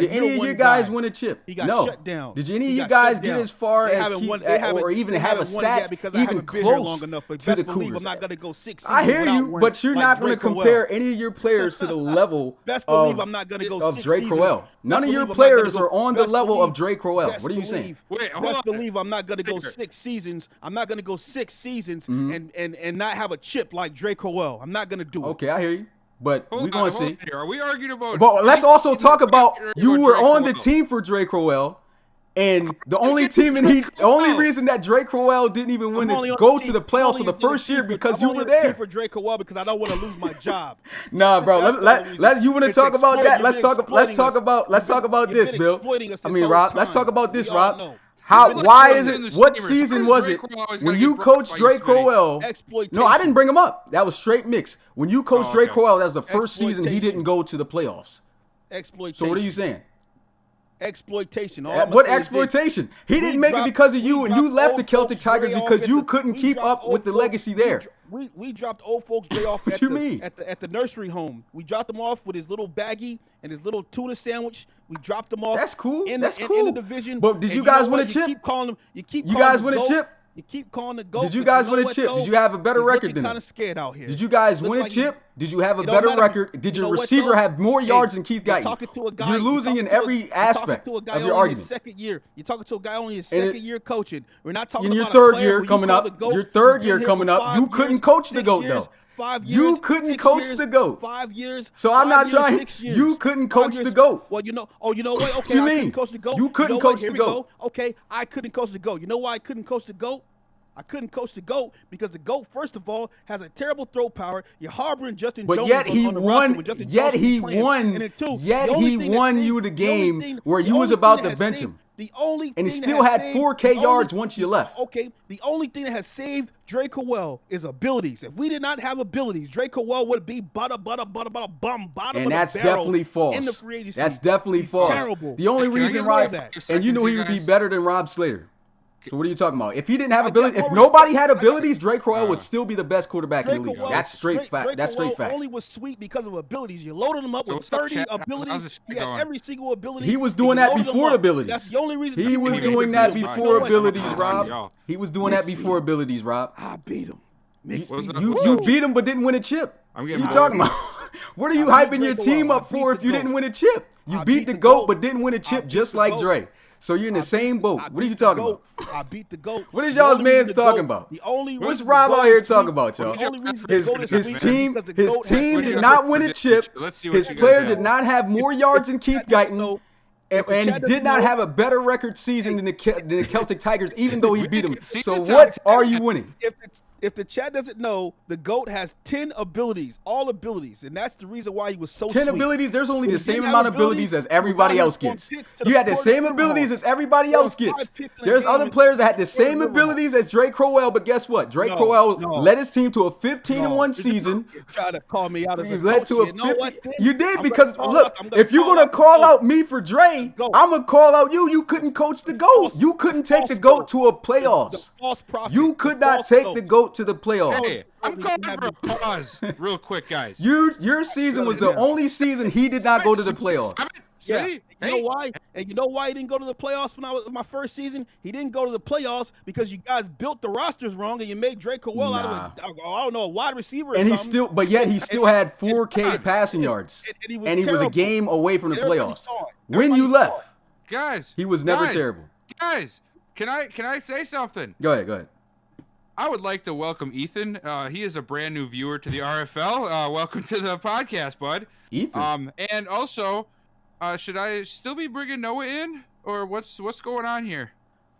D: Did any of you guys win a chip?
B: He got shut down.
D: Did any of you guys get as far as or even have a stat even close to the Cougars?
B: I'm not going to go 6
D: I hear you, but you're not going to compare any of your players to the level of Dre Crowell. None of your players are on the level of Dre Crowell. What are you saying?
B: Best believe I'm not going to go 6 seasons. I'm not going to go 6 seasons and not have a chip like Dre Crowell. I'm not going to do it.
D: Okay, I hear you. But we're going to see.
C: Are we arguing about?
D: But let's also talk about you were on the team for Dre Crowell, And the only reason that Drake Crowell didn't even win to go to the playoffs for the first year because you were there.
B: For Drake Crowell because I don't want to lose my job.
D: Nah, bro. You want to talk about that? Let's talk about this, Bill. I mean, Rob. Let's talk about this, Rob. Why is it? What season was it when you coached Drake Crowell? No, I didn't bring him up. That was straight mix. When you coached Drake Crowell, that was the first season he didn't go to the playoffs.
B: Exploitation.
D: So what are you saying?
B: Exploitation.
D: What exploitation? He didn't make it because of you, and you left the Celtic Tigers because you couldn't keep up with the legacy there.
B: We dropped old folks Dre off at the nursery home. We dropped him off with his little baggie and his little tuna sandwich. We dropped him off.
D: That's cool.
B: In
D: That's
B: the
D: cool.
B: In the division.
D: But did you guys win a chip?
B: You keep calling him. You
D: guys win a chip?
B: You keep calling the GOAT.
D: Did you guys win a chip? Did you have a better record than him?
B: Kind of scared out here.
D: Did you guys win a chip? Did you have a better record? Did your receiver have more yards than Keith Guyton? You're losing in every aspect of your argument.
B: Second year. You're talking to a guy only his second year coaching. We're not talking
D: about
B: your
D: third year coming up. Your third year coming up. You couldn't coach the GOAT though.
B: 5 years.
D: You couldn't coach the GOAT.
B: 5 years.
D: So I'm not trying. You couldn't coach the GOAT.
B: Well, you know what? Okay,
D: I
B: couldn't coach the GOAT.
D: You couldn't coach the GOAT.
B: Okay, I couldn't coach the GOAT. You know why I couldn't coach the GOAT? I couldn't coach the GOAT because the GOAT, first of all, has a terrible throw power. You're harboring Justin Jones.
D: But yet he won. Yet he won you the game where you was about to bench him. And he still had 4K yards once you left.
B: Okay, the only thing that has saved Drake Crowell is abilities. If we did not have abilities, Drake Crowell would be bottom
D: and that's definitely false.
B: In the free agency.
D: That's definitely false.
B: Terrible.
D: The only reason Rob, and you know he would be better than Rob Slater. So what are you talking about? If he didn't have ability, if nobody had abilities, Drake Crowell would still be the best quarterback in the league. That's straight fact. That's straight facts.
B: Only was sweet because of abilities. You loaded him up with 30 abilities. He had every single ability.
D: He was doing that before abilities.
B: That's the only reason.
D: He was doing that before abilities, Rob. He was doing that before abilities, Rob.
B: I beat him.
D: You beat him but didn't win a chip. What are you talking about? What are you hyping your team up for if you didn't win a chip? You beat the GOAT but didn't win a chip just like Dre. So you're in the same boat. What are you talking about?
B: I beat the GOAT.
D: What is y'all's man's talking about? What's Rob out here talking about, y'all? His team did not win a chip. His player did not have more yards than Keith Guyton. And he did not have a better record season than the Celtic Tigers, even though he beat them. So what are you winning?
B: If the chat doesn't know, the GOAT has 10 abilities, all abilities, and that's the reason why he was so
D: 10 abilities? There's only the same amount of abilities as everybody else gets. You had the same abilities as everybody else gets. There's other players that had the same abilities as Drake Crowell, but guess what? Drake Crowell led his team to a 15-1 season.
B: You're trying to call me out as a
D: coach. You did because, look, if you're going to call out me for Dre, I'm going to call out you. You couldn't coach the GOAT. You couldn't take the GOAT to a playoffs. You could not take the GOAT to the playoffs.
C: Hey, I'm calling for a pause real quick, guys.
D: Your season was the only season he did not go to the playoffs.
B: Yeah. You know why? And you know why he didn't go to the playoffs when I was my first season? He didn't go to the playoffs because you guys built the rosters wrong and you made Drake Crowell out of a wide receiver.
D: And he still had 4K passing yards. And he was a game away from the playoffs. When you left,
C: guys,
D: he was never terrible.
C: Guys, can I say something?
D: Go ahead.
C: I would like to welcome Ethan. He is a brand new viewer to the RFL. Welcome to the podcast, bud.
D: Ethan.
C: And also, should I still be bringing Noah in, or what's going on here?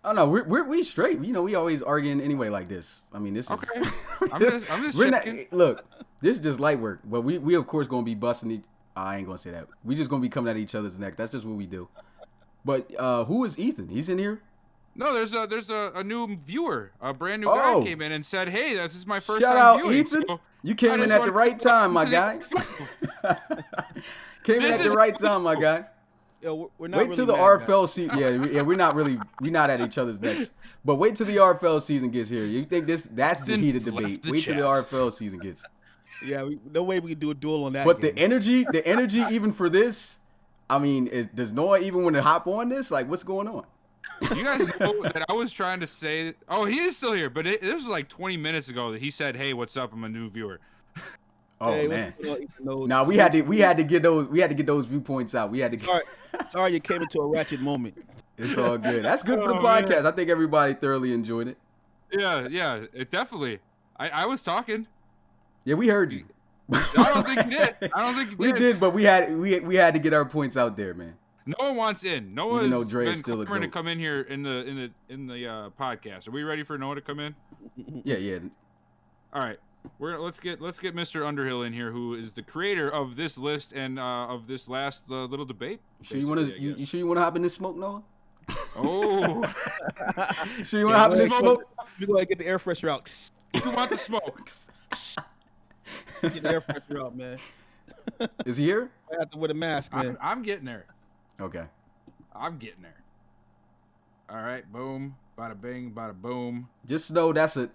D: Oh no, we straight. You know, we always arguing anyway like this. I mean, this is
C: okay. I'm just checking.
D: Look, this is just light work. But we of course gonna be busting. I ain't gonna say that. We just gonna be coming at each other's neck. That's just what we do. But who is Ethan? He's in here.
C: No, there's a new viewer, a brand new guy came in and said, "Hey, this is my first
D: time
C: viewing."
D: Shout out, Ethan.
C: So
D: you came in at the right time, my guy. Came in at the right time, my guy.
B: Yo, we're not
D: wait till the RFL season. Yeah, we're not at each other's necks. But wait till the RFL season gets here. You think that's the heated debate? Wait till the RFL season gets.
B: Yeah, no way we can do a duel on that.
D: But the energy even for this, I mean, does Noah even want to hop on this? Like, what's going on?
C: You guys know that I was trying to say. Oh, he is still here, but this was like 20 minutes ago that he said, "Hey, what's up? I'm a new viewer."
D: Oh man! Now we had to get those viewpoints out. We had to.
B: Sorry, you came into a ratchet moment.
D: It's all good. That's good for the podcast. Man. I think everybody thoroughly enjoyed it.
C: Yeah, it definitely. I was talking.
D: Yeah, we heard you.
C: I don't think you did.
D: We did, but we had to get our points out there, man.
C: No one wants in. Noah
D: Even though
C: has
D: Dre is
C: been
D: still a
C: clamoring to
D: GOAT.
C: come in here in the podcast. Are we ready for Noah to come in?
D: Yeah.
C: All right. Let's get Mr. Underhill in here, who is the creator of this list and of this last little debate.
D: You sure you want to hop in this smoke, Noah?
C: Oh,
D: Sure you want to hop in this smoke?
B: You go ahead and get the air freshener out.
C: you want the smoke?
B: Get the air freshener out, man.
D: Is he here?
B: I have to wear the mask, man.
C: I'm getting there.
D: Okay.
C: I'm getting there. All right, boom, bada bing, bada boom.
D: Just know that's a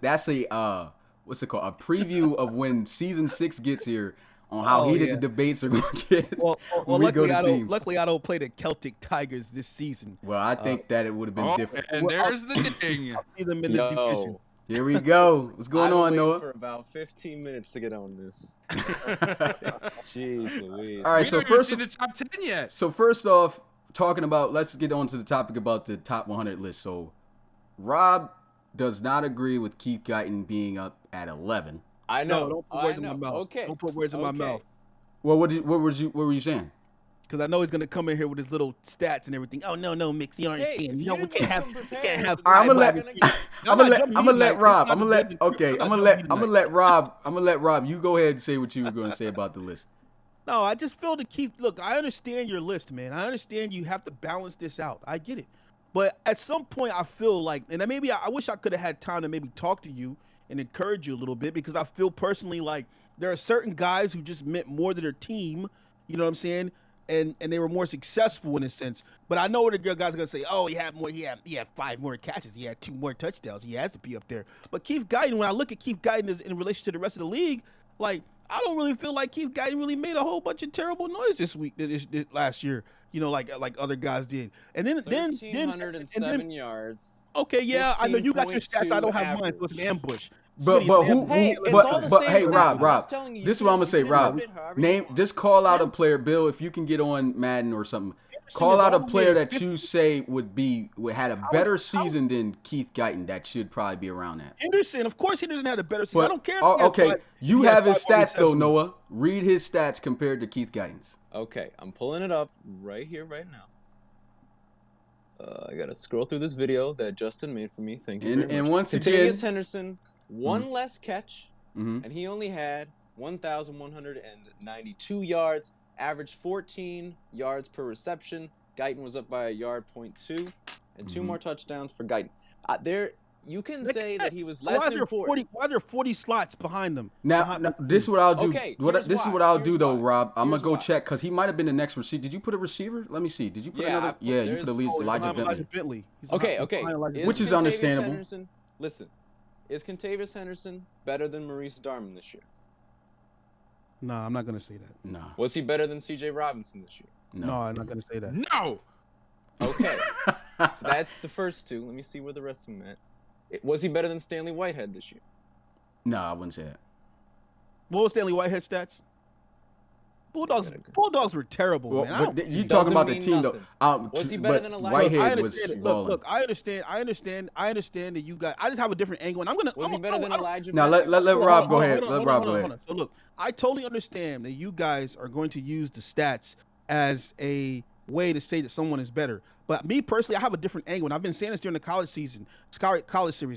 D: what's it called? A preview of when season 6 gets here on how heated the debates are going to get.
B: Well,
D: when we go to teams.
B: luckily I don't play the Celtic Tigers this season.
D: Well, I think that it would have been different.
C: And there's the ding.
B: I'll see them in the division.
D: Here we go. What's going on, Noah?
E: For about 15 minutes to get on this. Jeez Louise.
D: All right,
C: We
D: so
C: don't even
D: first
C: see the top 10 yet.
D: So first off, let's get on to the topic about the top 100 list. So Rob does not agree with Keith Guyton being up at 11.
E: I know.
B: No, don't put words in my mouth.
E: Okay.
B: Don't put words in my mouth.
D: Well, what were you saying?
B: Because I know he's gonna come in here with his little stats and everything. Oh no, Mix, you don't understand. You know we can't have.
D: All right, I'm gonna let Rob. I'm gonna let Rob. You go ahead and say what you were going to say about the list.
B: No, I just feel to keep. Look, I understand your list, man. I understand you have to balance this out. I get it, but at some point, I feel like, and maybe I wish I could have had time to maybe talk to you and encourage you a little bit, because I feel personally like there are certain guys who just meant more to their team. You know what I'm saying? And they were more successful in a sense. But I know what the guys are gonna say. Oh, he had 5 more catches. He had 2 more touchdowns. He has to be up there. But Keith Guyton, when I look at Keith Guyton in relation to the rest of the league, like I don't really feel like Keith Guyton really made a whole bunch of terrible noise this last year. You know, like other guys did. And then
E: 1,307 yards.
B: Okay, yeah, I know you got your stats. I don't have mine, so it's an ambush.
D: But who?
E: Hey, it's all the same
D: hey,
E: stats.
D: Rob.
E: I'm telling you,
D: This is what I'm gonna say, Rob. Just call out a player, Bill. If you can get on Madden or something, call out a player that you say would had a better season than Keith Guyton. That should probably be around that.
B: Henderson, of course, Henderson had a better season.
D: But,
B: I don't care.
D: Okay, you have his stats though,
B: receptions.
D: Noah. Read his stats compared to Keith Guyton's.
E: Okay, I'm pulling it up right here, right now. I gotta scroll through this video that Justin made for me. Thank you.
D: And once again,
E: Contavious Henderson, one less catch, and he only had 1,192 yards, averaged 14 yards per reception. Guyton was up by 1.2 yards, and 2 more touchdowns for Guyton. You can say that he was less important.
B: Why are there 40 slots behind them?
D: Now this is what I'll do.
E: Okay,
D: This is what I'll do though,
E: why.
D: Rob. I'm gonna
E: Here's
D: go
E: why.
D: check because he might have been the next receiver. Did you put a receiver? Let me see. Did you put
E: Yeah,
D: another? You put Elijah Bentley.
B: He's
E: Okay.
D: Which is
E: Contavious
D: understandable.
E: Henderson, listen, is Contavious Henderson better than Maurice Darman this year?
B: No, I'm not gonna say that.
D: No.
E: Was he better than C.J. Robinson this year?
B: No, I'm not gonna say that.
C: No.
E: Okay, so that's the first two. Let me see where the rest of them at. Was he better than Stanley Whitehead this year?
D: No, I wouldn't say that.
B: What was Stanley Whitehead's stats? Bulldogs were terrible,
D: Well,
B: man.
D: but you talking about the
E: mean
D: team
E: nothing.
D: though.
E: Was he better than Elijah?
D: Whitehead
B: I
D: was
B: understand it.
D: balling.
B: Look, I understand that you guys. I just have a different angle, and I'm gonna.
E: Was he better than Elijah?
D: Now
E: Bentley?
D: let Rob go ahead.
B: Hold
D: Let
B: on,
D: Rob
B: hold
D: go
B: on,
D: ahead.
B: hold on. So look, I totally understand that you guys are going to use the stats as a way to say that someone is better. But me personally, I have a different angle, and I've been saying this during the college series,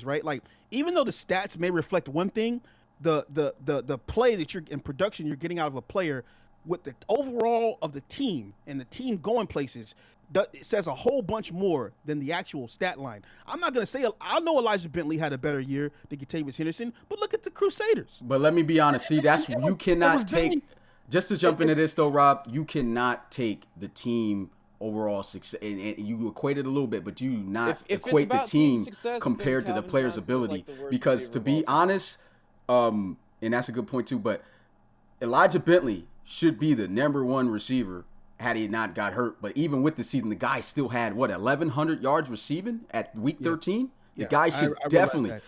B: right? Like, even though the stats may reflect one thing, the play that you're in production you're getting out of a player with the overall of the team and the team going places, it says a whole bunch more than the actual stat line. I'm not going to say I know Elijah Bentley had a better year than Contavious Henderson, but look at the Crusaders.
D: But let me be honest. See, you cannot take. Just to jump into this though, Rob, you cannot take the team overall success, and you equate it a little bit, but you not
E: If
D: equate the
E: it's about team
D: team
E: success,
D: compared
E: then
D: to the
E: Calvin
D: player's
E: Johnson is
D: ability.
E: like the worst
D: Because
E: receiver
D: to
E: of
D: be
E: all time.
D: honest, and that's a good point too, but Elijah Bentley should be the number 1 receiver had he not got hurt. But even with the season, the guy still had 1,100 yards receiving at week 13. The guy should definitely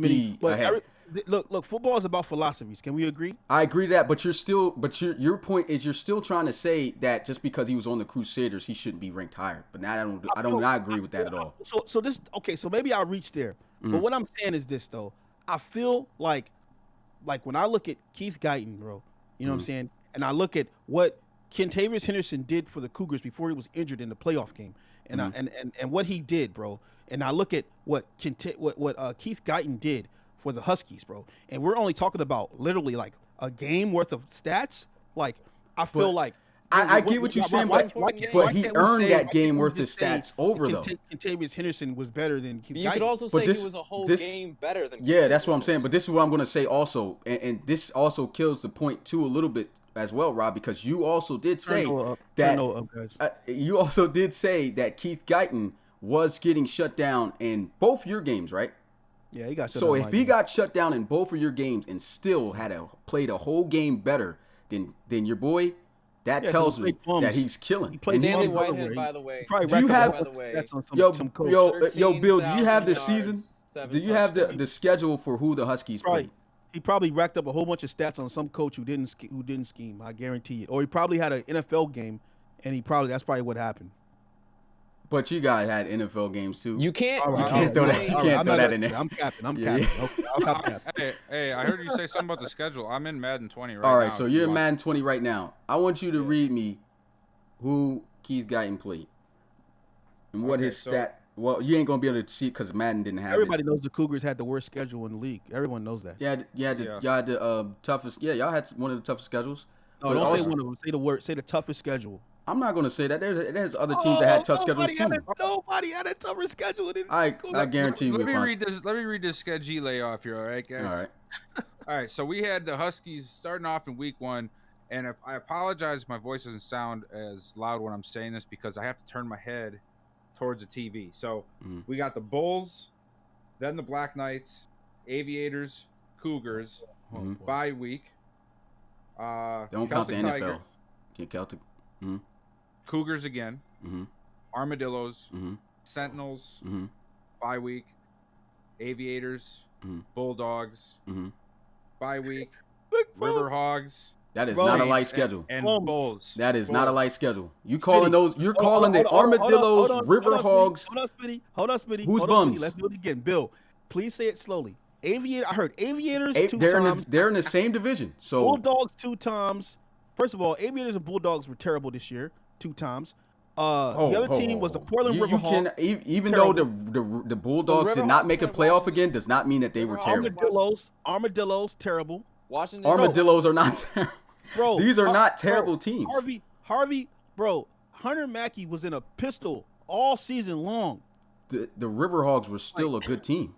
D: be ahead.
B: Look, football is about philosophies. Can we agree?
D: I agree to that, but your point is you're still trying to say that just because he was on the Crusaders, he shouldn't be ranked higher. But now I do not agree with that at all.
B: So maybe I'll reach there. But what I'm saying is this though. I feel like when I look at Keith Guyton, bro, you know what I'm saying, and I look at what Kentavious Henderson did for the Cougars before he was injured in the playoff game, and and what he did, bro. And I look at what Keith Guyton did for the Huskies, bro. And we're only talking about literally like a game worth of stats. Like I feel like
D: I get what you're saying, but he earned that game worth of stats over though.
B: Kentavious Henderson was better than Keith Guyton.
E: You could also say he was a whole game better than.
D: Yeah, that's what I'm saying. But this is what I'm going to say also, and this also kills the point too a little bit as well, Rob, because you also did say that Keith Guyton was getting shut down in both your games, right?
B: Yeah, he got shut down.
D: So if he got shut down in both of your games and still played a whole game better than your boy, that tells me that he's killing.
B: He played
E: Stanley Whitehead, by the way.
B: Do you have
D: Bill? Do you have the season? Do you have the schedule for who the Huskies play?
B: He probably racked up a whole bunch of stats on some coach who didn't scheme. I guarantee it. Or he probably had an NFL game, and that's probably what happened.
D: But you guys had NFL games too.
E: You can't throw
D: that in there.
B: I'm capping. Okay, I'll cap.
C: Hey, I heard you say something about the schedule. I'm in Madden 20 right now.
D: All right, so you're in Madden 20 right now. I want you to read me who Keith Guyton played and what his stat. Well, you ain't gonna be able to see because Madden didn't have.
B: Everybody knows the Cougars had the worst schedule in the league. Everyone knows that.
D: Y'all had the toughest. Yeah, y'all had one of the toughest schedules.
B: No, don't say one of them. Say the word. Say the toughest schedule.
D: I'm not gonna say that. There's other teams that had tough schedules too.
B: Nobody had a tougher schedule than.
D: I guarantee you.
C: Let me read this schedule off here. All right, guys.
D: All right.
C: All right. So we had the Huskies starting off in week 1, and if I apologize, if my voice doesn't sound as loud when I'm saying this because I have to turn my head towards the TV. So we got the Bulls, then the Black Knights, Aviators, Cougars, bye week.
D: Don't count the NFL. Can't count the.
C: Cougars again, Armadillos, Sentinels, bye week, Aviators, Bulldogs, bye week, River Hogs.
D: That is not a light schedule.
C: And Bulls.
D: That is not a light schedule. You calling those? You're calling the Armadillos, River Hogs.
B: Hold on, Smitty.
D: Who's bums?
B: Let's do it again, Bill. Please say it slowly. I heard Aviators 2 times.
D: They're in the same division. So
B: Bulldogs 2 times. First of all, Aviators and Bulldogs were terrible this year 2 times. The other team was the Portland River Hogs.
D: Even though the Bulldogs did not make a playoff again, does not mean that they were terrible.
B: Armadillos, terrible.
E: Washington.
D: Armadillos are not terrible.
B: Bro,
D: these are not terrible teams.
B: Harvey, bro. Hunter Mackey was in a pistol all season long.
D: The River Hogs were still a good team.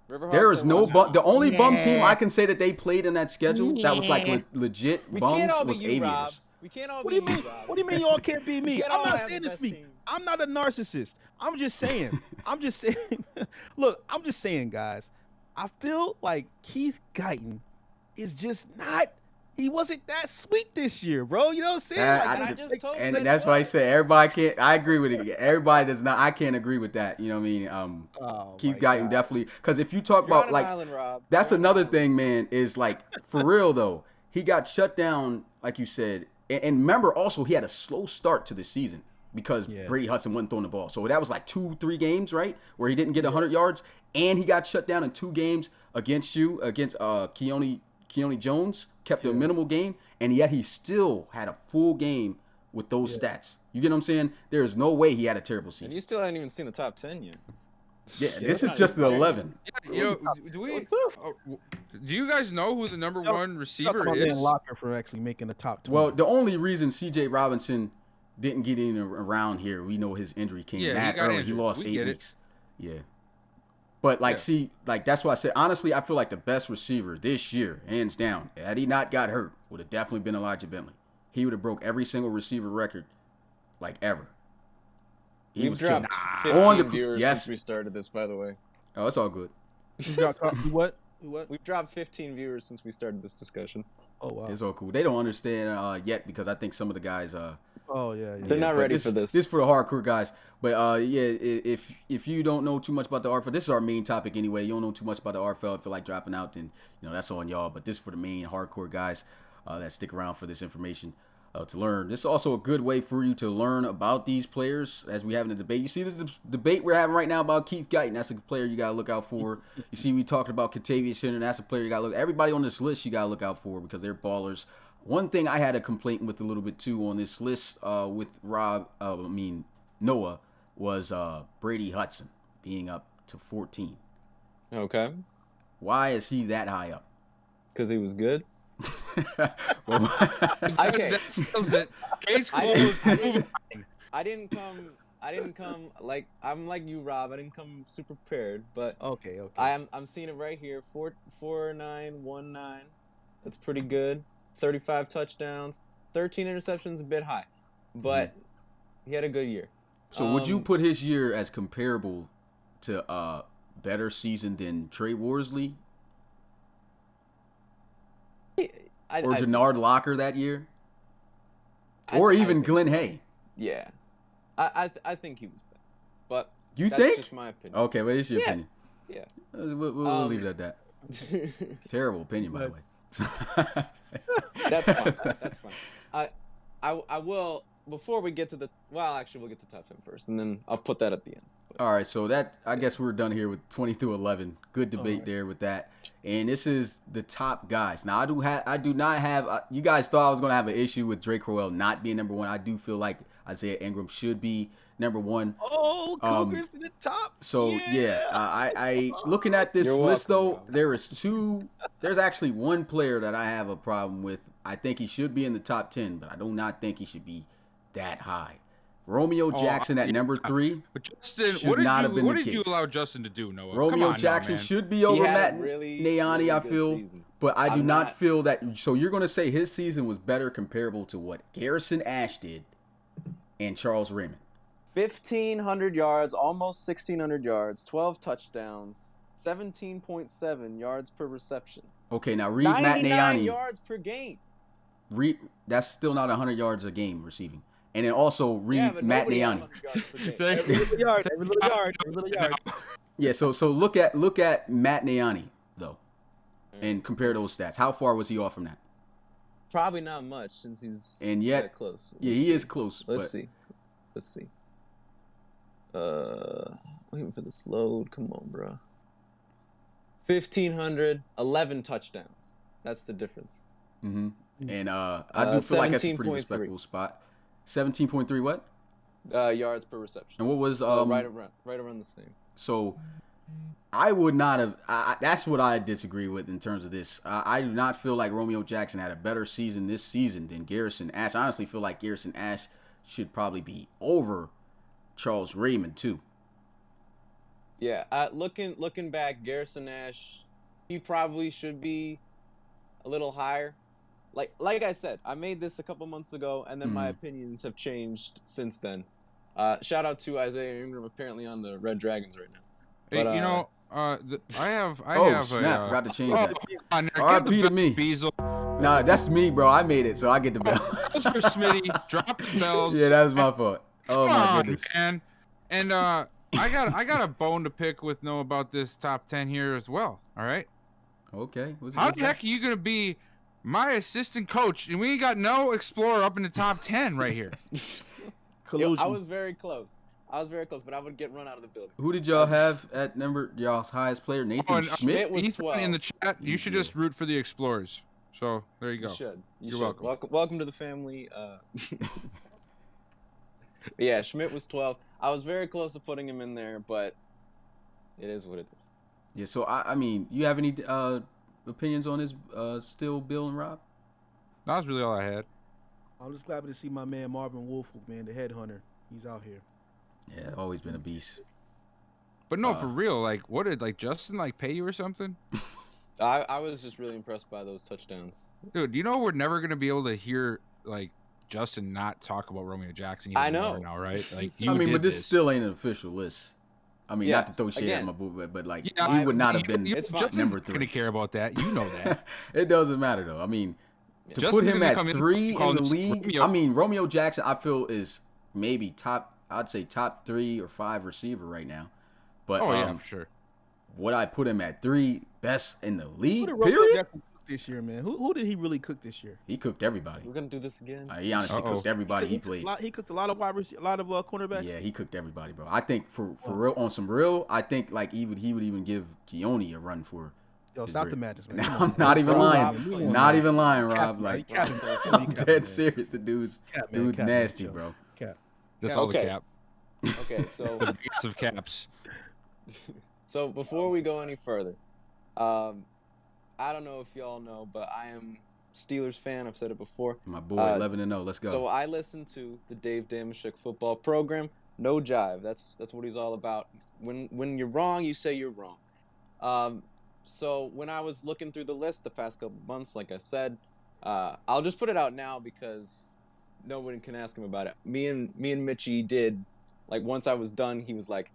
E: There is
D: no bum. The only bum team I can say that they played in that schedule that was like legit bums was Aviators.
E: We can't all be you, Rob.
B: What do you mean y'all can't be me? I'm not saying it's me. I'm not a narcissist. I'm just saying. Look, I'm just saying, guys. I feel like Keith Guyton is just not. He wasn't that sweet this year, bro. You know what I'm saying?
E: I just told you.
D: And that's why I said everybody can't. I agree with it. Everybody does not. I can't agree with that. You know what I mean? Keith Guyton definitely. Because if you talk about like, that's another thing, man. Is like for real though. He got shut down, like you said. And remember, also he had a slow start to the season because Brady Hudson wasn't throwing the ball. So that was like 2-3 games, right, where he didn't get 100 yards, and he got shut down in 2 games against Keone Jones. Kept a minimal game, and yet he still had a full game with those stats. You get what I'm saying? There is no way he had a terrible season.
E: And you still haven't even seen the top 10 yet.
D: Yeah, this is just the 11.
C: Yeah, do you guys know who the number 1 receiver is?
B: Locker for actually making the top 20.
D: Well, the only reason C.J. Robinson didn't get in around here, we know his injury came that early. He lost 8 weeks. Yeah. But, see, that's why I said, honestly, I feel like the best receiver this year, hands down, had he not got hurt, would have definitely been Elijah Bentley. He would have broke every single receiver record, ever.
E: We've dropped 15 viewers since we started this, by the way.
D: Oh, it's all good.
B: What?
E: We've dropped 15 viewers since we started this discussion.
B: Oh, wow.
D: It's all cool. They don't understand yet because I think some of the guys
E: they're not ready for this.
D: This is for the hardcore guys. But if you don't know too much about the RFL, this is our main topic anyway. You don't know too much about the RFL, feel like dropping out, then that's on y'all. But this is for the main hardcore guys that stick around for this information to learn. This is also a good way for you to learn about these players as we have in the debate. You see this debate we're having right now about Keith Guyton. That's a player you got to look out for. You see we talked about Kentavious Henderson. That's a player you got to look. Everybody on this list you got to look out for because they're ballers. One thing I had a complaint with a little bit too on this list with Noah was Brady Hudson being up to 14.
E: Okay.
D: Why is he that high up?
E: Because he was good.
D: Well,
E: Okay.
C: That settles it. Case
E: I
C: closed.
E: didn't come like I'm like you, Rob. I didn't come super prepared, but
B: Okay.
E: I'm seeing it right here. 4.4919. That's pretty good. 35 touchdowns, 13 interceptions, a bit high, but he had a good year.
D: so would you put his year as comparable to better season than Trey Worsley or Jannard Locker that year, or even Glenn Hay?
E: Yeah, I think he was better, but
D: You
E: that's
D: think?
E: just my opinion.
D: Okay, what is your
E: Yeah.
D: opinion?
E: Yeah.
D: We'll leave it at that. Terrible opinion, by the way.
E: That's fine. That's fine. I will, before we get to actually we'll get to top 10 first, and then I'll put that at the end.
D: All right, so I guess we're done here with 20 through 11. Good debate there with that. And this is the top guys. Now I do not have. You guys thought I was gonna have an issue with Drake Crowell not being number one. I do feel like Isaiah Ingram should be number one.
B: Oh, Cougars in the top.
D: So I looking at this
E: You're
D: list
E: welcome,
D: though, there's actually one player that I have a problem with. I think he should be in the top 10, but I do not think he should be that high. Romeo Jackson at number 3.
C: But Justin,
D: should
C: what did
D: not
C: you
D: have been
C: what
D: the
C: did you
D: case.
C: allow Justin to do, Noah? Come
D: Romeo
C: on
D: Jackson
C: now, man.
D: should be over
E: had a
D: Matt
E: really,
D: Nayani,
E: really
D: I
E: good
D: feel.
E: season.
D: But I do
E: I'm
D: not
E: not-
D: feel that. So you're going to say his season was better comparable to what Garrison Ash did and Charles Raymond.
E: 1,500 yards, almost 1,600 yards, 12 touchdowns, 17.7 yards per reception.
D: Okay, now read Matt
E: 99
D: Nayani.
E: yards per game.
D: That's still not 100 yards a game receiving. And then also read
E: Yeah, but
D: Matt
E: nobody had
D: Nayani.
E: 100 yards per game.
C: Thank
B: Every
C: you.
B: little yard.
D: Yeah, so look at Matt Nayani though, and compare those stats. How far was he off from that?
E: Probably not much since he's
D: And yet-
E: that close.
D: Yeah,
E: Let's
D: he
E: see.
D: is close.
E: Let's
D: but
E: see. Let's see. Waiting for this load. Come on, bro. 1,500, 11 touchdowns. That's the difference.
D: And I do feel like that's a pretty
E: 17.3.
D: respectable spot. 17.3 what?
E: Yards per reception.
D: And what was
E: right around the same.
D: So I would not have. That's what I disagree with in terms of this. I do not feel like Romeo Jackson had a better season this season than Garrison Ash. I honestly feel like Garrison Ash should probably be over Charles Raymond too.
E: Yeah, looking back, Garrison Ash, he probably should be a little higher. Like I said, I made this a couple months ago, and then my opinions have changed since then. Shout out to Isaiah Ingram, apparently on the Red Dragons right now.
C: Hey,
E: But,
C: you know, I have
D: Snap!
C: a.
D: Forgot to change
C: Oh,
D: that.
C: come on, now,
D: R.I.P.
C: give the
D: to me.
C: bell, Beazle.
D: Nah, that's me, bro. I made it, so I get the bell.
C: Bells for Smitty. Drop the bells.
D: Yeah, that was my fault. Oh
C: Come
D: my
C: on,
D: goodness.
C: man. And I got a bone to pick with Noah about this top 10 here as well. All right.
D: Okay.
C: How the heck are you gonna be my assistant coach and we ain't got no Explorer up in the top 10 right here?
B: Collusion.
E: I was very close, but I would get run out of the building.
D: Who did y'all have at number y'all's highest player? Nathan
C: and,
D: Schmidt.
E: Schmidt was
C: Ethan
E: 12.
C: in the chat. You should just root for the Explorers. So there you go.
E: You should.
C: You're welcome.
E: Welcome to the family. Yeah, Schmidt was 12. I was very close to putting him in there, but it is what it is.
D: Yeah. So I mean, you have any opinions on this? Still, Bill and Rob.
C: That was really all I had.
B: I'm just glad to see my man Marvin Woolfolk, man, the headhunter. He's out here.
D: Yeah, always been a beast.
C: But no, for real, like, what did Justin pay you or something?
E: I was just really impressed by those touchdowns.
C: Dude, you know we're never gonna be able to hear Justin not talk about Romeo Jackson. Even
E: I know.
C: more now, right? Like,
D: I mean, but this
C: this
D: still ain't an official list. I mean,
E: Yeah,
D: not to throw shade at
E: again.
D: my boot, but like
C: Yeah,
D: he would not have been
E: It's fine.
C: Justin's
D: number
C: not gonna
D: 3.
C: care about that. You know that.
D: It doesn't matter though. I mean, to
C: Justin's
D: put him
C: gonna
D: at
C: come in
D: 3 in
C: calling
D: the
C: this
D: league.
C: Romeo.
D: I mean, Romeo Jackson, I feel is maybe top. I'd say top 3 or 5 receiver right now. But
C: Oh yeah, for sure.
D: would I put him at 3 best in the
B: Who
D: league?
B: did Romeo
D: Period.
B: Jackson cook this year, man? Who did he really cook this year?
D: He cooked everybody.
E: We're gonna do this again.
D: He honestly
C: Uh-oh.
D: cooked everybody he played.
B: He cooked a lot of wide receivers, a lot of cornerbacks.
D: Yeah, he cooked everybody, bro. I think for real, on some real, I think he would even give Keone a run for
B: Yo, stop the madness, man. Come
D: I'm
B: on,
D: not even
E: Bro,
D: lying.
E: Rob's playing
D: Not
E: safe.
D: even lying,
B: Cap,
D: Rob.
B: man.
D: Like,
B: You capping, man. You
D: I'm
B: capping,
D: dead
B: man.
D: serious. The dude's
B: Cap, man. Cap, man.
D: nasty,
B: Chill.
D: bro.
B: Cap.
C: That's
B: Yeah.
C: all
E: Okay.
C: the cap.
E: Okay, so
C: The base of caps.
E: so before we go any further, I don't know if y'all know, but I am Steelers fan. I've said it before.
D: My boy, 11-0. Let's go.
E: So I listen to the Dave Damashek football program. No jive. That's what he's all about. When you're wrong, you say you're wrong. So when I was looking through the list the past couple months, like I said, I'll just put it out now because no one can ask him about it. Me and Mitchie did, like, once I was done, he was like,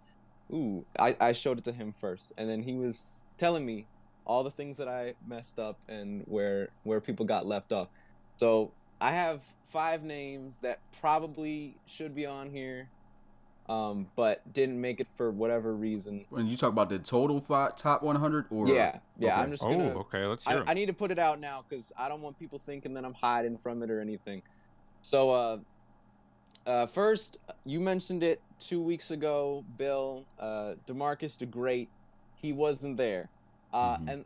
E: ooh, I showed it to him first, and then he was telling me all the things that I messed up and where people got left off. So I have 5 names that probably should be on here, but didn't make it for whatever reason.
D: When you talk about the total top 100, or
E: Yeah,
D: okay.
E: I'm just gonna.
C: Okay. Let's hear 'em.
E: I need to put it out now because I don't want people thinking that I'm hiding from it or anything. So, first, you mentioned it 2 weeks ago, Bill. DeMarcus DeGreat, he wasn't there. And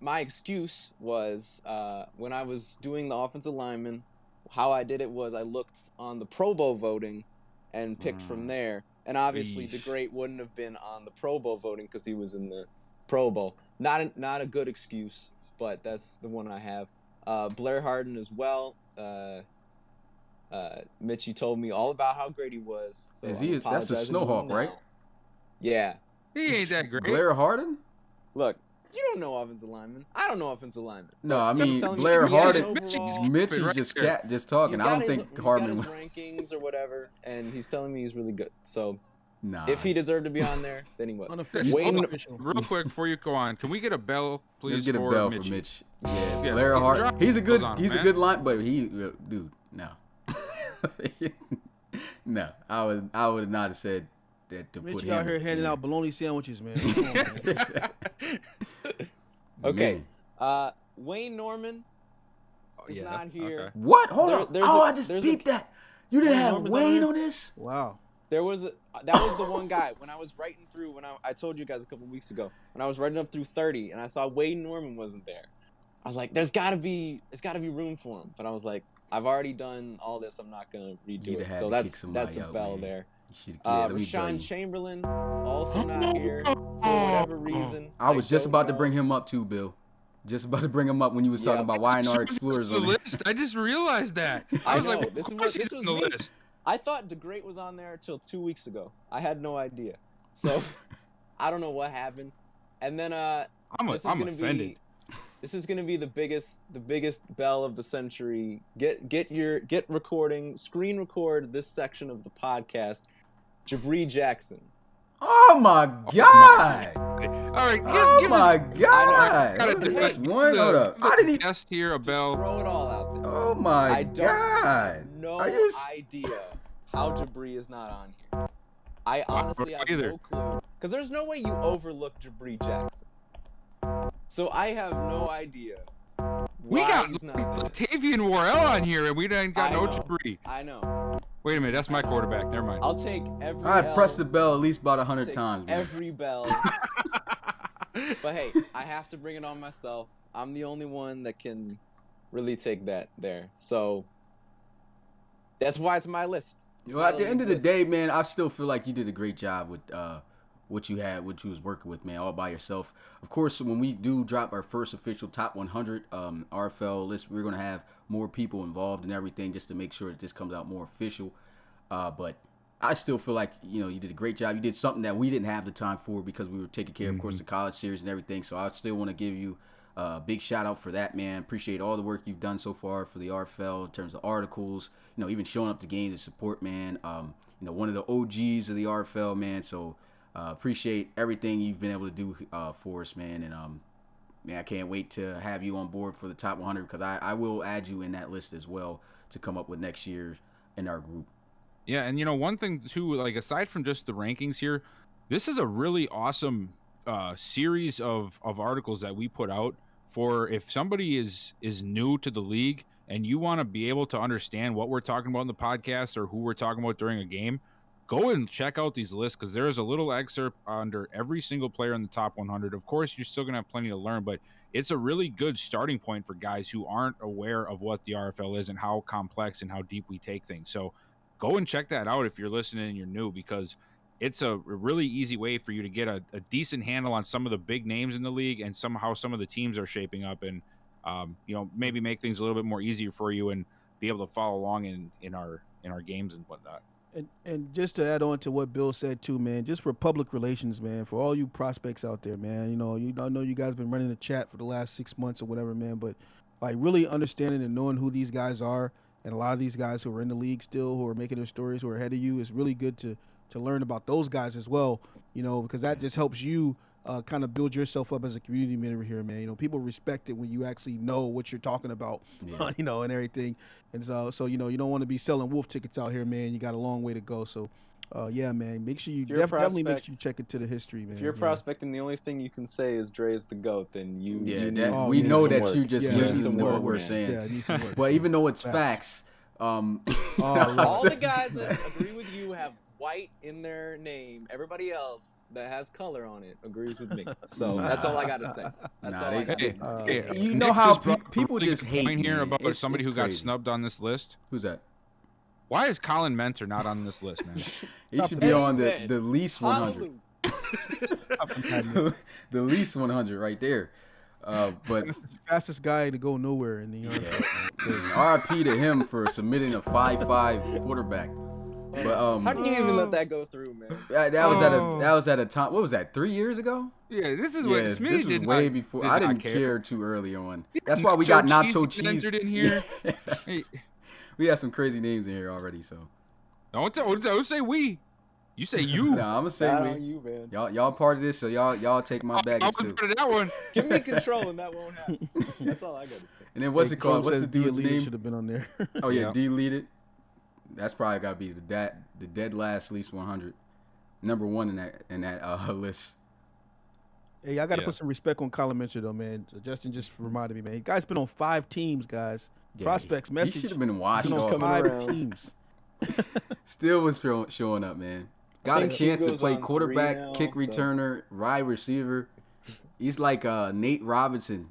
E: my excuse was when I was doing the offensive lineman, how I did it was I looked on the Pro Bowl voting and picked from there. And obviously,
C: Yeesh.
E: DeGreat wouldn't have been on the Pro Bowl voting because he was in the Pro Bowl. Not a good excuse, but that's the one I have. Blair Harden as well. Mitchie told me all about how great he was. So
D: Is
E: I'm
D: he? That's a
E: apologizing to him
D: Snowhawk,
E: now.
D: right?
E: Yeah.
C: He ain't that great.
D: Blair Harden?
E: Look, you don't know offensive lineman. I don't know offensive lineman.
D: No,
E: But
D: I
E: he was
D: mean,
E: telling me
D: Blair
E: he has
D: Harden.
E: overall-
D: Mitch is
C: right
D: just
C: there.
D: just talking.
E: he's
D: I
E: got
D: don't
E: his-
D: think
E: he's got
D: Harden.
E: his rankings or whatever, and he's telling me he's really good. So
D: Nah.
E: if he deserved to be on there, then he was.
B: Unofficial.
E: Wayne-
B: Unofficial.
C: Real quick before you go on, can we get a bell, please?
D: Let's get a
C: for
D: bell
C: Mitchie?
D: for Mitch. Yeah,
C: Yeah,
D: Blair Harden.
C: drop
D: He's a good.
C: those on him,
D: He's a
C: man.
D: good line, but dude, no. No, I would not have said that to put
B: Mitch
D: him.
B: out here handing out bologna sandwiches, man. Come on, man.
E: Okay.
D: Man.
E: Wayne Norman is
C: Yeah,
E: not here.
C: okay.
D: What? Hold
E: There-
D: on.
E: there's
D: Oh,
E: a-
D: I just
E: there's a-
D: peeped that. You didn't
B: Wayne
D: have
B: Norman's
D: Wayne
B: on
D: on this?
B: Wow.
E: That was the one guy when I was writing through when I told you guys a couple weeks ago when I was writing up through 30 and I saw Wayne Norman wasn't there. I was like, there's gotta be room for him. But I was like, I've already done all this. I'm not gonna redo
D: You'd
E: it.
D: have had
E: So
D: to kick
E: that's
D: somebody
E: a
D: out,
E: bell
D: man.
E: there.
D: You should, let me tell
E: Rashawn
D: you.
E: Chamberlain is also not here for whatever reason.
D: I was just
E: don't
D: about to
E: know.
D: bring him up too, Bill. Just about to bring him up when you was talking
E: Yeah.
D: about why our Explorers
C: the
D: on
C: list. I just realized that.
E: I
C: I was
E: know.
C: like,
E: This
C: of
E: is
C: course
E: what-
C: he's
E: this
C: on the
E: was me.
C: list.
E: I thought DeGreat was on there till 2 weeks ago. I had no idea. So I don't know what happened. And then
C: I'm offended.
E: This is gonna be the biggest bell of the century. Get recording, screen record this section of the podcast. Jabri Jackson.
D: Oh my God!
C: All right,
D: Oh
C: give
D: my
C: us,
D: God!
C: gotta
D: Look
C: do
D: at this
C: this.
D: one. Hold up. I didn't even.
C: guest here a bell.
E: Throw it all out there.
D: Oh my
E: I don't
D: God!
E: have no
D: Are you?
E: idea how Jabri is not on here. I honestly have
C: either.
E: no clue. Because there's no way you overlook Jabri Jackson. So I have no idea
C: We
E: why
C: got
E: he's not there.
C: Latavian Worrell on here, and we didn't got
E: I
C: no
E: know.
C: Jabri.
E: I know.
C: Wait a minute, that's my quarterback. Never mind.
E: I'll take every
D: I
E: L,
D: pressed the bell at least about
E: I'll
D: 100
E: take
D: times. Man.
E: every bell. But hey, I have to bring it on myself. I'm the only one that can really take that there. So that's why it's my list. It's
D: Well, at
E: not
D: the
E: a
D: end of the
E: list.
D: day, man, I still feel like you did a great job with what you was working with, man, all by yourself. Of course, when we do drop our first official top 100 RFL list, we're gonna have more people involved and everything just to make sure that this comes out more official. But I still feel like you did a great job. You did something that we didn't have the time for because we were taking care, of course, the college series and everything. So I still want to give you a big shout out for that, man. Appreciate all the work you've done so far for the RFL in terms of articles, even showing up to games to support, man. One of the OGs of the RFL, man. So appreciate everything you've been able to do for us, man. And man, I can't wait to have you on board for the top 100 because I will add you in that list as well to come up with next year in our group.
C: Yeah, and one thing too, like aside from just the rankings here, this is a really awesome series of articles that we put out for if somebody is new to the league and you want to be able to understand what we're talking about in the podcast or who we're talking about during a game. go and check out these lists because there is a little excerpt under every single player in the top 100. Of course, you're still going to have plenty to learn, but it's a really good starting point for guys who aren't aware of what the RFL is and how complex and how deep we take things. So go and check that out if you're listening and you're new, because it's a really easy way for you to get a decent handle on some of the big names in the league and somehow some of the teams are shaping up, and maybe make things a little bit more easier for you and be able to follow along in our games and whatnot.
B: And just to add on to what Bill said too, man, just for public relations, man, for all you prospects out there, man, I know you guys been running the chat for the last 6 months or whatever, man, but like really understanding and knowing who these guys are, and a lot of these guys who are in the league still, who are making their stories, who are ahead of you, is really good to learn about those guys as well, because that just helps you kind of build yourself up as a community member here, man. People respect it when you actually know what you're talking about, and everything. And so you don't want to be selling wolf tickets out here, man. You got a long way to go. So, man, make sure you definitely make sure you check into the history, man.
E: If you're prospecting, the only thing you can say is Dre is the GOAT, then
D: we know that you just listen to what we're saying. But even though it's facts,
E: all the guys that agree with you have white in their name. Everybody else that has color on it agrees with me. So that's all I got to say. That's all I got to say.
D: You know how people just hate
C: me here about somebody who
D: crazy.
C: got snubbed on this list.
D: Who's that?
C: Why is Colin Mentor not on this list, man?
D: He should be on the least 100. The least 100 right there. But
B: that's the fastest guy to go nowhere in the
D: RIP to him for submitting a 5'5" quarterback. But
E: how did you even let that go through, man?
D: That was at a time. What was that? 3 years ago?
C: Yeah, this is what Smitty did.
D: Way before. I didn't care too early on. That's why we got nacho cheese
C: in here.
D: We had some crazy names in here already. So
C: don't say we. You say you.
D: Nah, I'm gonna say we.
E: You, man.
D: Y'all part of this, so y'all take my baggage too.
C: That one.
E: Give me control, and that won't happen. That's all I gotta say.
D: And then what's it called? What's the dude's name?
B: Should have been on there.
D: Oh yeah, deleted. That's probably got to be the dead last least 100, number one in that list.
B: Hey, I got to put some respect on Colin Mentor though, man. Justin just reminded me, man. You guys been on 5 teams, guys.
D: Yeah,
B: Prospects message.
D: He should have been washed
B: off.
D: off.
B: 5 teams.
D: Still was showing up, man. Got a chance to play quarterback,
E: now,
D: kick returner, wide receiver. He's like Nate Robinson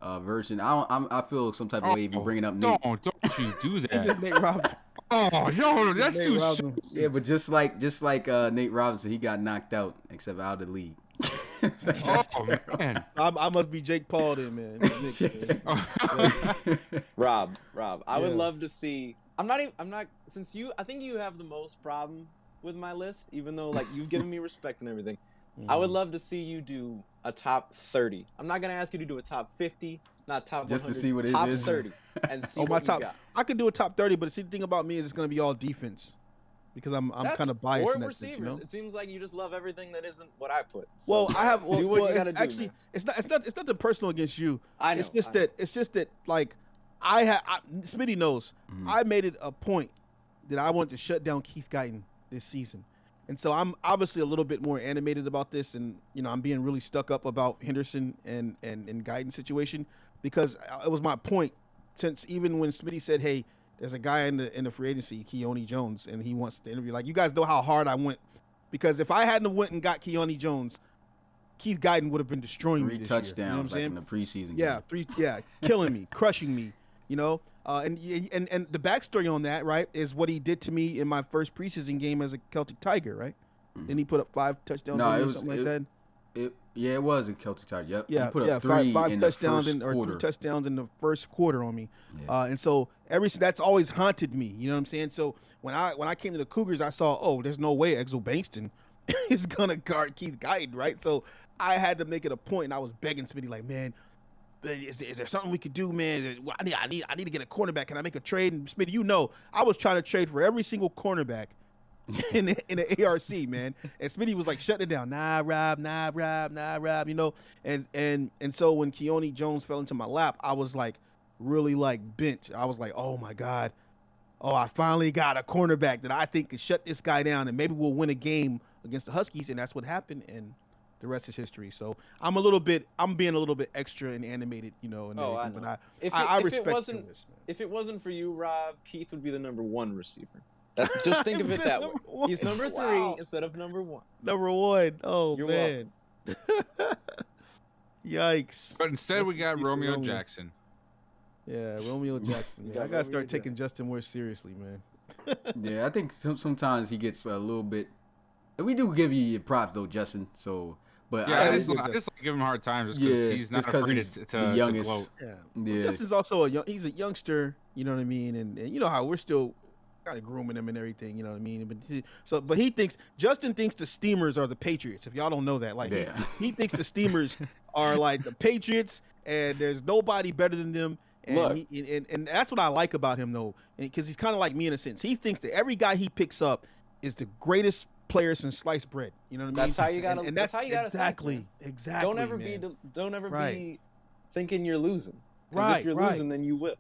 D: version. I feel some type of way if you bringing up Nate.
C: Don't you do that?
B: Nate Robinson.
C: Oh, yo, that's too soon.
D: Yeah, but just like Nate Robinson, he got knocked out except out of the league.
C: Oh man,
B: I must be Jake Paul then, man.
E: Rob, I would love to see. I'm not. Since I think you have the most problem with my list, even though like you've given me respect and everything. I would love to see you do a top 30. I'm not gonna ask you to do a top 50, not top 100.
D: Just to see what it
E: top
D: is.
E: 30 and see
B: my
E: what
B: top.
E: you got.
B: I could do a top 30, but see, the thing about me is it's gonna be all defense because I'm kind of biased.
E: Or
B: in that
E: receivers.
B: sense,
E: It seems like you just love everything that isn't what I put. So
B: Well, I have.
E: do what you gotta do.
B: Actually,
E: Man.
B: it's nothing personal against you.
E: I know.
B: It's just that like Smitty knows. I made it a point that I wanted to shut down Keith Guyton this season. And so I'm obviously a little bit more animated about this, and I'm being really stuck up about Henderson and Guyton situation because it was my point. Since even when Smitty said, "Hey, there's a guy in the free agency, Keone Jones, and he wants to interview," like you guys know how hard I went, because if I hadn't went and got Keone Jones, Keith Guyton would have been destroying me this year.
D: 3 touchdowns like in the preseason.
B: Yeah,
D: game.
B: killing me, crushing me. And the backstory on that, right, is what he did to me in my first preseason game as a Celtic Tiger, right? Then he put up 5 touchdowns or something like that.
D: It was a Celtic Tiger. Yep.
B: Yeah,
D: he put up 3 in
B: touchdowns
D: the first quarter.
B: 3 touchdowns in the first quarter on me.
D: Yeah.
B: And so that's always haunted me. You know what I'm saying? So when I came to the Cougars, I saw, there's no way Exo Bankston is gonna guard Keith Guyton, right? So I had to make it a point, and I was begging Smitty, like, man, is there something we could do, man? I need to get a cornerback. Can I make a trade? And Smitty, I was trying to trade for every single cornerback in the ARC, man. And Smitty was like shutting it down. Nah, Rob. And so when Keone Jones fell into my lap, I was like really like bent. I was like, oh my God. Oh, I finally got a cornerback that I think could shut this guy down, and maybe we'll win a game against the Huskies. And that's what happened. And the rest is history. So I'm being a little bit extra and animated, and
E: I know.
B: but I respect
E: if it wasn't for you, Rob, Keith would be the number 1 receiver. Just think of it that way.
B: Number one.
E: He's number 3
B: Wow.
E: instead of number 1.
B: Number 1. Oh,
E: You're
B: man. Yikes.
C: But instead, we got
B: He's the
C: Romeo
B: Romeo.
C: Jackson.
B: Yeah, Romeo Jackson, man.
E: got
B: I gotta start
E: Romeo
B: taking Justin more seriously, man.
D: Yeah, I think sometimes he gets a little bit. And we do give you your props though, Justin. So, but
C: Yeah, I
B: I
C: just
B: think
C: like giving him a hard time just because
D: Yeah,
C: he's not
D: just 'cause
C: afraid
D: he's
C: to
D: the youngest.
C: gloat.
B: Yeah.
D: Yeah.
B: Justin's also he's a youngster, you know what I mean? And you know how we're still kind of grooming him and everything, you know what I mean? But Justin thinks the Steamers are the Patriots. If y'all don't know that, like
D: Yeah.
B: he thinks the Steamers are like the Patriots and there's nobody better than them. And
E: Look.
B: and that's what I like about him though, because he's kind of like me in a sense. He thinks that every guy he picks up is the greatest player since sliced bread. You know what I mean?
E: That's how you gotta.
B: And
E: that's how you gotta
B: exactly,
E: think, man.
B: exactly.
E: Don't ever
B: man.
E: be thinking you're losing. 'Cause
B: Right,
E: if you're
B: right.
E: losing, then you will.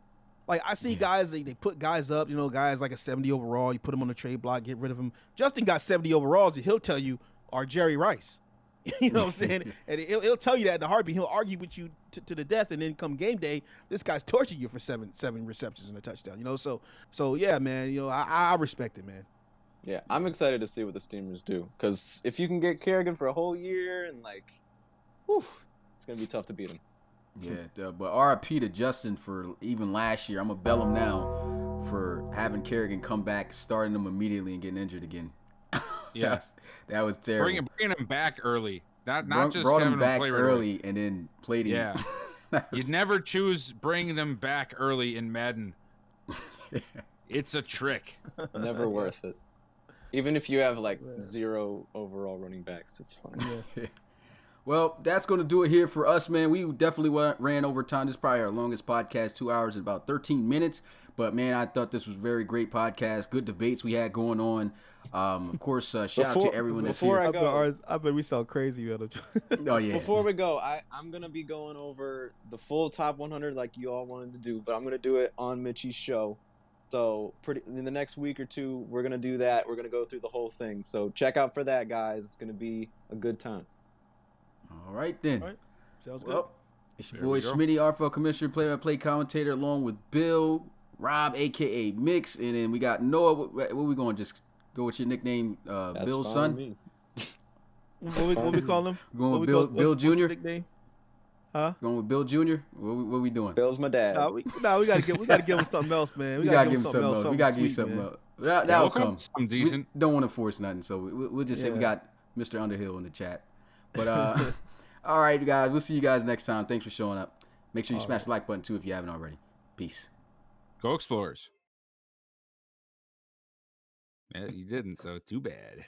B: Like I see guys, they put guys up, you know, guys like a 70 overall. You put them on the trade block, get rid of him. Justin got 70 overalls, and he'll tell you are Jerry Rice. You know what I'm saying? And he'll tell you that in the heartbeat. He'll argue with you to the death, and then come game day, this guy's torturing you for seven receptions and a touchdown. You know, so yeah, man. You know, I respect it, man.
E: Yeah, I'm excited to see what the Steamers do. Because if you can get Kerrigan for a whole year and whew, it's gonna be tough to beat him.
D: Yeah, but RIP to Justin for even last year. I'm gonna bell him now for having Kerrigan come back, starting him immediately, and getting injured again.
C: Yeah,
D: that was terrible.
C: Bringing him back early, not just
D: brought
C: having
D: him back
C: play right
D: early and then played him.
C: Yeah, you'd never choose bringing them back early in Madden. It's a trick.
E: Never worth it. Even if you have 0 overall running backs, it's fine.
B: Yeah.
D: Well, that's going to do it here for us, man. We definitely ran over time. This is probably our longest podcast, 2 hours and about 13 minutes. But, man, I thought this was a very great podcast. Good debates we had going on. Of course, shout out to everyone that's here.
B: I bet we sound crazy.
D: Oh, yeah.
E: Before we go, I'm going to be going over the full top 100 like you all wanted to do. But I'm going to do it on Mitchie's show. So in the next week or two, we're going to do that. We're going to go through the whole thing. So check out for that, guys. It's going to be a good time.
D: All right, then.
B: All right. Sounds
D: Well,
B: good.
D: it's your
C: There
D: boy
C: we go.
D: Smitty, RFL Commissioner, play-by-play commentator, along with Bill, Rob, a.k.a. Mix, and then we got Noah. What we going? Just go with your nickname,
E: That's
D: Bill's
E: fine
D: son?
E: with me.
B: What we call him?
D: Going
B: What
D: with
B: we
D: Bill
B: what's his
D: Jr.?
B: nickname? Huh?
D: Going with Bill Jr.? What we doing?
E: Bill's my dad.
B: We gotta give him something else, man.
D: We gotta give him something else. We gotta give you something else. That'll
C: we'll
D: come.
C: something
D: We
C: decent.
D: don't want to force nothing, so we'll just say we
B: Yeah.
D: got Mr. Underhill in the chat. But all right, guys, we'll see you guys next time. Thanks for showing up. Make sure you smash the like button too if you haven't already. Peace.
C: Go Explorers. Yeah, you didn't, so too bad.